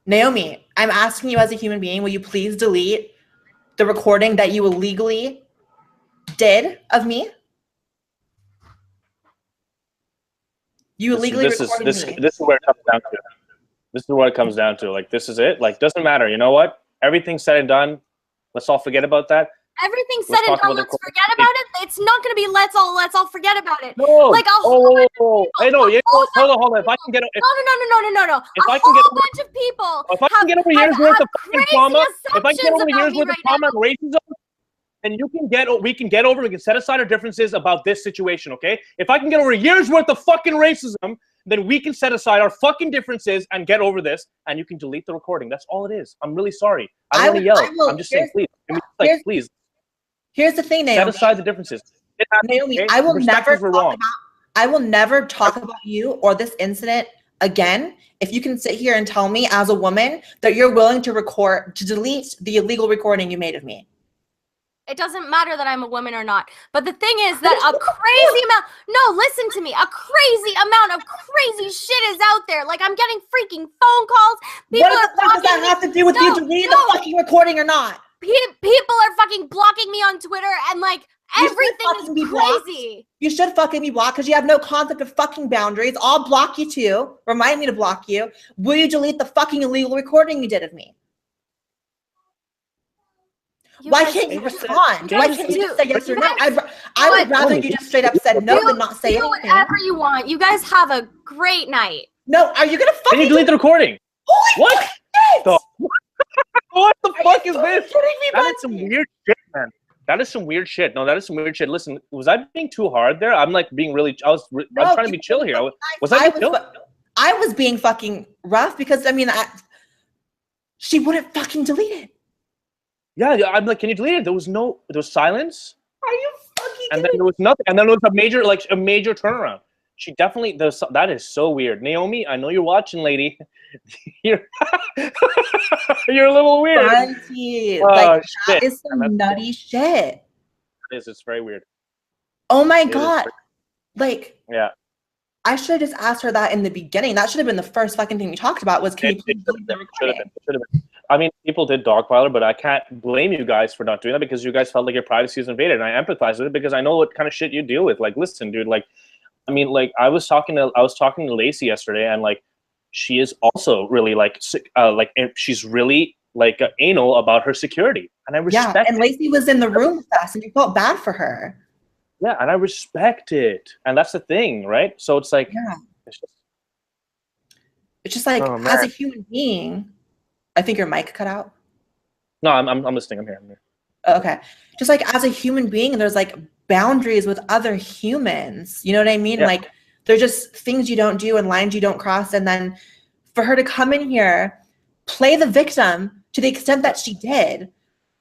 Naomi, I'm asking you as a human being, will you please delete the recording that you illegally did of me? You illegally recorded me. This is where it comes down to. This is what it comes down to. Like, this is it. Like, doesn't matter. You know what? Everything's said and done. Let's all forget about that. Everything's said and done. Let's forget about it. It's not going to be let's all forget about it. No. Like a whole bunch of people. Hey, no. Hold on. If I can get no. If I can get a bunch of people. If I can get over years worth of fucking trauma, if I can get over years worth of trauma and racism, and we can get over. We can set aside our differences about this situation. Okay. If I can get over years worth of fucking racism, then we can set aside our fucking differences and get over this, and you can delete the recording. That's all it is. I'm really sorry. I don't want to yell. I'm just saying, please. Please. Here's the thing, Naomi. Set aside the differences. Naomi, I will never talk about. I will never talk about you or this incident again. If you can sit here and tell me as a woman that you're willing to delete the illegal recording you made of me. It doesn't matter that I'm a woman or not. But the thing is that a crazy amount, no, listen to me, a crazy amount of crazy shit is out there. Like, I'm getting freaking phone calls. What the fuck does that have to do with you deleting the fucking recording or not? People are fucking blocking me on Twitter and like everything is crazy. You should fucking be blocked because you have no concept of fucking boundaries. I'll block you too. Remind me to block you. Will you delete the fucking illegal recording you did of me? Why can't you respond? Why can't you just say yes or no? I would rather you just straight up said no than not say anything. Do whatever you want. You guys have a great night. No, are you gonna fucking? Can you delete the recording? What? What the fuck is this? That is some weird shit, man. That is some weird shit. No, that is some weird shit. Listen, was I being too hard there? I'm like being really. I'm trying to be chill here. Was I being chill? I was being fucking rough because I mean, she wouldn't fucking delete it. Yeah, I'm like, can you delete it? There was silence. Are you fucking? And then there was nothing. And then there was a major turnaround. She definitely that is so weird. Naomi, I know you're watching, lady. You're a little weird. Like, that is some nutty shit. It's very weird. Oh my god. Like, yeah. I should have just asked her that in the beginning. That should have been the first fucking thing we talked about was can you please delete the recording? It should have been. I mean, people did dogpile her, but I can't blame you guys for not doing that because you guys felt like your privacy was invaded. And I empathize with it because I know what kind of shit you deal with. Like, listen, dude, like, I mean, like, I was talking to Lacey yesterday, and like, she is also really like she's really like anal about her security, and I respect. Yeah, and Lacey was in the room with us, and you felt bad for her. Yeah, and I respect it, and that's the thing, right? So it's like, yeah, it's just like as a human being. I think your mic cut out. No, I'm listening. I'm here. Okay. Just like as a human being, there's like boundaries with other humans. You know what I mean? Yeah. Like there's just things you don't do and lines you don't cross. And then for her to come in here, play the victim to the extent that she did,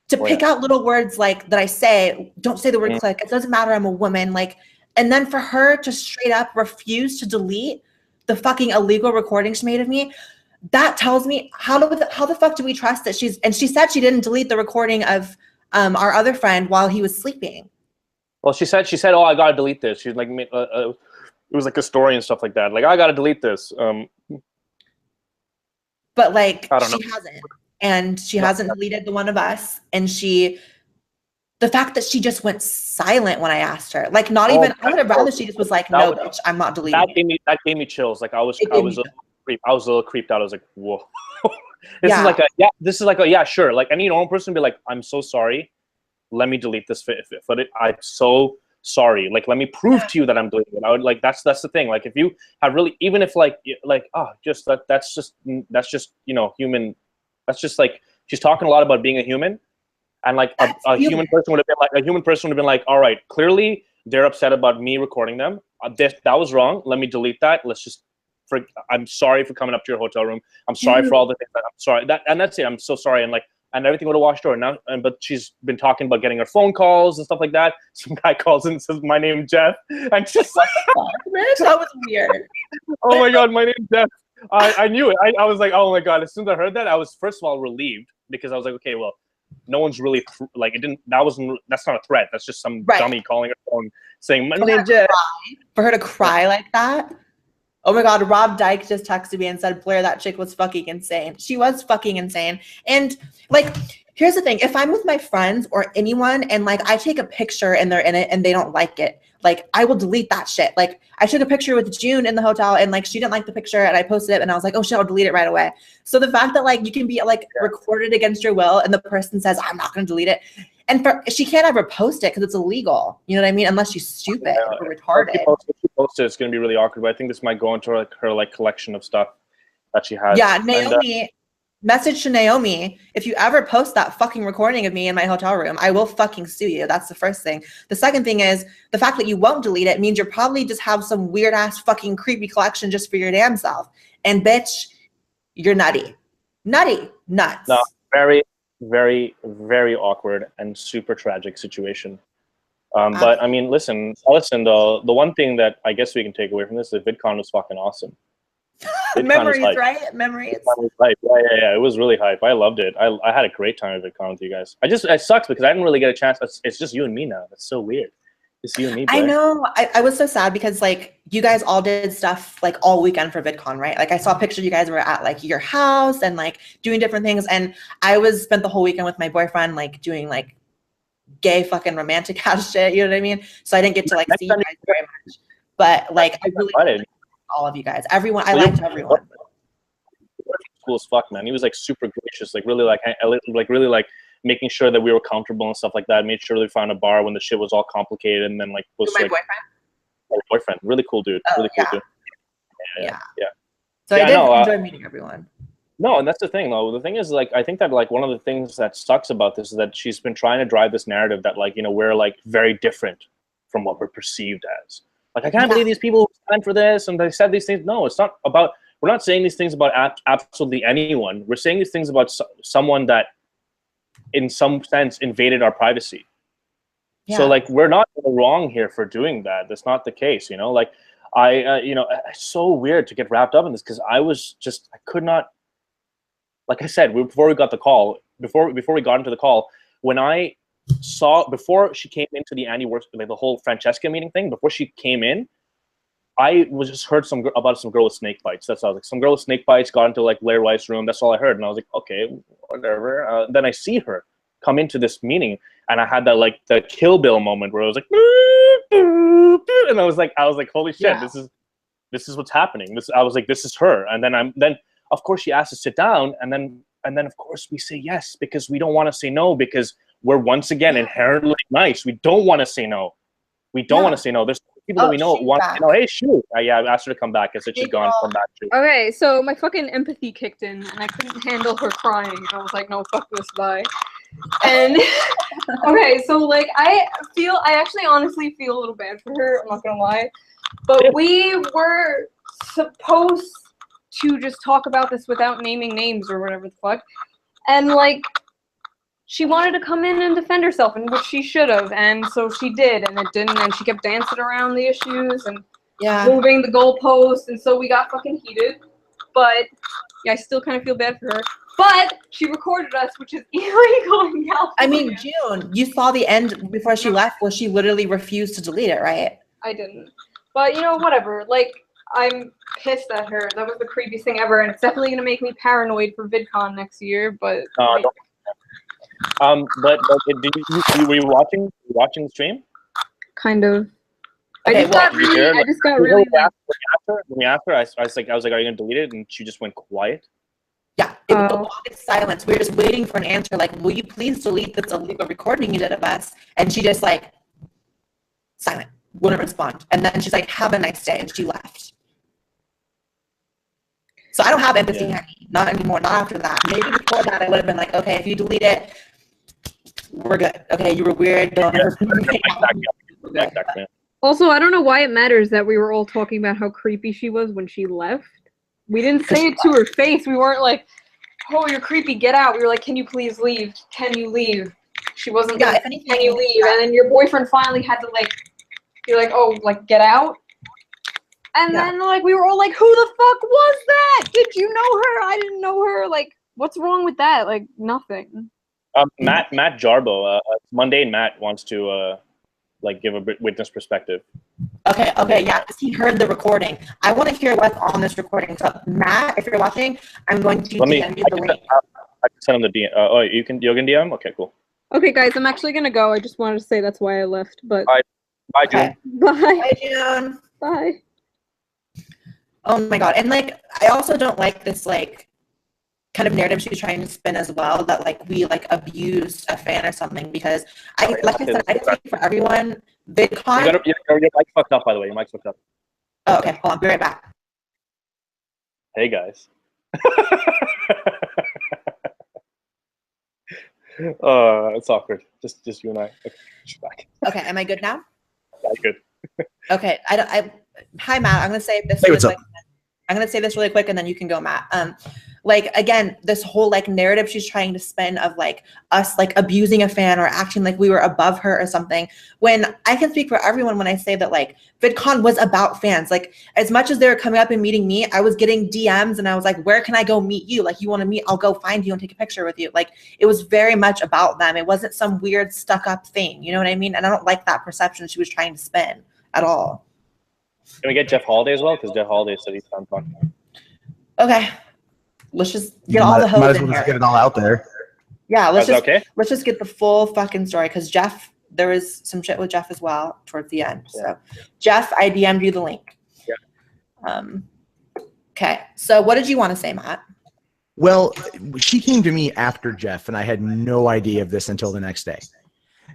to pick out little words like that I say, don't say the word click. It doesn't matter. I'm a woman. Like, and then for her to straight up refuse to delete the fucking illegal recording she made of me. That tells me how the fuck do we trust that she said she didn't delete the recording of our other friend while he was sleeping. Well, she said, oh, I gotta delete this. She's like, it was like a story and stuff like that. Like, I gotta delete this. But like, she hasn't, and she hasn't deleted the one of us. And the fact that she just went silent when I asked her, like, not even. I would have rather she just was like, no, bitch, I'm not deleting. That gave me chills. Like I was a little creeped out. I was like, whoa. This is like a yeah, sure. Like any normal person would be like, I'm so sorry. Let me delete this footage. I'm so sorry. Like, let me prove to you that I'm deleting it. I would like that's the thing. Like if you have really, even if that's just human. That's just like she's talking a lot about being a human, and like a human person would have been like, all right, clearly they're upset about me recording them. That was wrong. Let me delete that. Let's just. I'm sorry for coming up to your hotel room. I'm sorry for all the things. I'm sorry. That's it. I'm so sorry. And everything would have washed over now. But she's been talking about getting her phone calls and stuff like that. Some guy calls in and says, "My name's Jeff." And just like, that was weird. Oh my god, my name's Jeff. I knew it. I was like, oh my god. As soon as I heard that, I was first of all relieved because I was like, okay, well, no one's really like it didn't. That's not a threat. That's just some dummy calling her phone saying, "My name's Jeff." For her to cry like that. Oh my god, Rob Dyke just texted me and said, Blaire, that chick was fucking insane. She was fucking insane. And like, here's the thing. If I'm with my friends or anyone and like I take a picture and they're in it and they don't like it, like I will delete that shit. Like I took a picture with June in the hotel and like she didn't like the picture and I posted it and I was like, oh shit, I'll delete it right away. So the fact that like you can be like recorded against your will and the person says, I'm not going to delete it. And she can't ever post it because it's illegal. You know what I mean? Unless she's stupid or retarded. If she posts it, it's going to be really awkward. But I think this might go into her collection of stuff that she has. Yeah, Naomi, message to Naomi. If you ever post that fucking recording of me in my hotel room, I will fucking sue you. That's the first thing. The second thing is the fact that you won't delete it means you're probably just have some weird ass fucking creepy collection just for your damn self. And bitch, you're nutty. Nuts. No, very, very, very awkward and super tragic situation. But I mean, listen, the one thing that I guess we can take away from this is that VidCon was fucking awesome. Memories, right? Memories. Yeah. It was really hype. I loved it. I had a great time at VidCon with you guys. It sucks because I didn't really get a chance. It's just you and me now. That's so weird. It's you and me, Blaire. I know. I was so sad because like you guys all did stuff like all weekend for VidCon, right? Like I saw pictures you guys were at like your house and like doing different things. And I spent the whole weekend with my boyfriend, like doing like gay fucking romantic ass shit. You know what I mean? So I didn't get to like see you guys very much. But like I really liked all of you guys. Everyone, I liked everyone. Cool as fuck, man. He was like super gracious, like really like making sure that we were comfortable and stuff like that. Made sure we found a bar when the shit was all complicated, and then like was my like boyfriend. My boyfriend, really cool dude. Oh, really cool dude. Yeah. So I did enjoy meeting everyone. No, and that's the thing though. The thing is, like, I think that like one of the things that sucks about this is that she's been trying to drive this narrative that like, you know, we're like very different from what we're perceived as. Like, I can't believe these people who signed for this and they said these things. No, it's not about. We're not saying these things about absolutely anyone. We're saying these things about someone that, in some sense, invaded our privacy. Yeah. So like, we're not wrong here for doing that. That's not the case, you know. Like, you know, it's so weird to get wrapped up in this because I could not. Like I said, before we got the call, before we got into the call, when I saw before she came into the Annie Works, like the whole Francesca meeting thing, before she came in, I was just heard about some girl with snake bites. That's all. Like some girl with snake bites got into like Blaire White's room. That's all I heard, and I was like, okay, whatever. Then I see her come into this meeting, and I had that like the Kill Bill moment where I was like, and I was like, holy shit, this is what's happening. I was like, this is her, and then of course she asked to sit down, and then of course we say yes because we don't want to say no because we're once again inherently nice. We don't want to say no. We don't want to say no. There's people that we know want to say no. Hey, shoot. I asked her to come back. I said she's gone. Come back. Shoot. Okay, so my fucking empathy kicked in, and I couldn't handle her crying. I was like, no, fuck this, bye. And okay, so like I actually honestly feel a little bad for her. I'm not gonna lie, but we were supposed to just talk about this without naming names or whatever the fuck, and like she wanted to come in and defend herself, and which she should have, and so she did, and it didn't, and she kept dancing around the issues and moving the goalposts, and so we got fucking heated. But yeah, I still kind of feel bad for her. But she recorded us, which is illegal in California. I mean, June, you saw the end before she left, where she literally refused to delete it, right? I didn't, but you know, whatever. Like, I'm pissed at her. That was the creepiest thing ever, and it's definitely gonna make me paranoid for VidCon next year. But but were you watching the stream? Kind of. Okay, I just got really. When we asked her, I was like, are you gonna delete it? And she just went quiet. Yeah, it was the longest silence. We were just waiting for an answer. Like, will you please delete this illegal recording you did of us? And she just like silent, wouldn't respond. And then she's like, "Have a nice day," and she left. So I don't have empathy, honey. Not anymore. Not after that. Maybe before that, I would have been like, okay, if you delete it, we're good. Okay, you were weird. Don't ever. Exactly. Also, I don't know why it matters that we were all talking about how creepy she was when she left. We didn't say it to her face. We weren't like, "Oh, you're creepy. Get out." We were like, "Can you please leave? Can you leave?" She wasn't like, "Can you leave?" And then your boyfriend finally had to like, be like, "Oh, like get out." And then like we were all like, "Who the fuck was that? Did you know her? I didn't know her. Like, what's wrong with that? Like, nothing." Matt Jarbo, Mundane Matt wants to like give a witness perspective. Okay, yeah, because he heard the recording. I want to hear what's on this recording. So Matt, if you're watching, I'm going to DM you the link. I can send him the DM. Oh, you can DM? Okay, cool. Okay, guys, I'm actually gonna go. I just wanted to say that's why I left. But bye, June. Bye. Bye, June. Bye. Oh my god, and like I also don't like this like kind of narrative she's trying to spin as well, that like we like abused a fan or something, because I said, I didn't speak for everyone. VidCon. Your mic's fucked up, by the way. Your mic's fucked up. Oh, okay, hold on, be right back. Hey guys. It's awkward. Just you and I. Okay, she's back. Okay, am I good now? Yeah, good. Okay, hi Matt. I'm gonna say this really quick. I'm gonna say this really quick, and then you can go, Matt. Like, again, this whole like narrative she's trying to spin of like us like abusing a fan or acting like we were above her or something, when I can speak for everyone when I say that like VidCon was about fans. Like, as much as they were coming up and meeting me, I was getting DMs and I was like, where can I go meet you? Like, you want to meet, I'll go find you and take a picture with you. Like, it was very much about them. It wasn't some weird stuck up thing, you know what I mean? And I don't like that perception she was trying to spin at all. Can we get Jeff Holiday as well? Because Jeff Holiday said he's done talking. Okay. Let's just get all the hoes might as in well here. just get it all out there. Yeah, let's That's just get the full fucking story, because Jeff, there was some shit with Jeff as well towards the end. So Jeff, I DM'd you the link. Yeah. Okay. So what did you want to say, Matt? Well, she came to me after Jeff, and I had no idea of this until the next day.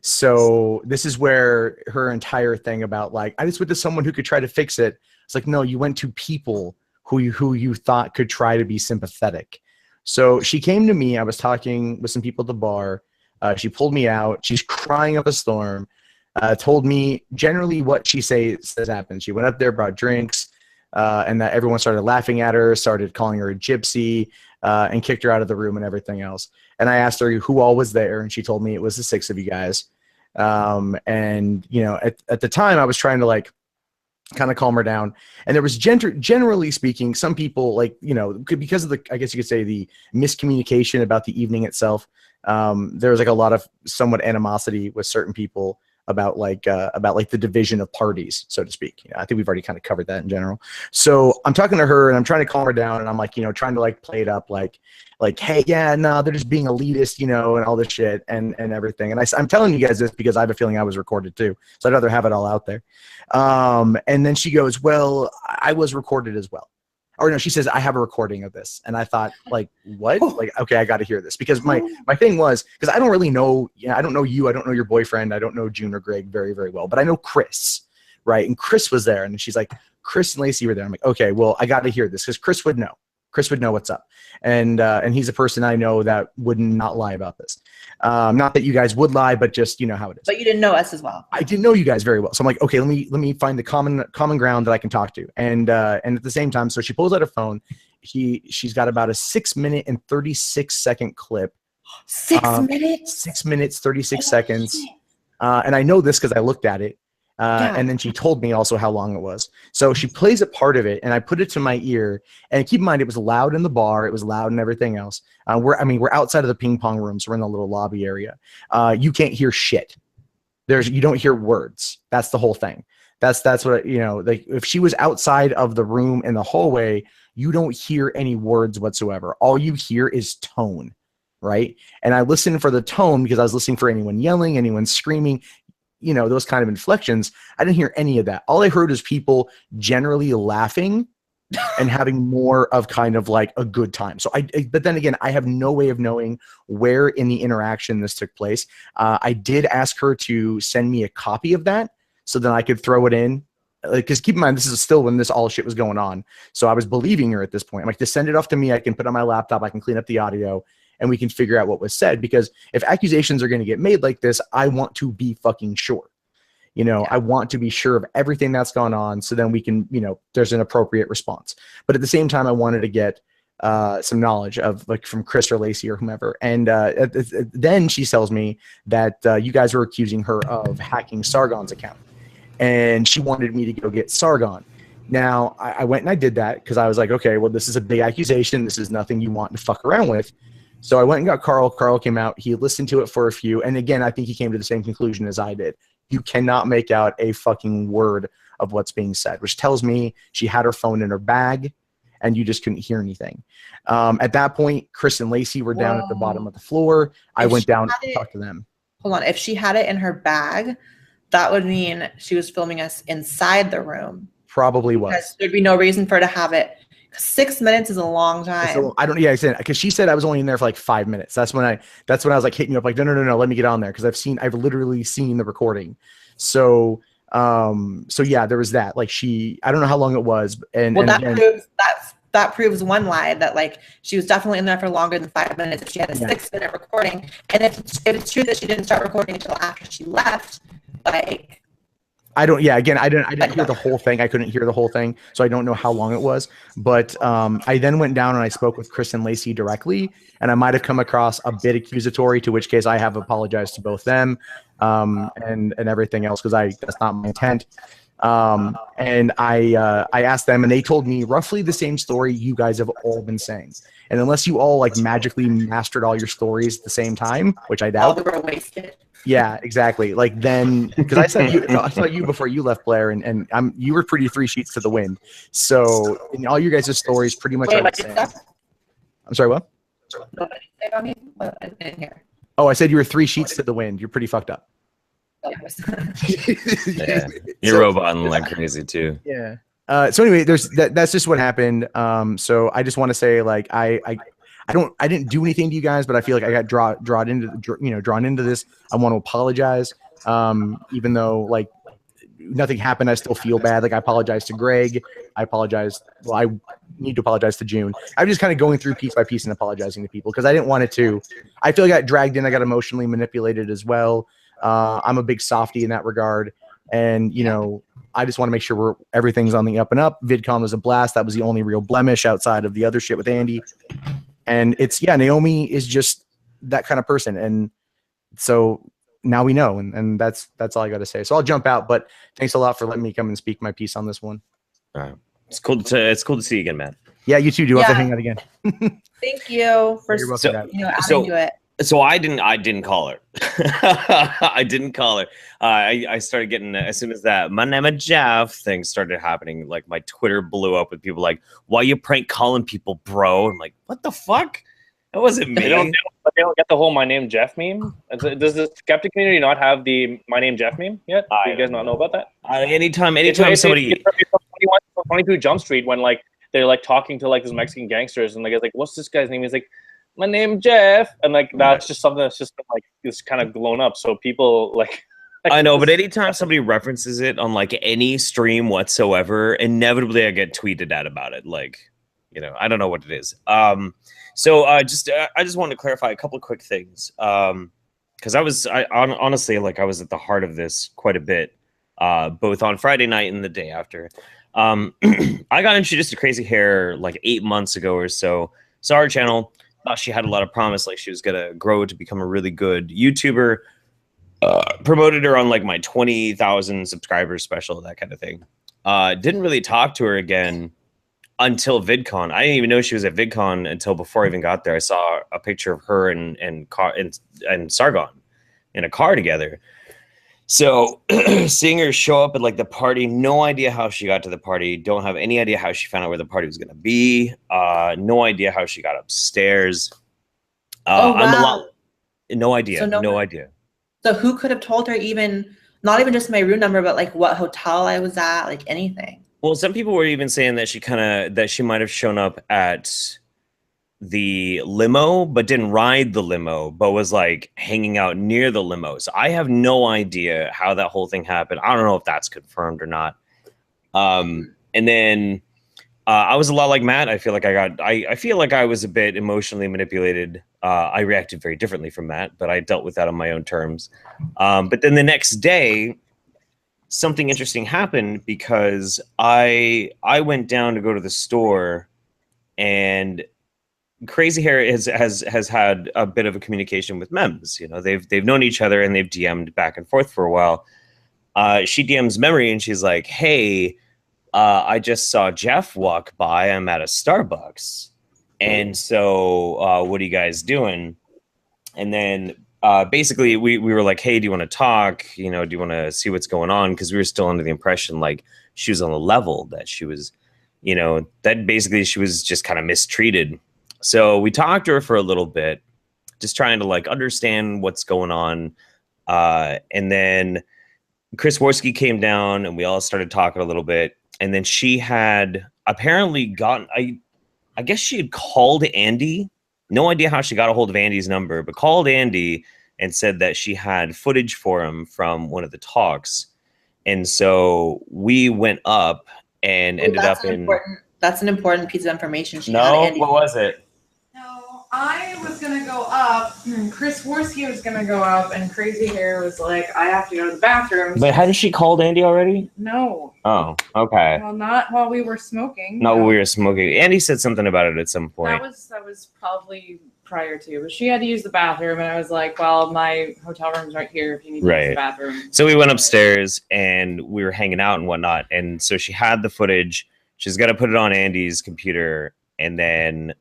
So this is where her entire thing about like, I just went to someone who could try to fix it. It's like, no, you went to people who you thought could try to be sympathetic. So she came to me. I was talking with some people at the bar. She pulled me out. She's crying up a storm. Told me generally what she says happened. She went up there, brought drinks, and that everyone started laughing at her, started calling her a gypsy, and kicked her out of the room and everything else. And I asked her who all was there, and she told me it was the 6 of you guys. And you know, at the time, I was trying to like kind of calm her down. And there was generally speaking, some people like, you know, because of the, I guess you could say the miscommunication about the evening itself. There was like a lot of somewhat animosity with certain people about the division of parties, so to speak. You know, I think we've already kind of covered that in general. So I'm talking to her and I'm trying to calm her down, and I'm like, you know, trying to like play it up like, hey, yeah, no, they're just being elitist, you know, and all this shit and everything. And I'm telling you guys this because I have a feeling I was recorded too. So I'd rather have it all out there. And then she goes, well, I was recorded as well. Or no, she says, I have a recording of this. And I thought, like, what? Like, okay, I got to hear this. Because my thing was, because I don't really know, I don't know you, I don't know your boyfriend, I don't know June or Greg very, very well, but I know Chris, right? And Chris was there, and she's like, Chris and Lacey were there. I'm like, okay, well, I got to hear this, because Chris would know. Chris would know what's up. And he's a person I know that would not lie about this. Not that you guys would lie, but just, you know how it is. But you didn't know us as well. I didn't know you guys very well. So I'm like, okay, let me find the common ground that I can talk to. And at the same time, so she pulls out her phone. She's got about a 6 minute and 36 second clip. 6 minutes? 6 minutes, 36 seconds. And I know this because I looked at it. And then she told me also how long it was. So she plays a part of it, and I put it to my ear. And keep in mind, it was loud in the bar. It was loud and everything else. We're outside of the ping pong room, so we're in a little lobby area. You can't hear shit. You don't hear words. That's the whole thing. That's what, you know, like if she was outside of the room in the hallway, you don't hear any words whatsoever. All you hear is tone, right? And I listened for the tone because I was listening for anyone yelling, anyone screaming, you know, those kind of inflections. I didn't hear any of that. All I heard was people generally laughing and having more of kind of like a good time. So but then again, I have no way of knowing where in the interaction this took place. I did ask her to send me a copy of that so then I could throw it in. Because keep in mind, this is still when this all shit was going on. So I was believing her at this point. I'm like, just send it off to me. I can put it on my laptop. I can clean up the audio, and we can figure out what was said. Because if accusations are going to get made like this, I want to be fucking sure. You know, I want to be sure of everything that's gone on, so then we can, you know, there's an appropriate response. But at the same time, I wanted to get some knowledge of, like, from Chris or Lacey or whomever. And then she tells me that you guys were accusing her of hacking Sargon's account. And she wanted me to go get Sargon. Now, I went and I did that because I was like, okay, well, this is a big accusation. This is nothing you want to fuck around with. So I went and got Carl. Carl came out. He listened to it for a few. And again, I think he came to the same conclusion as I did. You cannot make out a fucking word of what's being said, which tells me she had her phone in her bag and you just couldn't hear anything. At that point, Chris and Lacey were down at the bottom of the floor. I went down to talk to them. Hold on. If she had it in her bag, that would mean she was filming us inside the room. Probably was. Because there'd be no reason for her to have it. 6 minutes is a long time. I don't. Yeah, I said, because she said I was only in there for like 5 minutes. That's when I was like hitting you up, like, no, let me get on there, because I've literally seen the recording. So yeah, there was that. Like, I don't know how long it was, and well, that proves one lie, that like she was definitely in there for longer than 5 minutes. If she had a 6 minute recording, and if it's true that she didn't start recording until after she left, like, I don't. Yeah, again, I didn't hear the whole thing. I couldn't hear the whole thing, so I don't know how long it was. But I then went down and I spoke with Chris and Lacey directly, and I might have come across a bit accusatory. To which case, I have apologized to both them, and everything else because that's not my intent. And I asked them, and they told me roughly the same story you guys have all been saying. And unless you all like magically mastered all your stories at the same time, which I doubt. All were wasted. Yeah, exactly. Like then, because I saw you before you left, Blaire, and you were pretty 3 sheets to the wind. So in all your guys' stories, pretty much are the same. I'm sorry, what? I didn't hear. Oh, I said you were 3 sheets to the wind. You're pretty fucked up. Yeah, you're roboting like crazy too. Yeah. So anyway, that's just what happened. So I just want to say, like, I didn't do anything to you guys, but I feel like I got drawn into this. I want to apologize. Even though like nothing happened, I still feel bad. Like I apologize to Greg. I apologize. Well, I need to apologize to June. I'm just kind of going through piece by piece and apologizing to people because I didn't want it to. I feel like I got dragged in. I got emotionally manipulated as well. I'm a big softie in that regard. And, you know, I just want to make sure everything's on the up and up. VidCon was a blast. That was the only real blemish outside of the other shit with Andy. And Naomi is just that kind of person. And so now we know, and that's all I got to say. So I'll jump out, but thanks a lot for letting me come and speak my piece on this one. All right. It's cool to see you again, man. Yeah, you too. Do you have to hang out again? Thank you for adding to it. So I didn't call her. I didn't call her. I started getting, as soon as that "my name is Jeff" thing started happening, like my Twitter blew up with people like, "Why you prank calling people, bro?" I'm like, what the fuck? That wasn't me. They don't get the whole "my name Jeff" meme. Does the skeptic community not have the "my name Jeff" meme yet? Do you guys not know about that? Anytime somebody 22 Jump Street when like they're like talking to like these Mexican gangsters and the guy's like, "What's this guy's name?" He's like, "My name Jeff," and like that's just something that's just like it's kind of blown up. So people like I know, but anytime somebody references it on like any stream whatsoever, inevitably I get tweeted at about it. Like, you know, I don't know what it is. So I just wanted to clarify a couple of quick things. Because honestly, like I was at the heart of this quite a bit, both on Friday night and the day after. I got introduced to Crazy Hair like 8 months ago or so. Saw her channel. Thought she had a lot of promise, like she was gonna grow to become a really good YouTuber. Promoted her on like my 20,000 subscribers special, that kind of thing. Didn't really talk to her again until VidCon. I didn't even know she was at VidCon until before I even got there. I saw a picture of her and Sargon in a car together. So seeing her show up at like the party, no idea how she got to the party. Don't have any idea how she found out where the party was going to be. No idea how she got upstairs. Wow. No idea. So no idea. So who could have told her even, not even just my room number, but like what hotel I was at, like anything? Well, some people were even saying that she might have shown up at the limo, but didn't ride the limo, but was like hanging out near the limo. So I have no idea how that whole thing happened. I don't know if that's confirmed or not. And then I was a lot like Matt. I feel like I feel like I was a bit emotionally manipulated. I reacted very differently from Matt, but I dealt with that on my own terms. But then the next day, something interesting happened because I went down to go to the store, and Crazy Hair has had a bit of a communication with Mems. You know, they've known each other and they've DM'd back and forth for a while. She DMs Memory and she's like, "Hey, I just saw Jeff walk by. I'm at a Starbucks. And so what are you guys doing?" And then basically we were like, "Hey, do you want to talk? You know, do you want to see what's going on?" Because we were still under the impression like she was on the level, that she was, you know, that basically she was just kind of mistreated. So we talked to her for a little bit, just trying to like understand what's going on. And then Chris Worski came down and we all started talking a little bit. And then she had apparently gotten, I guess she had called Andy. No idea how she got a hold of Andy's number, but called Andy and said that she had footage for him from one of the talks. And so we went up and ended up in... That's an important piece of information. No, what was it? No, I was going to go up up. Chris Worski was gonna go up, and Crazy Hair was like, I have to go to the bathroom. But hadn't she called Andy already? No. Oh, okay. Well, not while we were smoking. Not while we were smoking. Andy said something about it at some point. That was probably prior to, but she had to use the bathroom, and I was like, well, my hotel room's right here if you need to use the bathroom. So we went upstairs and we were hanging out and whatnot, and so she had the footage. She's got to put it on Andy's computer, and then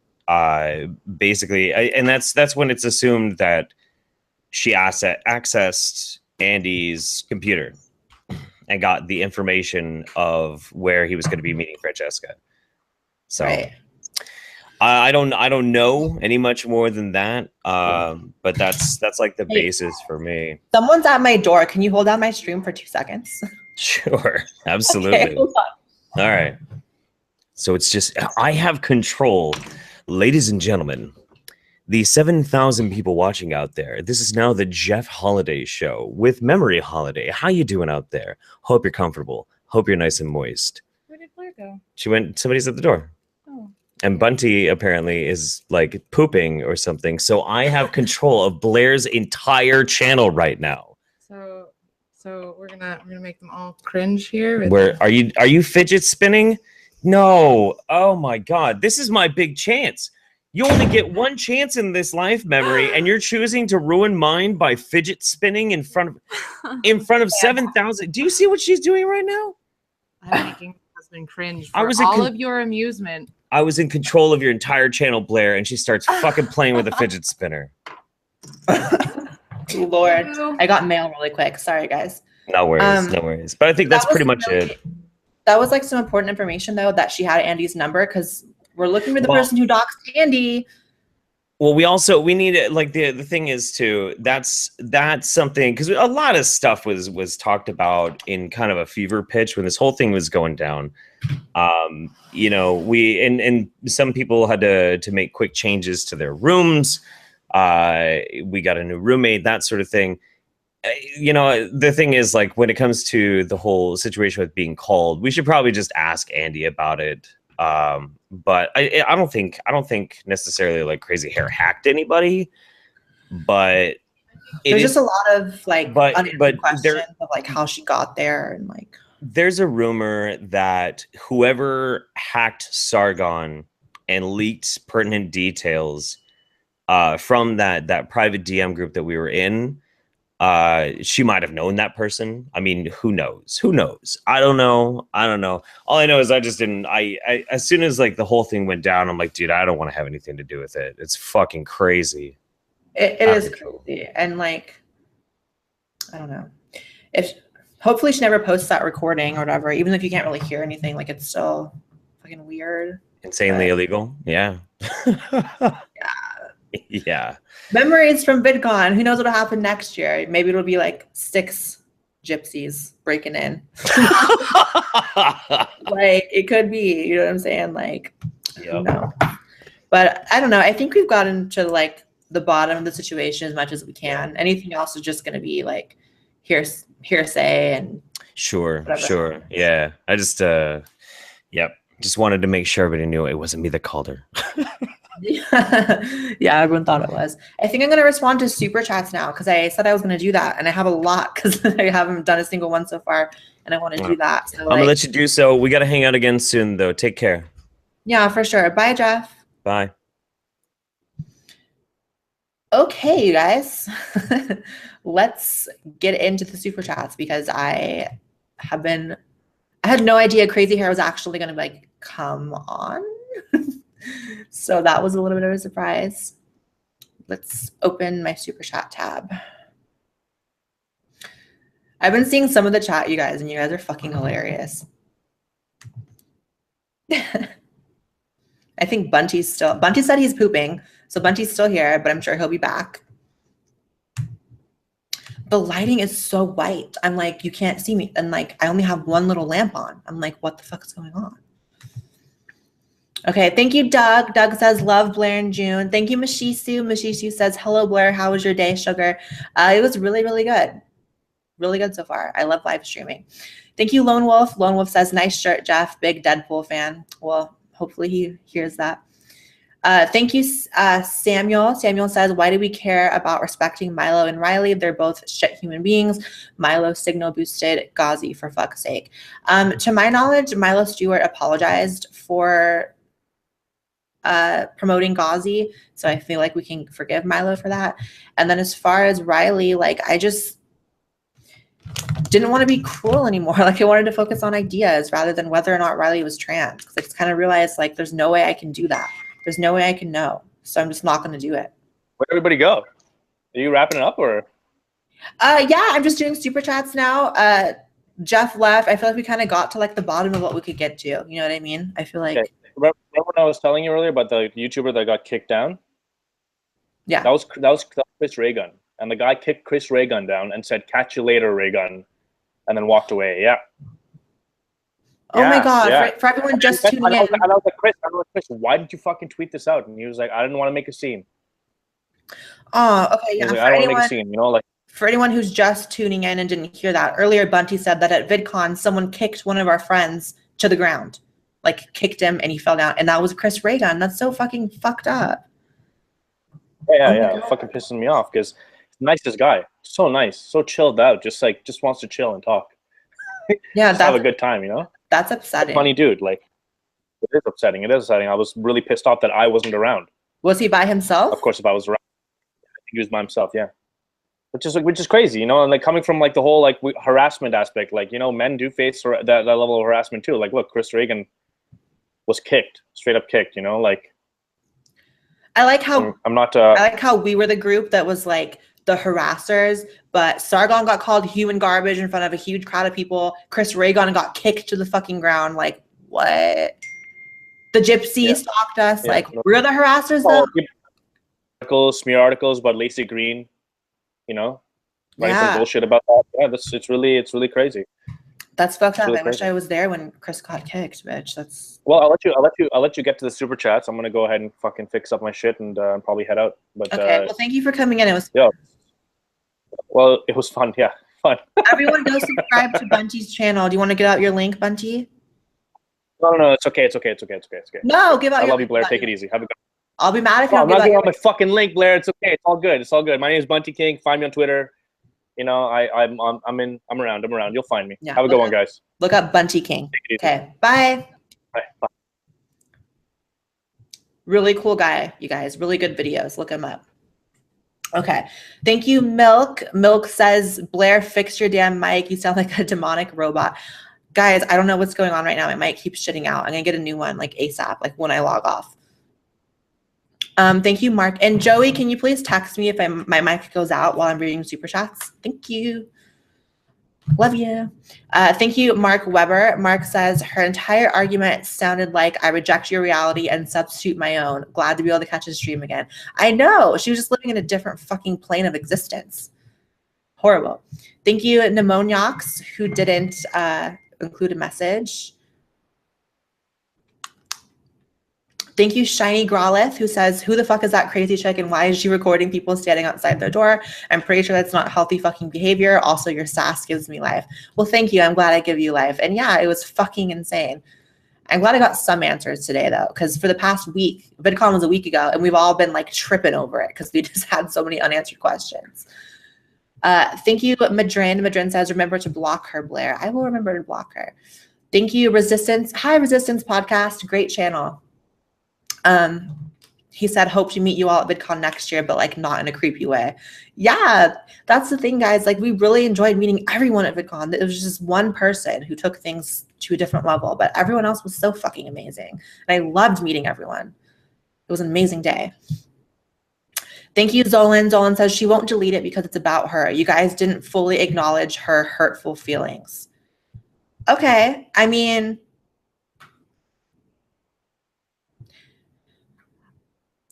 basically, and that's when it's assumed that she accessed Andy's computer and got the information of where he was going to be meeting Francesca. So I don't know any much more than that, but that's like the basis for me. Someone's at my door. Can you hold down my stream for 2 seconds? Sure, absolutely. Okay, hold on. All right. So it's just, I have control. Ladies and gentlemen, the 7,000 people watching out there, this is now the Jeff Holiday Show with Memory Holiday. How you doing out there? Hope you're comfortable. Hope you're nice and moist. Where did Blaire go? She went, somebody's at the door. Oh. And Bunty apparently is like pooping or something. So I have control of Blaire's entire channel right now. So we're gonna make them all cringe here. Where are you fidget spinning? No. Oh my God. This is my big chance. You only get one chance in this life, Memory, and you're choosing to ruin mine by fidget spinning in front of 7,000. Do you see what she's doing right now? I'm making my husband cringe for all of your amusement. I was in control of your entire channel, Blaire, and she starts fucking playing with a fidget spinner. Lord, I got mail really quick. Sorry, guys. No worries, no worries. But I think that's pretty much it. That was like some important information, though, that she had Andy's number, because we're looking for the person who doxed Andy. Well, we need like the thing is too, that's something, because a lot of stuff was talked about in kind of a fever pitch when this whole thing was going down. You know, and some people had to make quick changes to their rooms. We got a new roommate, that sort of thing. You know, the thing is, like, when it comes to the whole situation with being called, we should probably just ask Andy about it. But I don't think necessarily like Crazy Hair hacked anybody, but there's just a lot of like unanswered questions of like how she got there, and like there's a rumor that whoever hacked Sargon and leaked pertinent details from that private DM group that we were in, she might have known that person. I mean, who knows? I don't know. All I know is I just didn't. I as soon as like the whole thing went down, I'm like, dude, I don't want to have anything to do with it. It's fucking crazy. It is crazy, and like, I don't know. Hopefully she never posts that recording or whatever. Even if you can't really hear anything, like it's still fucking weird. Insanely illegal. Yeah. Yeah. Yeah. Memories from VidCon. Who knows what'll happen next year? Maybe it'll be like 6 gypsies breaking in. Like it could be, you know what I'm saying? Like, no. But I don't know. I think we've gotten to like the bottom of the situation as much as we can. Anything else is just going to be like hearsay and sure. Yeah. I just just wanted to make sure everybody knew it wasn't me that called her. Yeah, everyone thought it was. I think I'm going to respond to super chats now, because I said I was going to do that, and I have a lot because I haven't done a single one so far, and I want to do that. So I'm going to let you do so. We got to hang out again soon, though. Take care. Yeah, for sure. Bye, Jeff. Bye. Okay, you guys. Let's get into the super chats, because I had no idea Crazy Hair was actually going to like come on. So that was a little bit of a surprise. Let's open my super chat tab. I've been seeing some of the chat, you guys, and you guys are fucking hilarious. I think Bunty said he's pooping, so Bunty's still here, but I'm sure he'll be back. The lighting is so white. I'm like, you can't see me. And like, I only have one little lamp on. I'm like, what the fuck is going on? Okay, thank you, Doug. Doug says, love Blaire and June. Thank you, Mashisu. Mashisu says, hello, Blaire. How was your day, sugar? It was really, really good. Really good so far. I love live streaming. Thank you, Lone Wolf. Lone Wolf says, nice shirt, Jeff. Big Deadpool fan. Well, hopefully he hears that. Thank you, Samuel. Samuel says, why do we care about respecting Milo and Riley? They're both shit human beings. Milo signal boosted Ghazi, for fuck's sake. To my knowledge, Milo Stewart apologized for promoting Ghazi, so I feel like we can forgive Milo for that. And then as far as Riley, like, I just didn't want to be cruel anymore. Like, I wanted to focus on ideas rather than whether or not Riley was trans. Because I just kind of realized, like, there's no way I can do that. There's no way I can know. So I'm just not going to do it. Where'd everybody go? Are you wrapping it up or? Yeah, I'm just doing super chats now. Jeff left. I feel like we kind of got to like the bottom of what we could get to. You know what I mean? I feel like. Okay. Remember when I was telling you earlier about the YouTuber that got kicked down? Yeah. That was Chris Raygun. And the guy kicked Chris Raygun down and said, "Catch you later, Raygun," and then walked away. Yeah. Oh my God! Yeah. For everyone just tuning in, I was like, Chris, why did you fucking tweet this out? And he was like, I didn't want to make a scene. Oh, okay, yeah. Like, I don't want to make a scene, you know, like. For anyone who's just tuning in and didn't hear that, earlier Bunty said that at VidCon, someone kicked one of our friends to the ground, like kicked him and he fell down, and that was Chris Raygun. That's so fucking fucked up. Yeah, fucking pissing me off because he's the nicest guy, so nice, so chilled out, just wants to chill and talk. Yeah, just have a good time, you know. That's upsetting. Funny dude, like it is upsetting. It is upsetting. I was really pissed off that I wasn't around. Was he by himself? Of course, if I was around, I think he was by himself. Yeah, which is crazy, you know. And like coming from like the whole like harassment aspect, like, you know, men do face that level of harassment too. Like, look, Chris Raygun was kicked, straight up kicked. You know, like. I like how I'm not. I like how we were the group that was like the harassers, but Sargon got called human garbage in front of a huge crowd of people. Chris Raygun got kicked to the fucking ground. Like, what? The gypsy stalked us. Like, we're the harassers, though. Smear articles about Lacey Green, you know, writing some bullshit about that. Yeah, it's really crazy. That's fucked up. I wish I was there when Chris got kicked, bitch. That's. Well, I'll let you get to the super chats. I'm gonna go ahead and fucking fix up my shit and probably head out. But okay. Well, thank you for coming in. It was. Yeah. Well, it was fun. Yeah, fun. Everyone, go subscribe to Bunty's channel. Do you want to get out your link, Bunty? No. It's okay. No, give out. I love you, Blaire. Take it easy. Have a good. I'll be mad if you don't give out my fucking link, Blaire. It's okay. It's all good. It's all good. My name is Bunty King. Find me on Twitter. You know, I'm around. You'll find me. Yeah, have a good one, guys. Look up Bunty King. Okay, bye. Bye. Really cool guy, you guys. Really good videos. Look him up. Okay, thank you, Milk. Milk says, Blaire, fix your damn mic. You sound like a demonic robot. Guys, I don't know what's going on right now. My mic keeps shitting out. I'm gonna get a new one like ASAP, like when I log off. Thank you, Mark. And Joey, can you please text me if my mic goes out while I'm reading super chats? Thank you. Love you. Thank you, Mark Weber. Mark says, her entire argument sounded like I reject your reality and substitute my own. Glad to be able to catch his stream again. I know. She was just living in a different fucking plane of existence. Horrible. Thank you, Pneumoniacs, who didn't include a message. Thank you, Shiny Growlith, who says, who the fuck is that crazy chick and why is she recording people standing outside their door? I'm pretty sure that's not healthy fucking behavior. Also, your sass gives me life. Well, thank you. I'm glad I give you life. And yeah, it was fucking insane. I'm glad I got some answers today, though, because for the past week, VidCon was a week ago, and we've all been like tripping over it because we just had so many unanswered questions. Thank you, Madrin. Madrin says, remember to block her, Blaire. I will remember to block her. Thank you, Resistance. Hi, Resistance Podcast. Great channel. He said, hope to meet you all at VidCon next year, but like not in a creepy way. Yeah, that's the thing, guys. Like, we really enjoyed meeting everyone at VidCon. It was just one person who took things to a different level, but everyone else was so fucking amazing. And I loved meeting everyone. It was an amazing day. Thank you, Zolan. Zolan says she won't delete it because it's about her. You guys didn't fully acknowledge her hurtful feelings. Okay, I mean,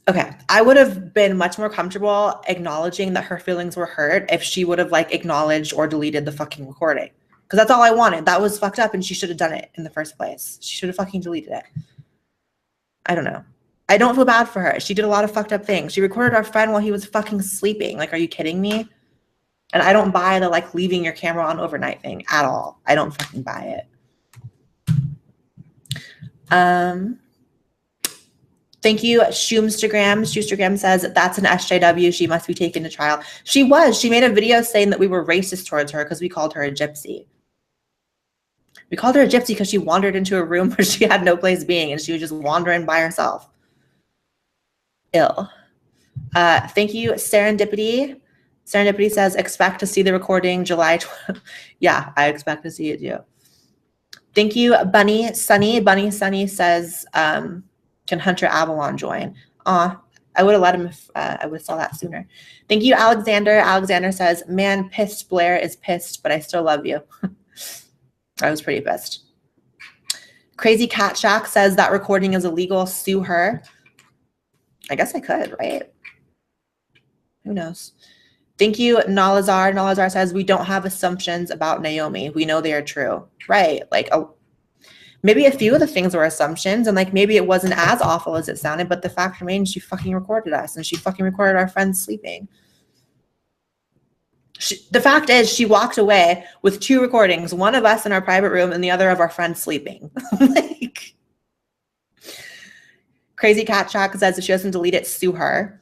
okay, I would have been much more comfortable acknowledging that her feelings were hurt if she would have like acknowledged or deleted the fucking recording. Because that's all I wanted. That was fucked up and she should have done it in the first place. She should have fucking deleted it. I don't know. I don't feel bad for her. She did a lot of fucked up things. She recorded our friend while he was fucking sleeping. Like, are you kidding me? And I don't buy the like leaving your camera on overnight thing at all. I don't fucking buy it. Thank you, Shoe0nhead. Shoe0nhead says, that's an SJW. She must be taken to trial. She was. She made a video saying that we were racist towards her because we called her a gypsy. We called her a gypsy because she wandered into a room where she had no place being and she was just wandering by herself. Ill. Thank you, Serendipity. Serendipity says, expect to see the recording July 12th. Yeah, I expect to see it too. Thank you, Bunny Sunny. Bunny Sunny says, can Hunter Avalon join? I would have let him if I would have saw that sooner. Thank you, Alexander. Alexander says, man, pissed Blaire is pissed, but I still love you. I was pretty pissed. Crazy Cat Shack says that recording is illegal. Sue her. I guess I could, right? Who knows? Thank you, Nalazar. Nalazar says, we don't have assumptions about Naomi. We know they are true. Right. Like, maybe a few of the things were assumptions, and like maybe it wasn't as awful as it sounded, but the fact remains she fucking recorded us, and she fucking recorded our friends sleeping. The fact is she walked away with 2 recordings, one of us in our private room and the other of our friends sleeping. Like, Crazy Cat Shack says if she doesn't delete it, sue her.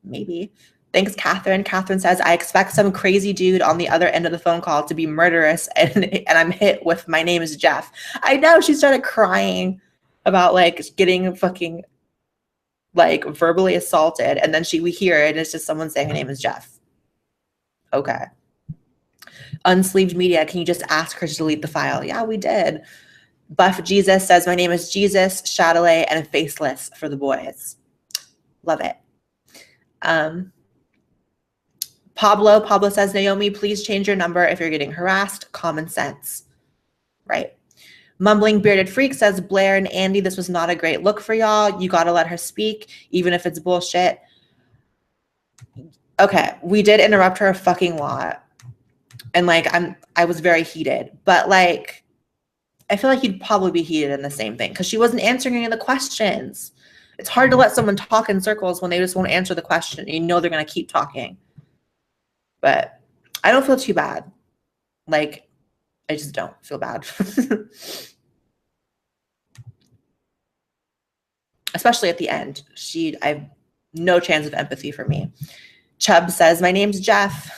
Maybe. Thanks, Catherine. Catherine says, I expect some crazy dude on the other end of the phone call to be murderous, and I'm hit with my name is Jeff. I know. She started crying about like getting fucking like verbally assaulted, and then we hear it and it's just someone saying her name is Jeff. Okay. Unsleeved Media, can you just ask her to delete the file? Yeah, we did. Buff Jesus says, my name is Jesus, Chatelet, and Faceless for the boys. Love it. Pablo says, Naomi, please change your number if you're getting harassed. Common sense. Right. Mumbling Bearded Freak says, Blaire and Andy, this was not a great look for y'all. You got to let her speak, even if it's bullshit. Okay, we did interrupt her a fucking lot. And like, I was very heated. But like, I feel like you'd probably be heated in the same thing because she wasn't answering any of the questions. It's hard to let someone talk in circles when they just won't answer the question. You know they're going to keep talking. But I don't feel too bad. Like, I just don't feel bad. Especially at the end. I have no chance of empathy for me. Chubb says, my name's Jeff.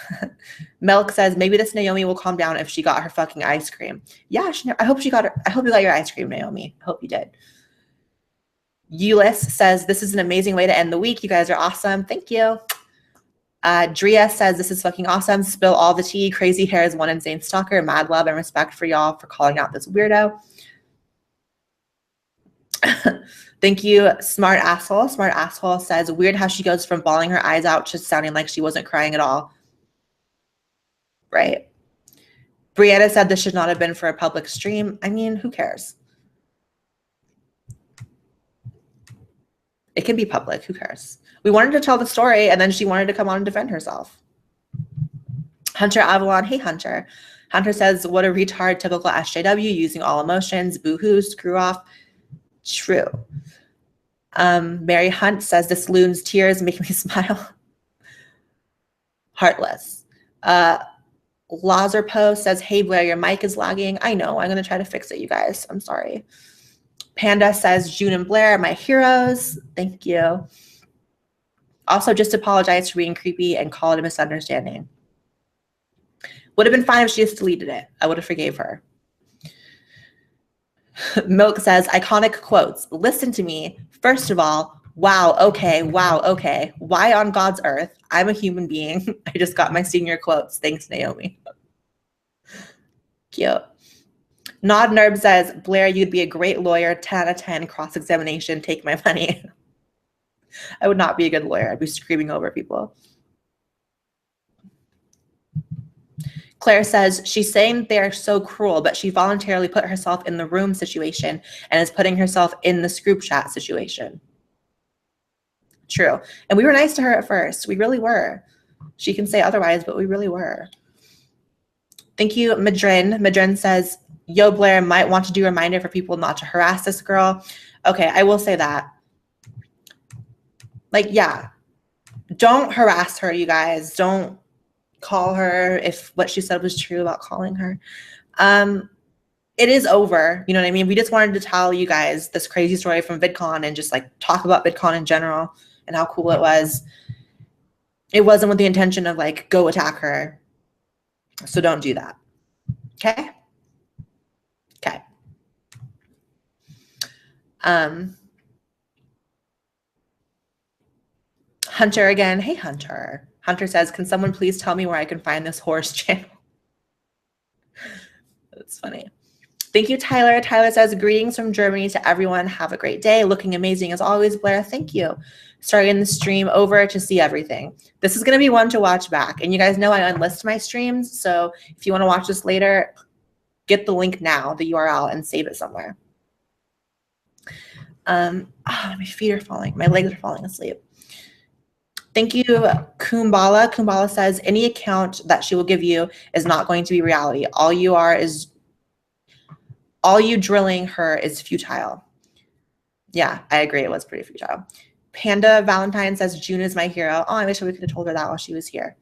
Milk says, maybe this Naomi will calm down if she got her fucking ice cream. Yeah, I hope you got your ice cream, Naomi. I hope you did. Euless says, this is an amazing way to end the week. You guys are awesome. Thank you. Drea says, this is fucking awesome. Spill all the tea. Crazy hair is one insane stalker. Mad love and respect for y'all for calling out this weirdo. Thank you, Smart Asshole. Smart Asshole says, weird how she goes from bawling her eyes out to sounding like she wasn't crying at all. Right. Brianna said this should not have been for a public stream. I mean, who cares? It can be public. Who cares? We wanted to tell the story, and then she wanted to come on and defend herself. Hunter Avalon. Hey, Hunter. Hunter says, what a retard, typical SJW, using all emotions. Boo-hoo, screw off. True. Mary Hunt says, this loon's tears make me smile. Heartless. Lazarpo says, hey, Blaire, your mic is lagging. I know. I'm going to try to fix it, you guys. I'm sorry. Panda says, June and Blaire are my heroes. Thank you. Also, just apologize for being creepy and call it a misunderstanding. Would have been fine if she just deleted it. I would have forgave her. Milk says, iconic quotes. Listen to me. First of all, wow, okay, wow, okay. Why on God's earth? I'm a human being. I just got my senior quotes. Thanks, Naomi. Cute. Nod Nerb says, Blaire, you'd be a great lawyer. 10 out of 10 cross-examination. Take my money. I would not be a good lawyer. I'd be screaming over people. Claire says, she's saying they're so cruel, but she voluntarily put herself in the room situation and is putting herself in this group chat situation. True. And we were nice to her at first. We really were. She can say otherwise, but we really were. Thank you, Madrin. Madrin says, yo, Blaire, might want to do a reminder for people not to harass this girl. Okay, I will say that. Like, yeah, don't harass her, you guys. Don't call her if what she said was true about calling her. it is over. You know what I mean? We just wanted to tell you guys this crazy story from VidCon and just like talk about VidCon in general and how cool it was. It wasn't with the intention of like, go attack her. So don't do that. Okay? Okay. Hunter again. Hey, Hunter. Hunter says, can someone please tell me where I can find this horse channel? That's funny. Thank you, Tyler. Tyler says, greetings from Germany to everyone. Have a great day. Looking amazing as always, Blaire. Thank you. Starting the stream over to see everything. This is going to be one to watch back. And you guys know I unlist my streams. So if you want to watch this later, get the link now, the URL, and save it somewhere. My feet are falling. My legs are falling asleep. Thank you, Kumbala. Kumbala says, any account that she will give you is not going to be reality. All you drilling her is futile. Yeah, I agree. It was pretty futile. Panda Valentine says, June is my hero. Oh, I wish we could have told her that while she was here.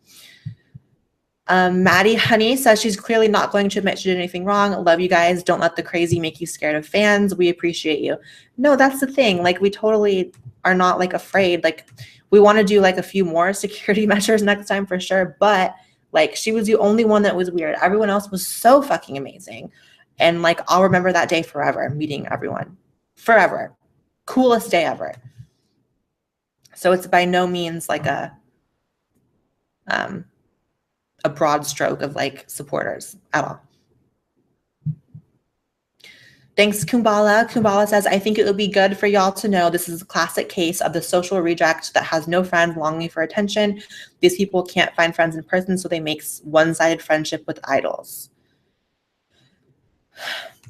Maddie Honey says she's clearly not going to admit she did anything wrong. Love you guys. Don't let the crazy make you scared of fans. We appreciate you. No, that's the thing. Like, we totally are not like afraid. Like, we want to do like a few more security measures next time for sure. But like, she was the only one that was weird. Everyone else was so fucking amazing. And like, I'll remember that day forever, meeting everyone. Forever. Coolest day ever. So it's by no means like a broad stroke of like supporters at all. Thanks, Kumbala. Kumbala says, I think it would be good for y'all to know this is a classic case of the social reject that has no friend longing for attention. These people can't find friends in person, so they make one-sided friendship with idols.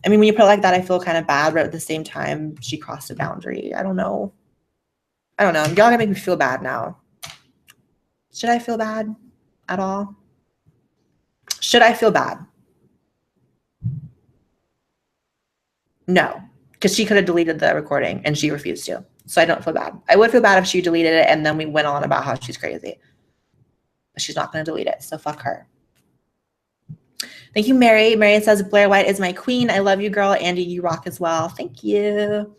I mean, when you put it like that, I feel kind of bad, but at the same time, she crossed a boundary. I don't know. Y'all gonna make me feel bad now. Should I feel bad at all? Should I feel bad? No, because she could have deleted the recording and she refused to. So I don't feel bad. I would feel bad if she deleted it and then we went on about how she's crazy. But she's not going to delete it, so fuck her. Thank you, Mary. Mary says, Blaire White is my queen. I love you, girl. Andy, you rock as well. Thank you.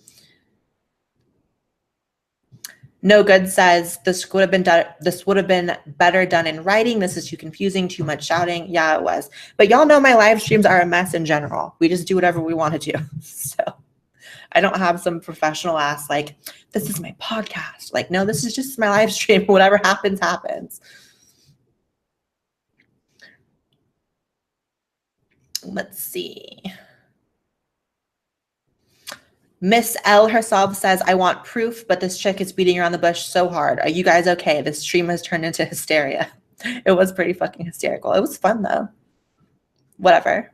No Good says, this would have been better done in writing. This is too confusing, too much shouting. Yeah, it was. But y'all know my live streams are a mess in general. We just do whatever we want to do. So I don't have some professional ass like, this is my podcast. Like, no, this is just my live stream. Whatever happens, happens. Let's see. Miss L herself says, I want proof, but this chick is beating around the bush so hard. Are you guys okay? This stream has turned into hysteria. It was pretty fucking hysterical. It was fun, though. Whatever.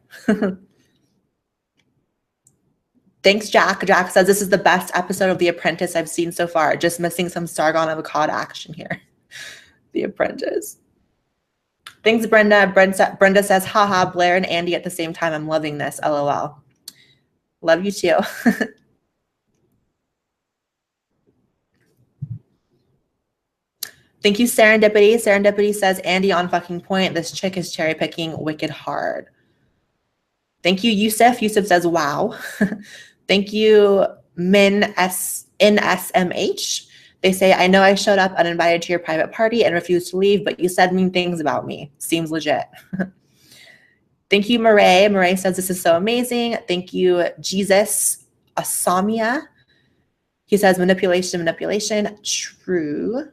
Thanks, Jack. Jack says, this is the best episode of The Apprentice I've seen so far. Just missing some Sargon of Akkad action here. The Apprentice. Thanks, Brenda. Brenda says, haha, Blaire and Andy at the same time. I'm loving this. LOL. Love you, too. Thank you, Serendipity. Serendipity says, Andy on fucking point. This chick is cherry picking wicked hard. Thank you, Yusuf. Yusuf says, wow. Thank you, NSMH. They say, I know I showed up uninvited to your private party and refused to leave, but you said mean things about me. Seems legit. Thank you, Murray. Murray says, this is so amazing. Thank you, Jesus Asamia. He says, manipulation. True.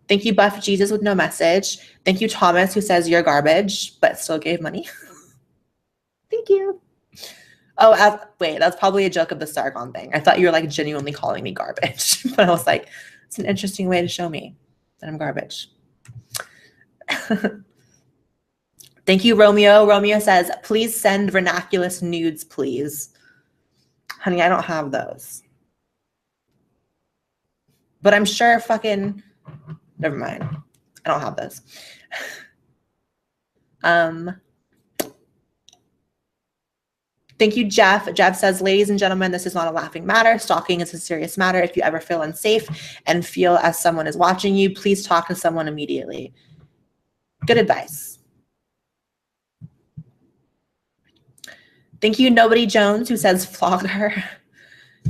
Thank you, Buff Jesus with no message. Thank you, Thomas, who says you're garbage, but still gave money. Thank you. Oh, wait, that's probably a joke of the Sargon thing. I thought you were like genuinely calling me garbage. But I was like, it's an interesting way to show me that I'm garbage. Thank you, Romeo. Romeo says, please send vernaculous nudes, please. Honey, I don't have those. But I'm sure fucking... Never mind. I don't have those. Thank you, Jeff. Jeff says, ladies and gentlemen, this is not a laughing matter. Stalking is a serious matter. If you ever feel unsafe and feel as someone is watching you, please talk to someone immediately. Good advice. Thank you, Nobody Jones, who says flog her.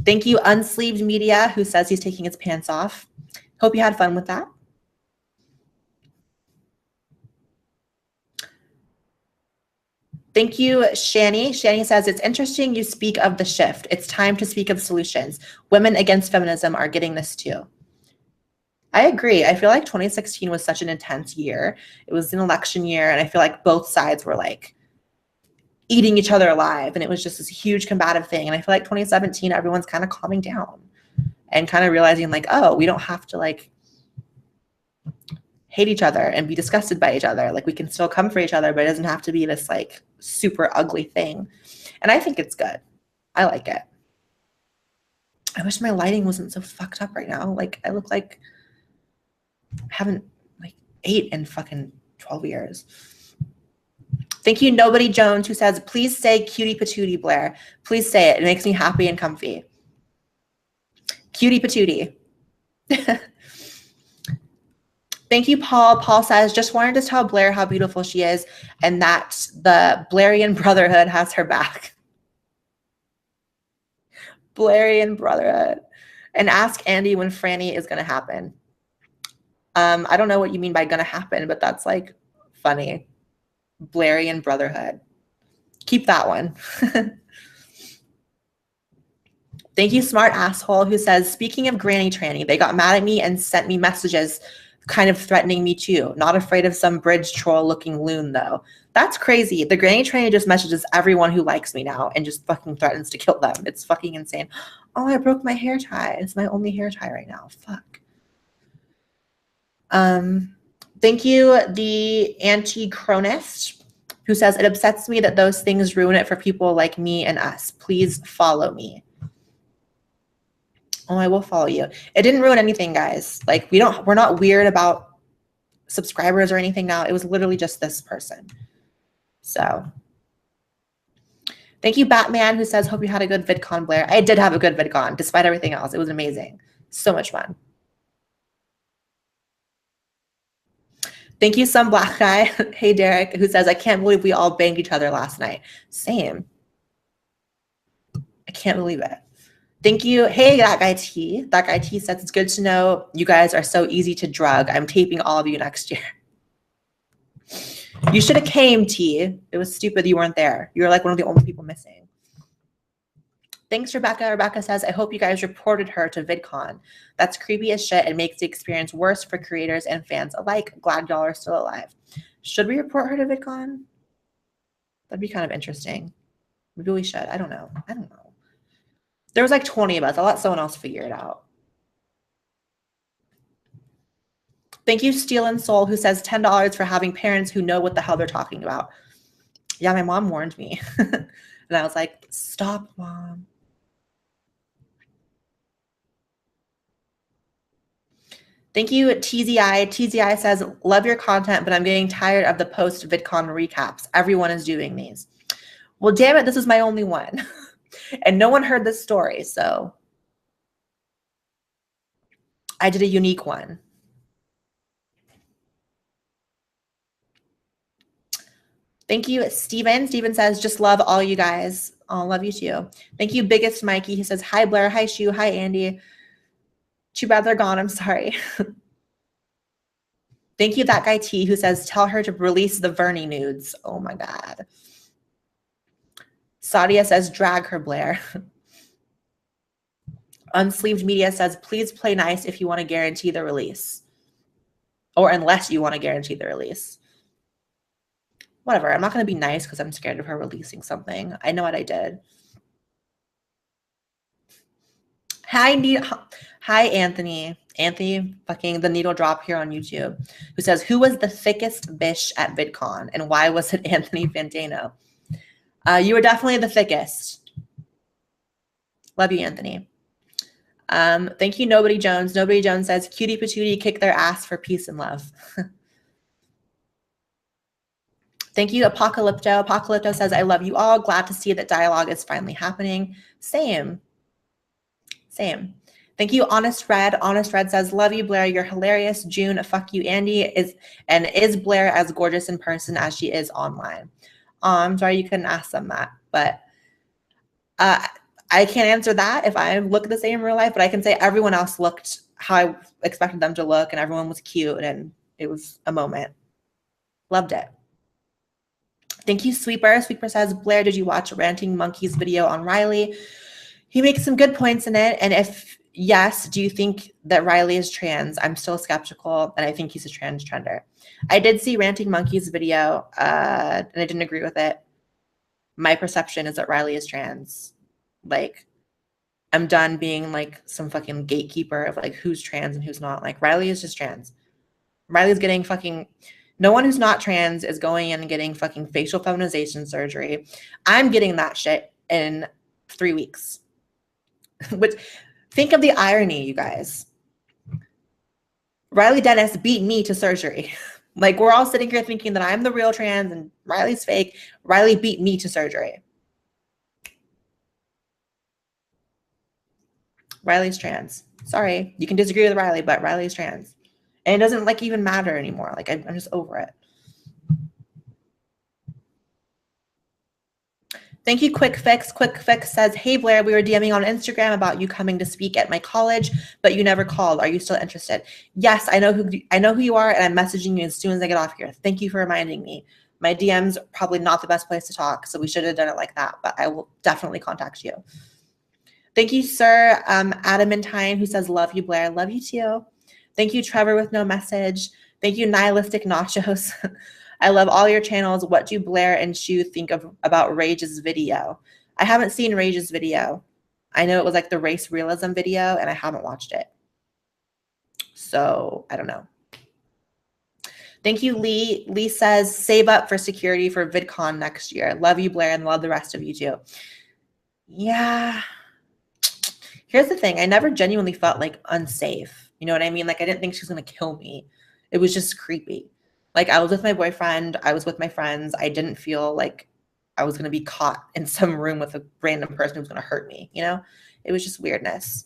Thank you, Unsleeved Media, who says he's taking his pants off. Hope you had fun with that. Thank you, Shani. Shani says, it's interesting you speak of the shift. It's time to speak of solutions. Women against feminism are getting this too. I agree. I feel like 2016 was such an intense year. It was an election year, and I feel like both sides were like eating each other alive, and it was just this huge combative thing. And I feel like 2017, everyone's kind of calming down and kind of realizing like, oh, we don't have to like hate each other and be disgusted by each other. Like we can still come for each other, but it doesn't have to be this like super ugly thing. And I think it's good. I like it. I wish my lighting wasn't so fucked up right now. Like I look like I haven't like ate in fucking 12 years. Thank you, Nobody Jones, who says, please say cutie patootie, Blaire. Please say it. It makes me happy and comfy. Cutie patootie. Thank you, Paul. Paul says, just wanted to tell Blaire how beautiful she is and that the Blairean Brotherhood has her back. Blairean Brotherhood. And ask Andy when Franny is going to happen. I don't know what you mean by going to happen, but that's like funny. Blairean Brotherhood. Keep that one. Thank you, Smart Asshole, who says, speaking of granny tranny, they got mad at me and sent me messages kind of threatening me too. Not afraid of some bridge troll looking loon though. That's crazy. The granny tranny just messages everyone who likes me now and just fucking threatens to kill them. It's fucking insane. Oh, I broke my hair tie. It's my only hair tie right now. Fuck. Thank you, the anti-chronist, who says, it upsets me that those things ruin it for people like me and us. Please follow me. Oh, I will follow you. It didn't ruin anything, guys. Like we're not weird about subscribers or anything now. It was literally just this person. So thank you, Batman, who says, hope you had a good VidCon, Blaire. I did have a good VidCon, despite everything else. It was amazing. So much fun. Thank you, some black guy. Hey, Derek, who says, I can't believe we all banged each other last night. Same. I can't believe it. Thank you. Hey, that guy T. That guy T says, it's good to know you guys are so easy to drug. I'm taping all of you next year. You should have came, T. It was stupid you weren't there. You were like one of the only people missing. Thanks, Rebecca. Rebecca says, I hope you guys reported her to VidCon. That's creepy as shit and makes the experience worse for creators and fans alike. Glad y'all are still alive. Should we report her to VidCon? That'd be kind of interesting. Maybe we should. I don't know. I don't know. There was like 20 of us. I'll let someone else figure it out. Thank you, Steel and Soul, who says $10 for having parents who know what the hell they're talking about. Yeah, my mom warned me. And I was like, stop, Mom. Thank you, TZI. TZI says, love your content, but I'm getting tired of the post-VidCon recaps. Everyone is doing these. Well, damn it, this is my only one. And no one heard this story, so I did a unique one. Thank you, Steven. Steven says, just love all you guys. Oh, love you too. Thank you, Biggest Mikey. He says, hi, Blaire. Hi, Shoe. Hi, Andy. Too bad they're gone. I'm sorry. Thank you, that guy T, who says, tell her to release the Vernie nudes. Oh, my God. Sadia says, drag her, Blaire. Unsleeved Media says, please play nice if you want to guarantee the release. Or unless you want to guarantee the release. Whatever. I'm not going to be nice because I'm scared of her releasing something. I know what I did. Hi, Anthony. Anthony, fucking the needle drop here on YouTube, who says, who was the thickest bitch at VidCon and why was it Anthony Fantano? You were definitely the thickest. Love you, Anthony. Thank you, Nobody Jones. Nobody Jones says, cutie patootie, kick their ass for peace and love. Thank you, Apocalypto. Apocalypto says, I love you all. Glad to see that dialogue is finally happening. Same. Same. Thank you, Honest Red. Honest Red says, love you, Blaire. You're hilarious. June, fuck you, Andy. Is Blaire as gorgeous in person as she is online? I'm sorry you couldn't ask them that, but I can't answer that if I look the same in real life, but I can say everyone else looked how I expected them to look, and everyone was cute, and it was a moment. Loved it. Thank you, Sweeper. Sweeper says, Blaire, did you watch Ranting Monkey's video on Riley? He makes some good points in it, and if yes, do you think that Riley is trans? I'm still skeptical, and I think he's a transgender. I did see Ranting Monkey's video, and I didn't agree with it. My perception is that Riley is trans. Like, I'm done being like some fucking gatekeeper of like who's trans and who's not. Like, Riley is just trans. Riley's getting fucking, no one who's not trans is going in and getting fucking facial feminization surgery. I'm getting that shit in 3 weeks. Which, think of the irony, you guys. Riley Dennis beat me to surgery. Like, we're all sitting here thinking that I'm the real trans and Riley's fake. Riley beat me to surgery. Riley's trans. Sorry, you can disagree with Riley, but Riley's trans. And it doesn't like even matter anymore. Like, I'm just over it. Thank you, Quick Fix. Quick Fix says, hey, Blaire, we were DMing on Instagram about you coming to speak at my college, but you never called. Are you still interested? Yes, I know who you are, and I'm messaging you as soon as I get off here. Thank you for reminding me. My DM's probably not the best place to talk, so we should have done it like that, but I will definitely contact you. Thank you, Sir Adamantine, who says, love you, Blaire. Love you too. Thank you, Trevor with no message. Thank you, Nihilistic Nachos. I love all your channels. What do Blaire and Shoe think about Rage's video? I haven't seen Rage's video. I know it was like the race realism video, and I haven't watched it. So I don't know. Thank you, Lee. Lee says, save up for security for VidCon next year. Love you, Blaire, and love the rest of you too. Yeah. Here's the thing. I never genuinely felt like unsafe. You know what I mean? Like, I didn't think she was going to kill me. It was just creepy. Like, I was with my boyfriend. I was with my friends. I didn't feel like I was going to be caught in some room with a random person who was going to hurt me. You know, it was just weirdness.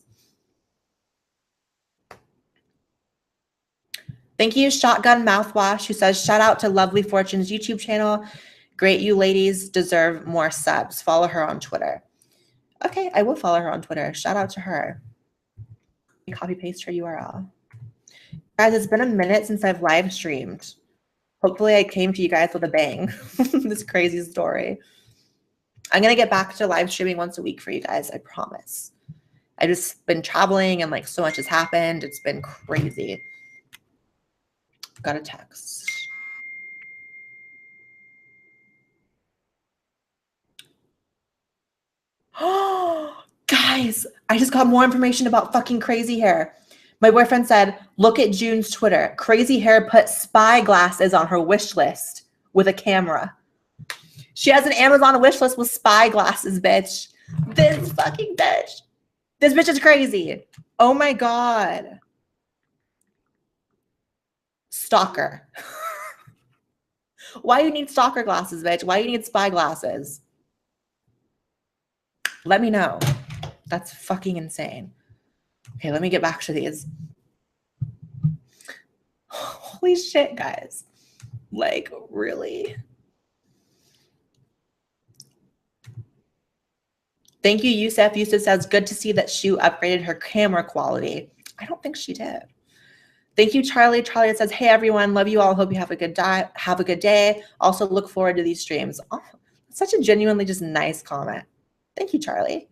Thank you, Shotgun Mouthwash, who says, shout out to Lovely Fortune's YouTube channel. Great, you ladies deserve more subs. Follow her on Twitter. Okay, I will follow her on Twitter. Shout out to her. Copy paste her URL. Guys, it's been a minute since I've live streamed. Hopefully I came to you guys with a bang. This crazy story. I'm going to get back to live streaming once a week for you guys, I promise. I've just been traveling and like so much has happened. It's been crazy. Got a text. Oh, guys, I just got more information about fucking crazy hair. My boyfriend said, look at June's Twitter. Crazy hair put spy glasses on her wish list with a camera. She has an Amazon wish list with spy glasses, bitch. This fucking bitch. This bitch is crazy. Oh my God. Stalker. Why you need stalker glasses, bitch? Why you need spy glasses? Let me know. That's fucking insane. Okay, let me get back to these. Holy shit, guys. Like, really? Thank you, Yusuf. Yusuf says, good to see that Shoe upgraded her camera quality. I don't think she did. Thank you, Charlie. Charlie says, hey, everyone. Love you all. Hope you have a good day. Also look forward to these streams. Oh, such a genuinely just nice comment. Thank you, Charlie.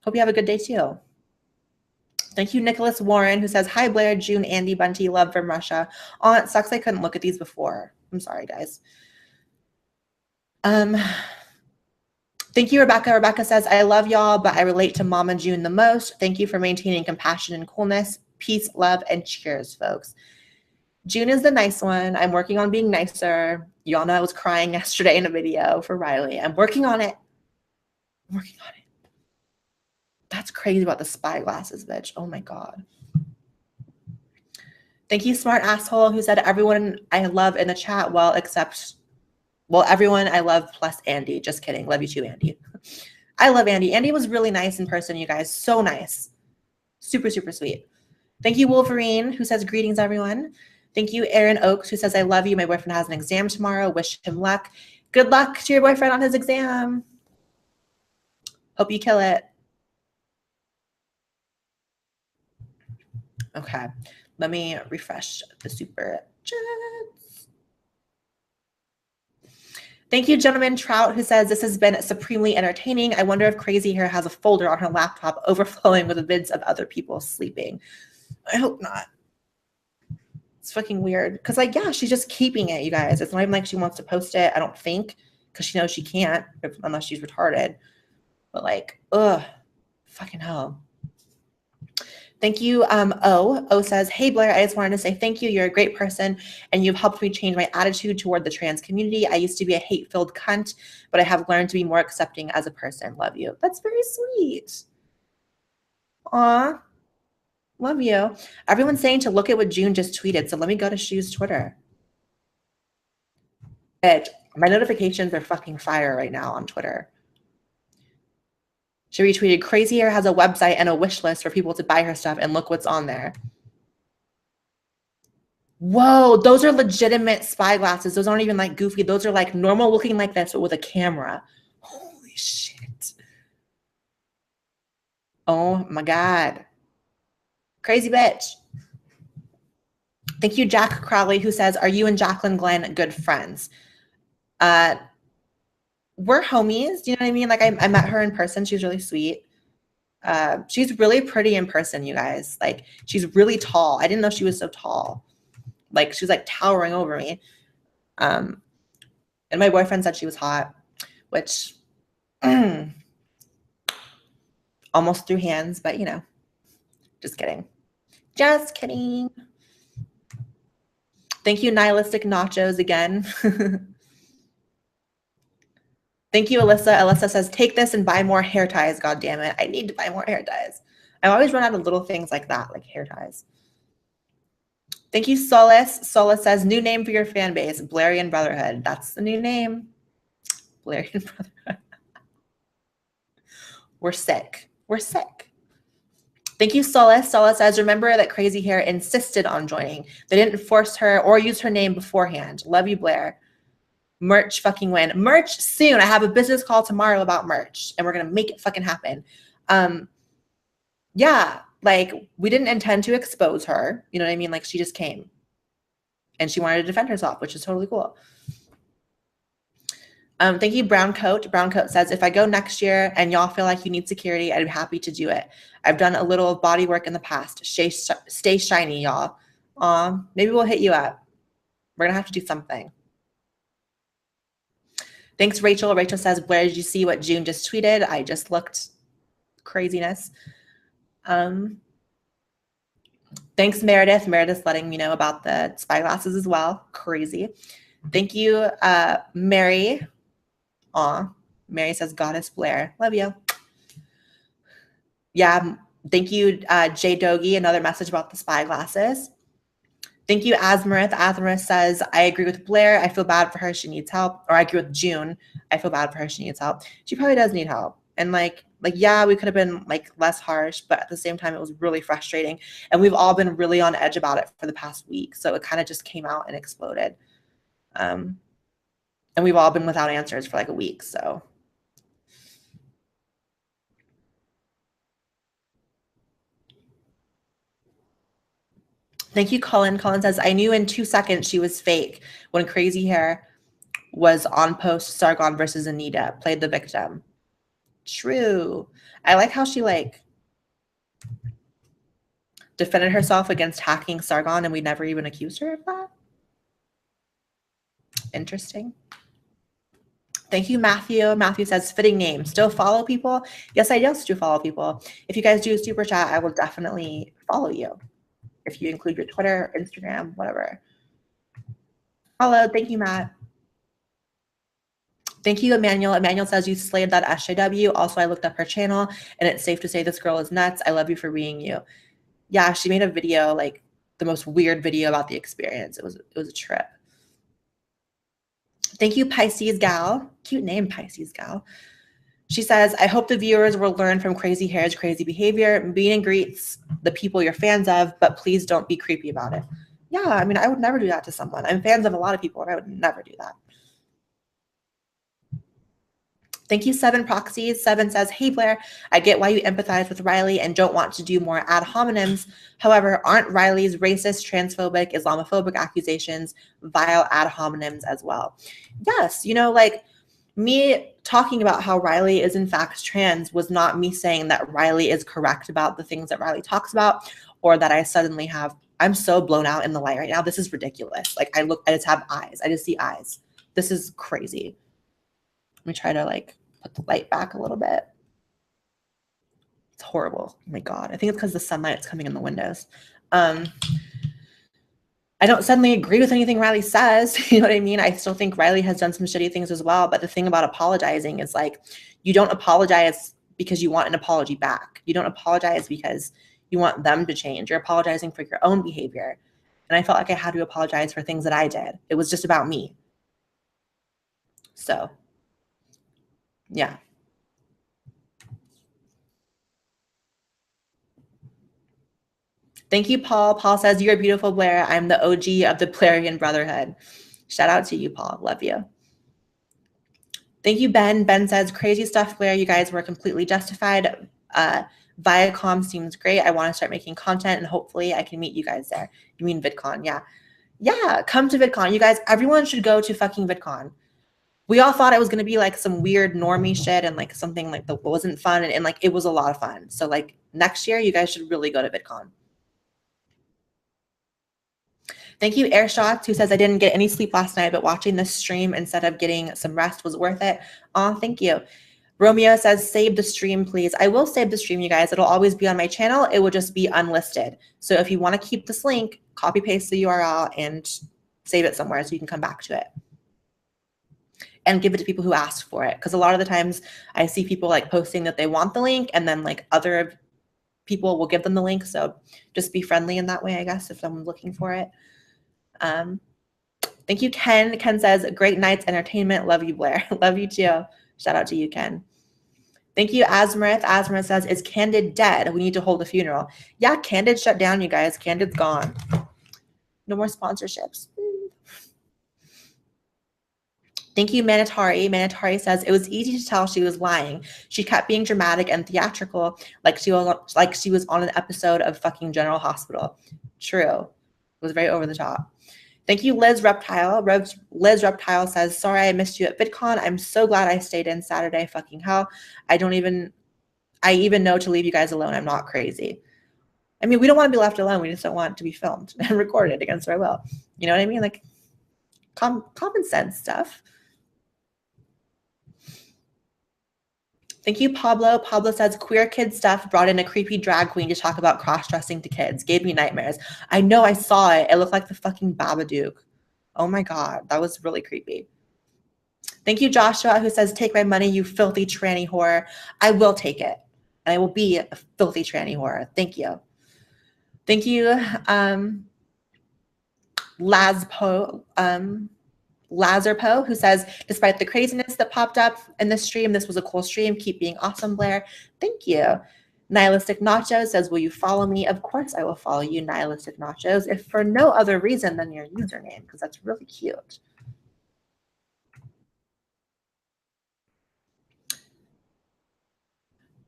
Hope you have a good day, too. Thank you, Nicholas Warren, who says, hi, Blaire, June, Andy, Bunty, love from Russia. Oh, it sucks I couldn't look at these before. I'm sorry, guys. Thank you, Rebecca. Rebecca says, I love y'all, but I relate to Mama June the most. Thank you for maintaining compassion and coolness. Peace, love, and cheers, folks. June is the nice one. I'm working on being nicer. Y'all know I was crying yesterday in a video for Riley. I'm working on it. I'm working on it. That's crazy about the spy glasses, bitch. Oh my God. Thank you, smart asshole, who said everyone I love in the chat, well, except, well, everyone I love plus Andy. Just kidding. Love you too, Andy. I love Andy. Andy was really nice in person, you guys. So nice. Super, super sweet. Thank you, Wolverine, who says greetings, everyone. Thank you, Aaron Oakes, who says I love you. My boyfriend has an exam tomorrow. Wish him luck. Good luck to your boyfriend on his exam. Hope you kill it. Okay, let me refresh the super chats. Thank you, Gentleman Trout, who says, this has been supremely entertaining. I wonder if Crazy Hair has a folder on her laptop overflowing with vids of other people sleeping. I hope not. It's fucking weird. Because, like, yeah, she's just keeping it, you guys. It's not even like she wants to post it, I don't think, because she knows she can't unless she's retarded. But, like, ugh, fucking hell. Thank you, O says, hey, Blaire, I just wanted to say thank you. You're a great person, and you've helped me change my attitude toward the trans community. I used to be a hate-filled cunt, but I have learned to be more accepting as a person. Love you. That's very sweet. Aw. Love you. Everyone's saying to look at what June just tweeted, so let me go to Shoe's Twitter. Bitch, my notifications are fucking fire right now on Twitter. She retweeted, Crazy Hair has a website and a wish list for people to buy her stuff, and look what's on there. Whoa, those are legitimate spy glasses. Those aren't even like goofy. Those are like normal looking like this, but with a camera. Holy shit. Oh my God. Crazy bitch. Thank you, Jack Crowley, who says, are you and Jacqueline Glenn good friends? We're homies. Do you know what I mean? Like I met her in person. She's really sweet. She's really pretty in person, you guys. Like she's really tall. I didn't know she was so tall. Like she was like towering over me. And my boyfriend said she was hot, which almost threw hands, but you know, just kidding. Just kidding. Thank you, Nihilistic Nachos again. Thank you, Alyssa. Alyssa says, take this and buy more hair ties. God damn it. I need to buy more hair ties. I always run out of little things like that, like hair ties. Thank you, Solace. Solace says, new name for your fan base, Blairian Brotherhood. That's the new name. Blairian Brotherhood. We're sick. We're sick. Thank you, Solace. Solace says, remember that Crazy Hair insisted on joining. They didn't force her or use her name beforehand. Love you, Blaire. Merch fucking win. Merch soon. I have a business call tomorrow about merch, and we're going to make it fucking happen. Yeah, like, we didn't intend to expose her. You know what I mean? Like, she just came. And she wanted to defend herself, which is totally cool. Thank you, Brown Coat. Brown Coat says, if I go next year and y'all feel like you need security, I'd be happy to do it. I've done a little body work in the past. Stay shiny, y'all. Maybe we'll hit you up. We're going to have to do something. Thanks, Rachel. Rachel says, where did you see what June just tweeted? I just looked. Craziness. Thanks, Meredith. Meredith's letting me know about the spyglasses as well. Crazy. Thank you, Mary. Mary says, Goddess Blaire. Love you. Yeah, thank you, Jay Dogie. Another message about the spyglasses. Thank you, Asmarith. Asmarith says, I agree with Blaire. I feel bad for her. She needs help. Or I agree with June. I feel bad for her. She needs help. She probably does need help. And like, yeah, we could have been like less harsh, but at the same time, it was really frustrating. And we've all been really on edge about it for the past week. So it kind of just came out and exploded. And we've all been without answers for like a week. So. Thank you, Colin. Colin says, I knew in 2 seconds she was fake when Crazy Hair was on post Sargon versus Anita, played the victim. True. I like how she like defended herself against hacking Sargon and we never even accused her of that. Interesting. Thank you, Matthew. Matthew says, fitting name. Still follow people? Yes, I do follow people. If you guys do a super chat, I will definitely follow you. If you include your Twitter, Instagram, whatever. Hello, thank you, Matt. Thank you, Emmanuel. Emmanuel says you slayed that SJW. Also, I looked up her channel, and it's safe to say this girl is nuts. I love you for being you. Yeah, she made a video, like the most weird video about the experience. It was a trip. Thank you, Pisces Gal. Cute name, Pisces Gal. She says, I hope the viewers will learn from Crazy Hair's crazy behavior. Meet and greets the people you're fans of, but please don't be creepy about it. Yeah, I mean, I would never do that to someone. I'm fans of a lot of people, and I would never do that. Thank you, 7 Proxies. 7 says, hey, Blaire, I get why you empathize with Riley and don't want to do more ad hominems. However, aren't Riley's racist, transphobic, Islamophobic accusations vile ad hominems as well? Yes, you know, like me talking about how Riley is in fact trans was not me saying that Riley is correct about the things that Riley talks about, or that I suddenly have, I'm so blown out in the light right now. This is ridiculous. Like I just have eyes. I just see eyes. This is crazy. Let me try to like put the light back a little bit. It's horrible. Oh my God. I think it's because the sunlight is coming in the windows. I don't suddenly agree with anything Riley says. You know what I mean? I still think Riley has done some shitty things as well. But the thing about apologizing is like, you don't apologize because you want an apology back. You don't apologize because you want them to change. You're apologizing for your own behavior. And I felt like I had to apologize for things that I did. It was just about me. So, yeah. Thank you, Paul. Paul says, you're beautiful, Blaire. I'm the OG of the Blairian Brotherhood. Shout out to you, Paul. Love you. Thank you, Ben. Ben says, crazy stuff, Blaire. You guys were completely justified. Viacom seems great. I want to start making content, and hopefully I can meet you guys there. You mean VidCon? Yeah. Yeah, come to VidCon. You guys, everyone should go to fucking VidCon. We all thought it was going to be like some weird normie shit and like something like that wasn't fun. And like, it was a lot of fun. So like next year, you guys should really go to VidCon. Thank you, Airshots, who says, I didn't get any sleep last night, but watching this stream instead of getting some rest was worth it. Oh, thank you. Romeo says, save the stream, please. I will save the stream, you guys. It'll always be on my channel. It will just be unlisted. So if you want to keep this link, copy paste the URL and save it somewhere so you can come back to it. And give it to people who ask for it. Because a lot of the times I see people like posting that they want the link and then like other people will give them the link. So just be friendly in that way, I guess, if someone's looking for it. Thank you, Ken. Ken says, great night's entertainment. Love you, Blaire. Love you too. Shout out to you, Ken. Thank you, Asmarith. Asmarith says, is Candid dead? We need to hold a funeral. Yeah, Candid shut down, you guys. Candid's gone. No more sponsorships. Thank you, Manatari. Manatari says, it was easy to tell she was lying. She kept being dramatic and theatrical, like she was on an episode of fucking General Hospital. True. It was very over the top. Thank you, Liz Reptile. Liz Reptile says, sorry I missed you at VidCon. I'm so glad I stayed in Saturday. Fucking hell. I even know to leave you guys alone. I'm not crazy. I mean, we don't want to be left alone. We just don't want to be filmed and recorded against our will. You know what I mean? Like common sense stuff. Thank you, Pablo. Pablo says, queer kid stuff brought in a creepy drag queen to talk about cross-dressing to kids. Gave me nightmares. I know, I saw it. It looked like the fucking Babadook. Oh my God, that was really creepy. Thank you, Joshua, who says, take my money, you filthy tranny whore. I will take it. And I will be a filthy tranny whore. Thank you. Thank you, Lazarpo, who says, despite the craziness that popped up in the stream, this was a cool stream. Keep being awesome, Blaire. Thank you. Nihilistic Nachos says, will you follow me? Of course I will follow you, Nihilistic Nachos, if for no other reason than your username, because that's really cute.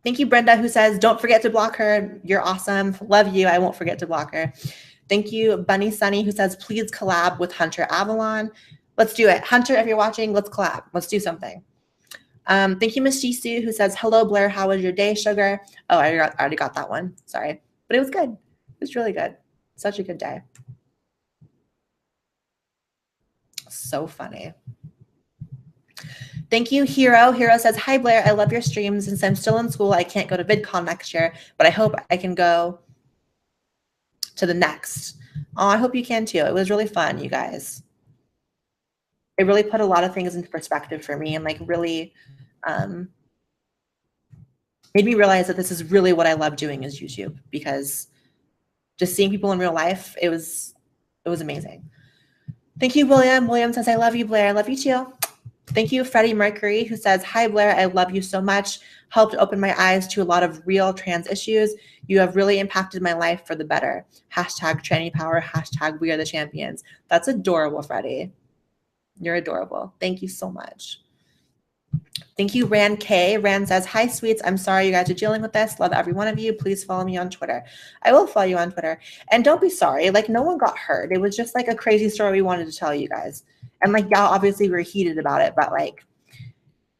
Thank you, Brenda, who says, don't forget to block her. You're awesome. Love you. I won't forget to block her. Thank you, Bunny Sunny, who says, please collab with Hunter Avalon. Let's do it. Hunter, if you're watching, let's collab. Let's do something. Thank you, Miss Jisoo, who says, hello, Blaire. How was your day, sugar? Oh, I already got that one. Sorry. But it was good. It was really good. Such a good day. So funny. Thank you, Hero. Hero says, hi, Blaire. I love your streams. Since I'm still in school, I can't go to VidCon next year, but I hope I can go to the next. Oh, I hope you can too. It was really fun, you guys. It really put a lot of things into perspective for me and like really made me realize that this is really what I love doing is YouTube, because just seeing people in real life, it was amazing. Thank you, William. William says, I love you, Blaire. I love you too. Thank you, Freddie Mercury, who says, hi, Blaire. I love you so much. Helped open my eyes to a lot of real trans issues. You have really impacted my life for the better. Hashtag tranny power. Hashtag we are the champions. That's adorable, Freddie. You're adorable. Thank you so much. Thank you, Ran K. Ran says, hi, sweets. I'm sorry you guys are dealing with this. Love every one of you. Please follow me on Twitter. I will follow you on Twitter. And don't be sorry. Like, no one got hurt. It was just like a crazy story we wanted to tell you guys. And like, y'all obviously were heated about it, but like,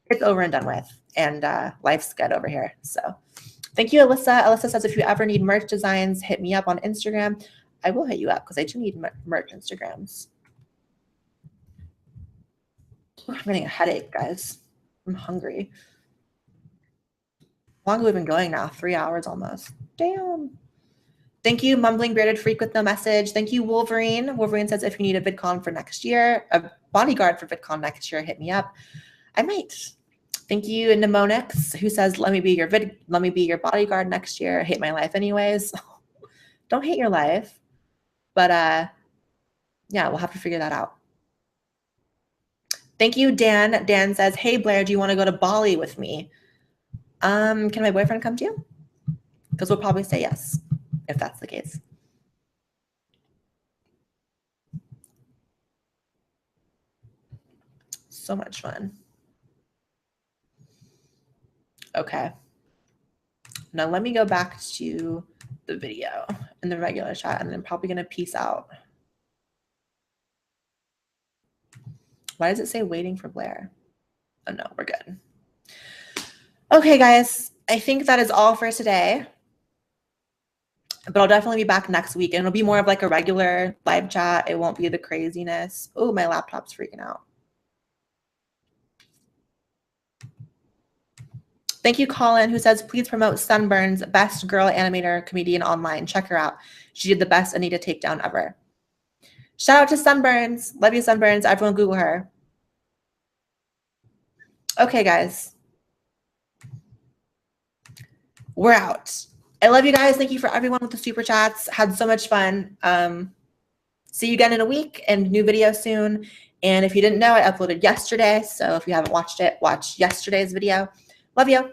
it's over and done with. And life's good over here. So thank you, Alyssa. Alyssa says, if you ever need merch designs, hit me up on Instagram. I will hit you up because I do need merch Instagrams. I'm getting a headache, guys. I'm hungry. How long have we been going now? 3 hours almost. Damn. Thank you, Mumbling Bearded Freak with no message. Thank you, Wolverine. Wolverine says, if you need a VidCon for next year, a bodyguard for VidCon next year, hit me up. I might. Thank you, Mnemonix, who says, let me be your bodyguard next year. I hate my life anyways. Don't hate your life. But yeah, we'll have to figure that out. Thank you, Dan. Dan says, hey, Blaire, do you want to go to Bali with me? Can my boyfriend come too? Because we'll probably say yes, if that's the case. So much fun. Okay. Now let me go back to the video in the regular chat, and then I'm probably going to peace out. Why does it say waiting for Blaire? Oh, no, we're good. Okay, guys, I think that is all for today. But I'll definitely be back next week, and it'll be more of like a regular live chat. It won't be the craziness. Oh, my laptop's freaking out. Thank you, Colin, who says, please promote Sunburn's best girl animator comedian online. Check her out. She did the best Anita takedown ever. Shout out to Sunburns. Love you, Sunburns. Everyone Google her. Okay, guys. We're out. I love you guys. Thank you for everyone with the super chats. Had so much fun. See you again in a week and new video soon. And if you didn't know, I uploaded yesterday. So if you haven't watched it, watch yesterday's video. Love you.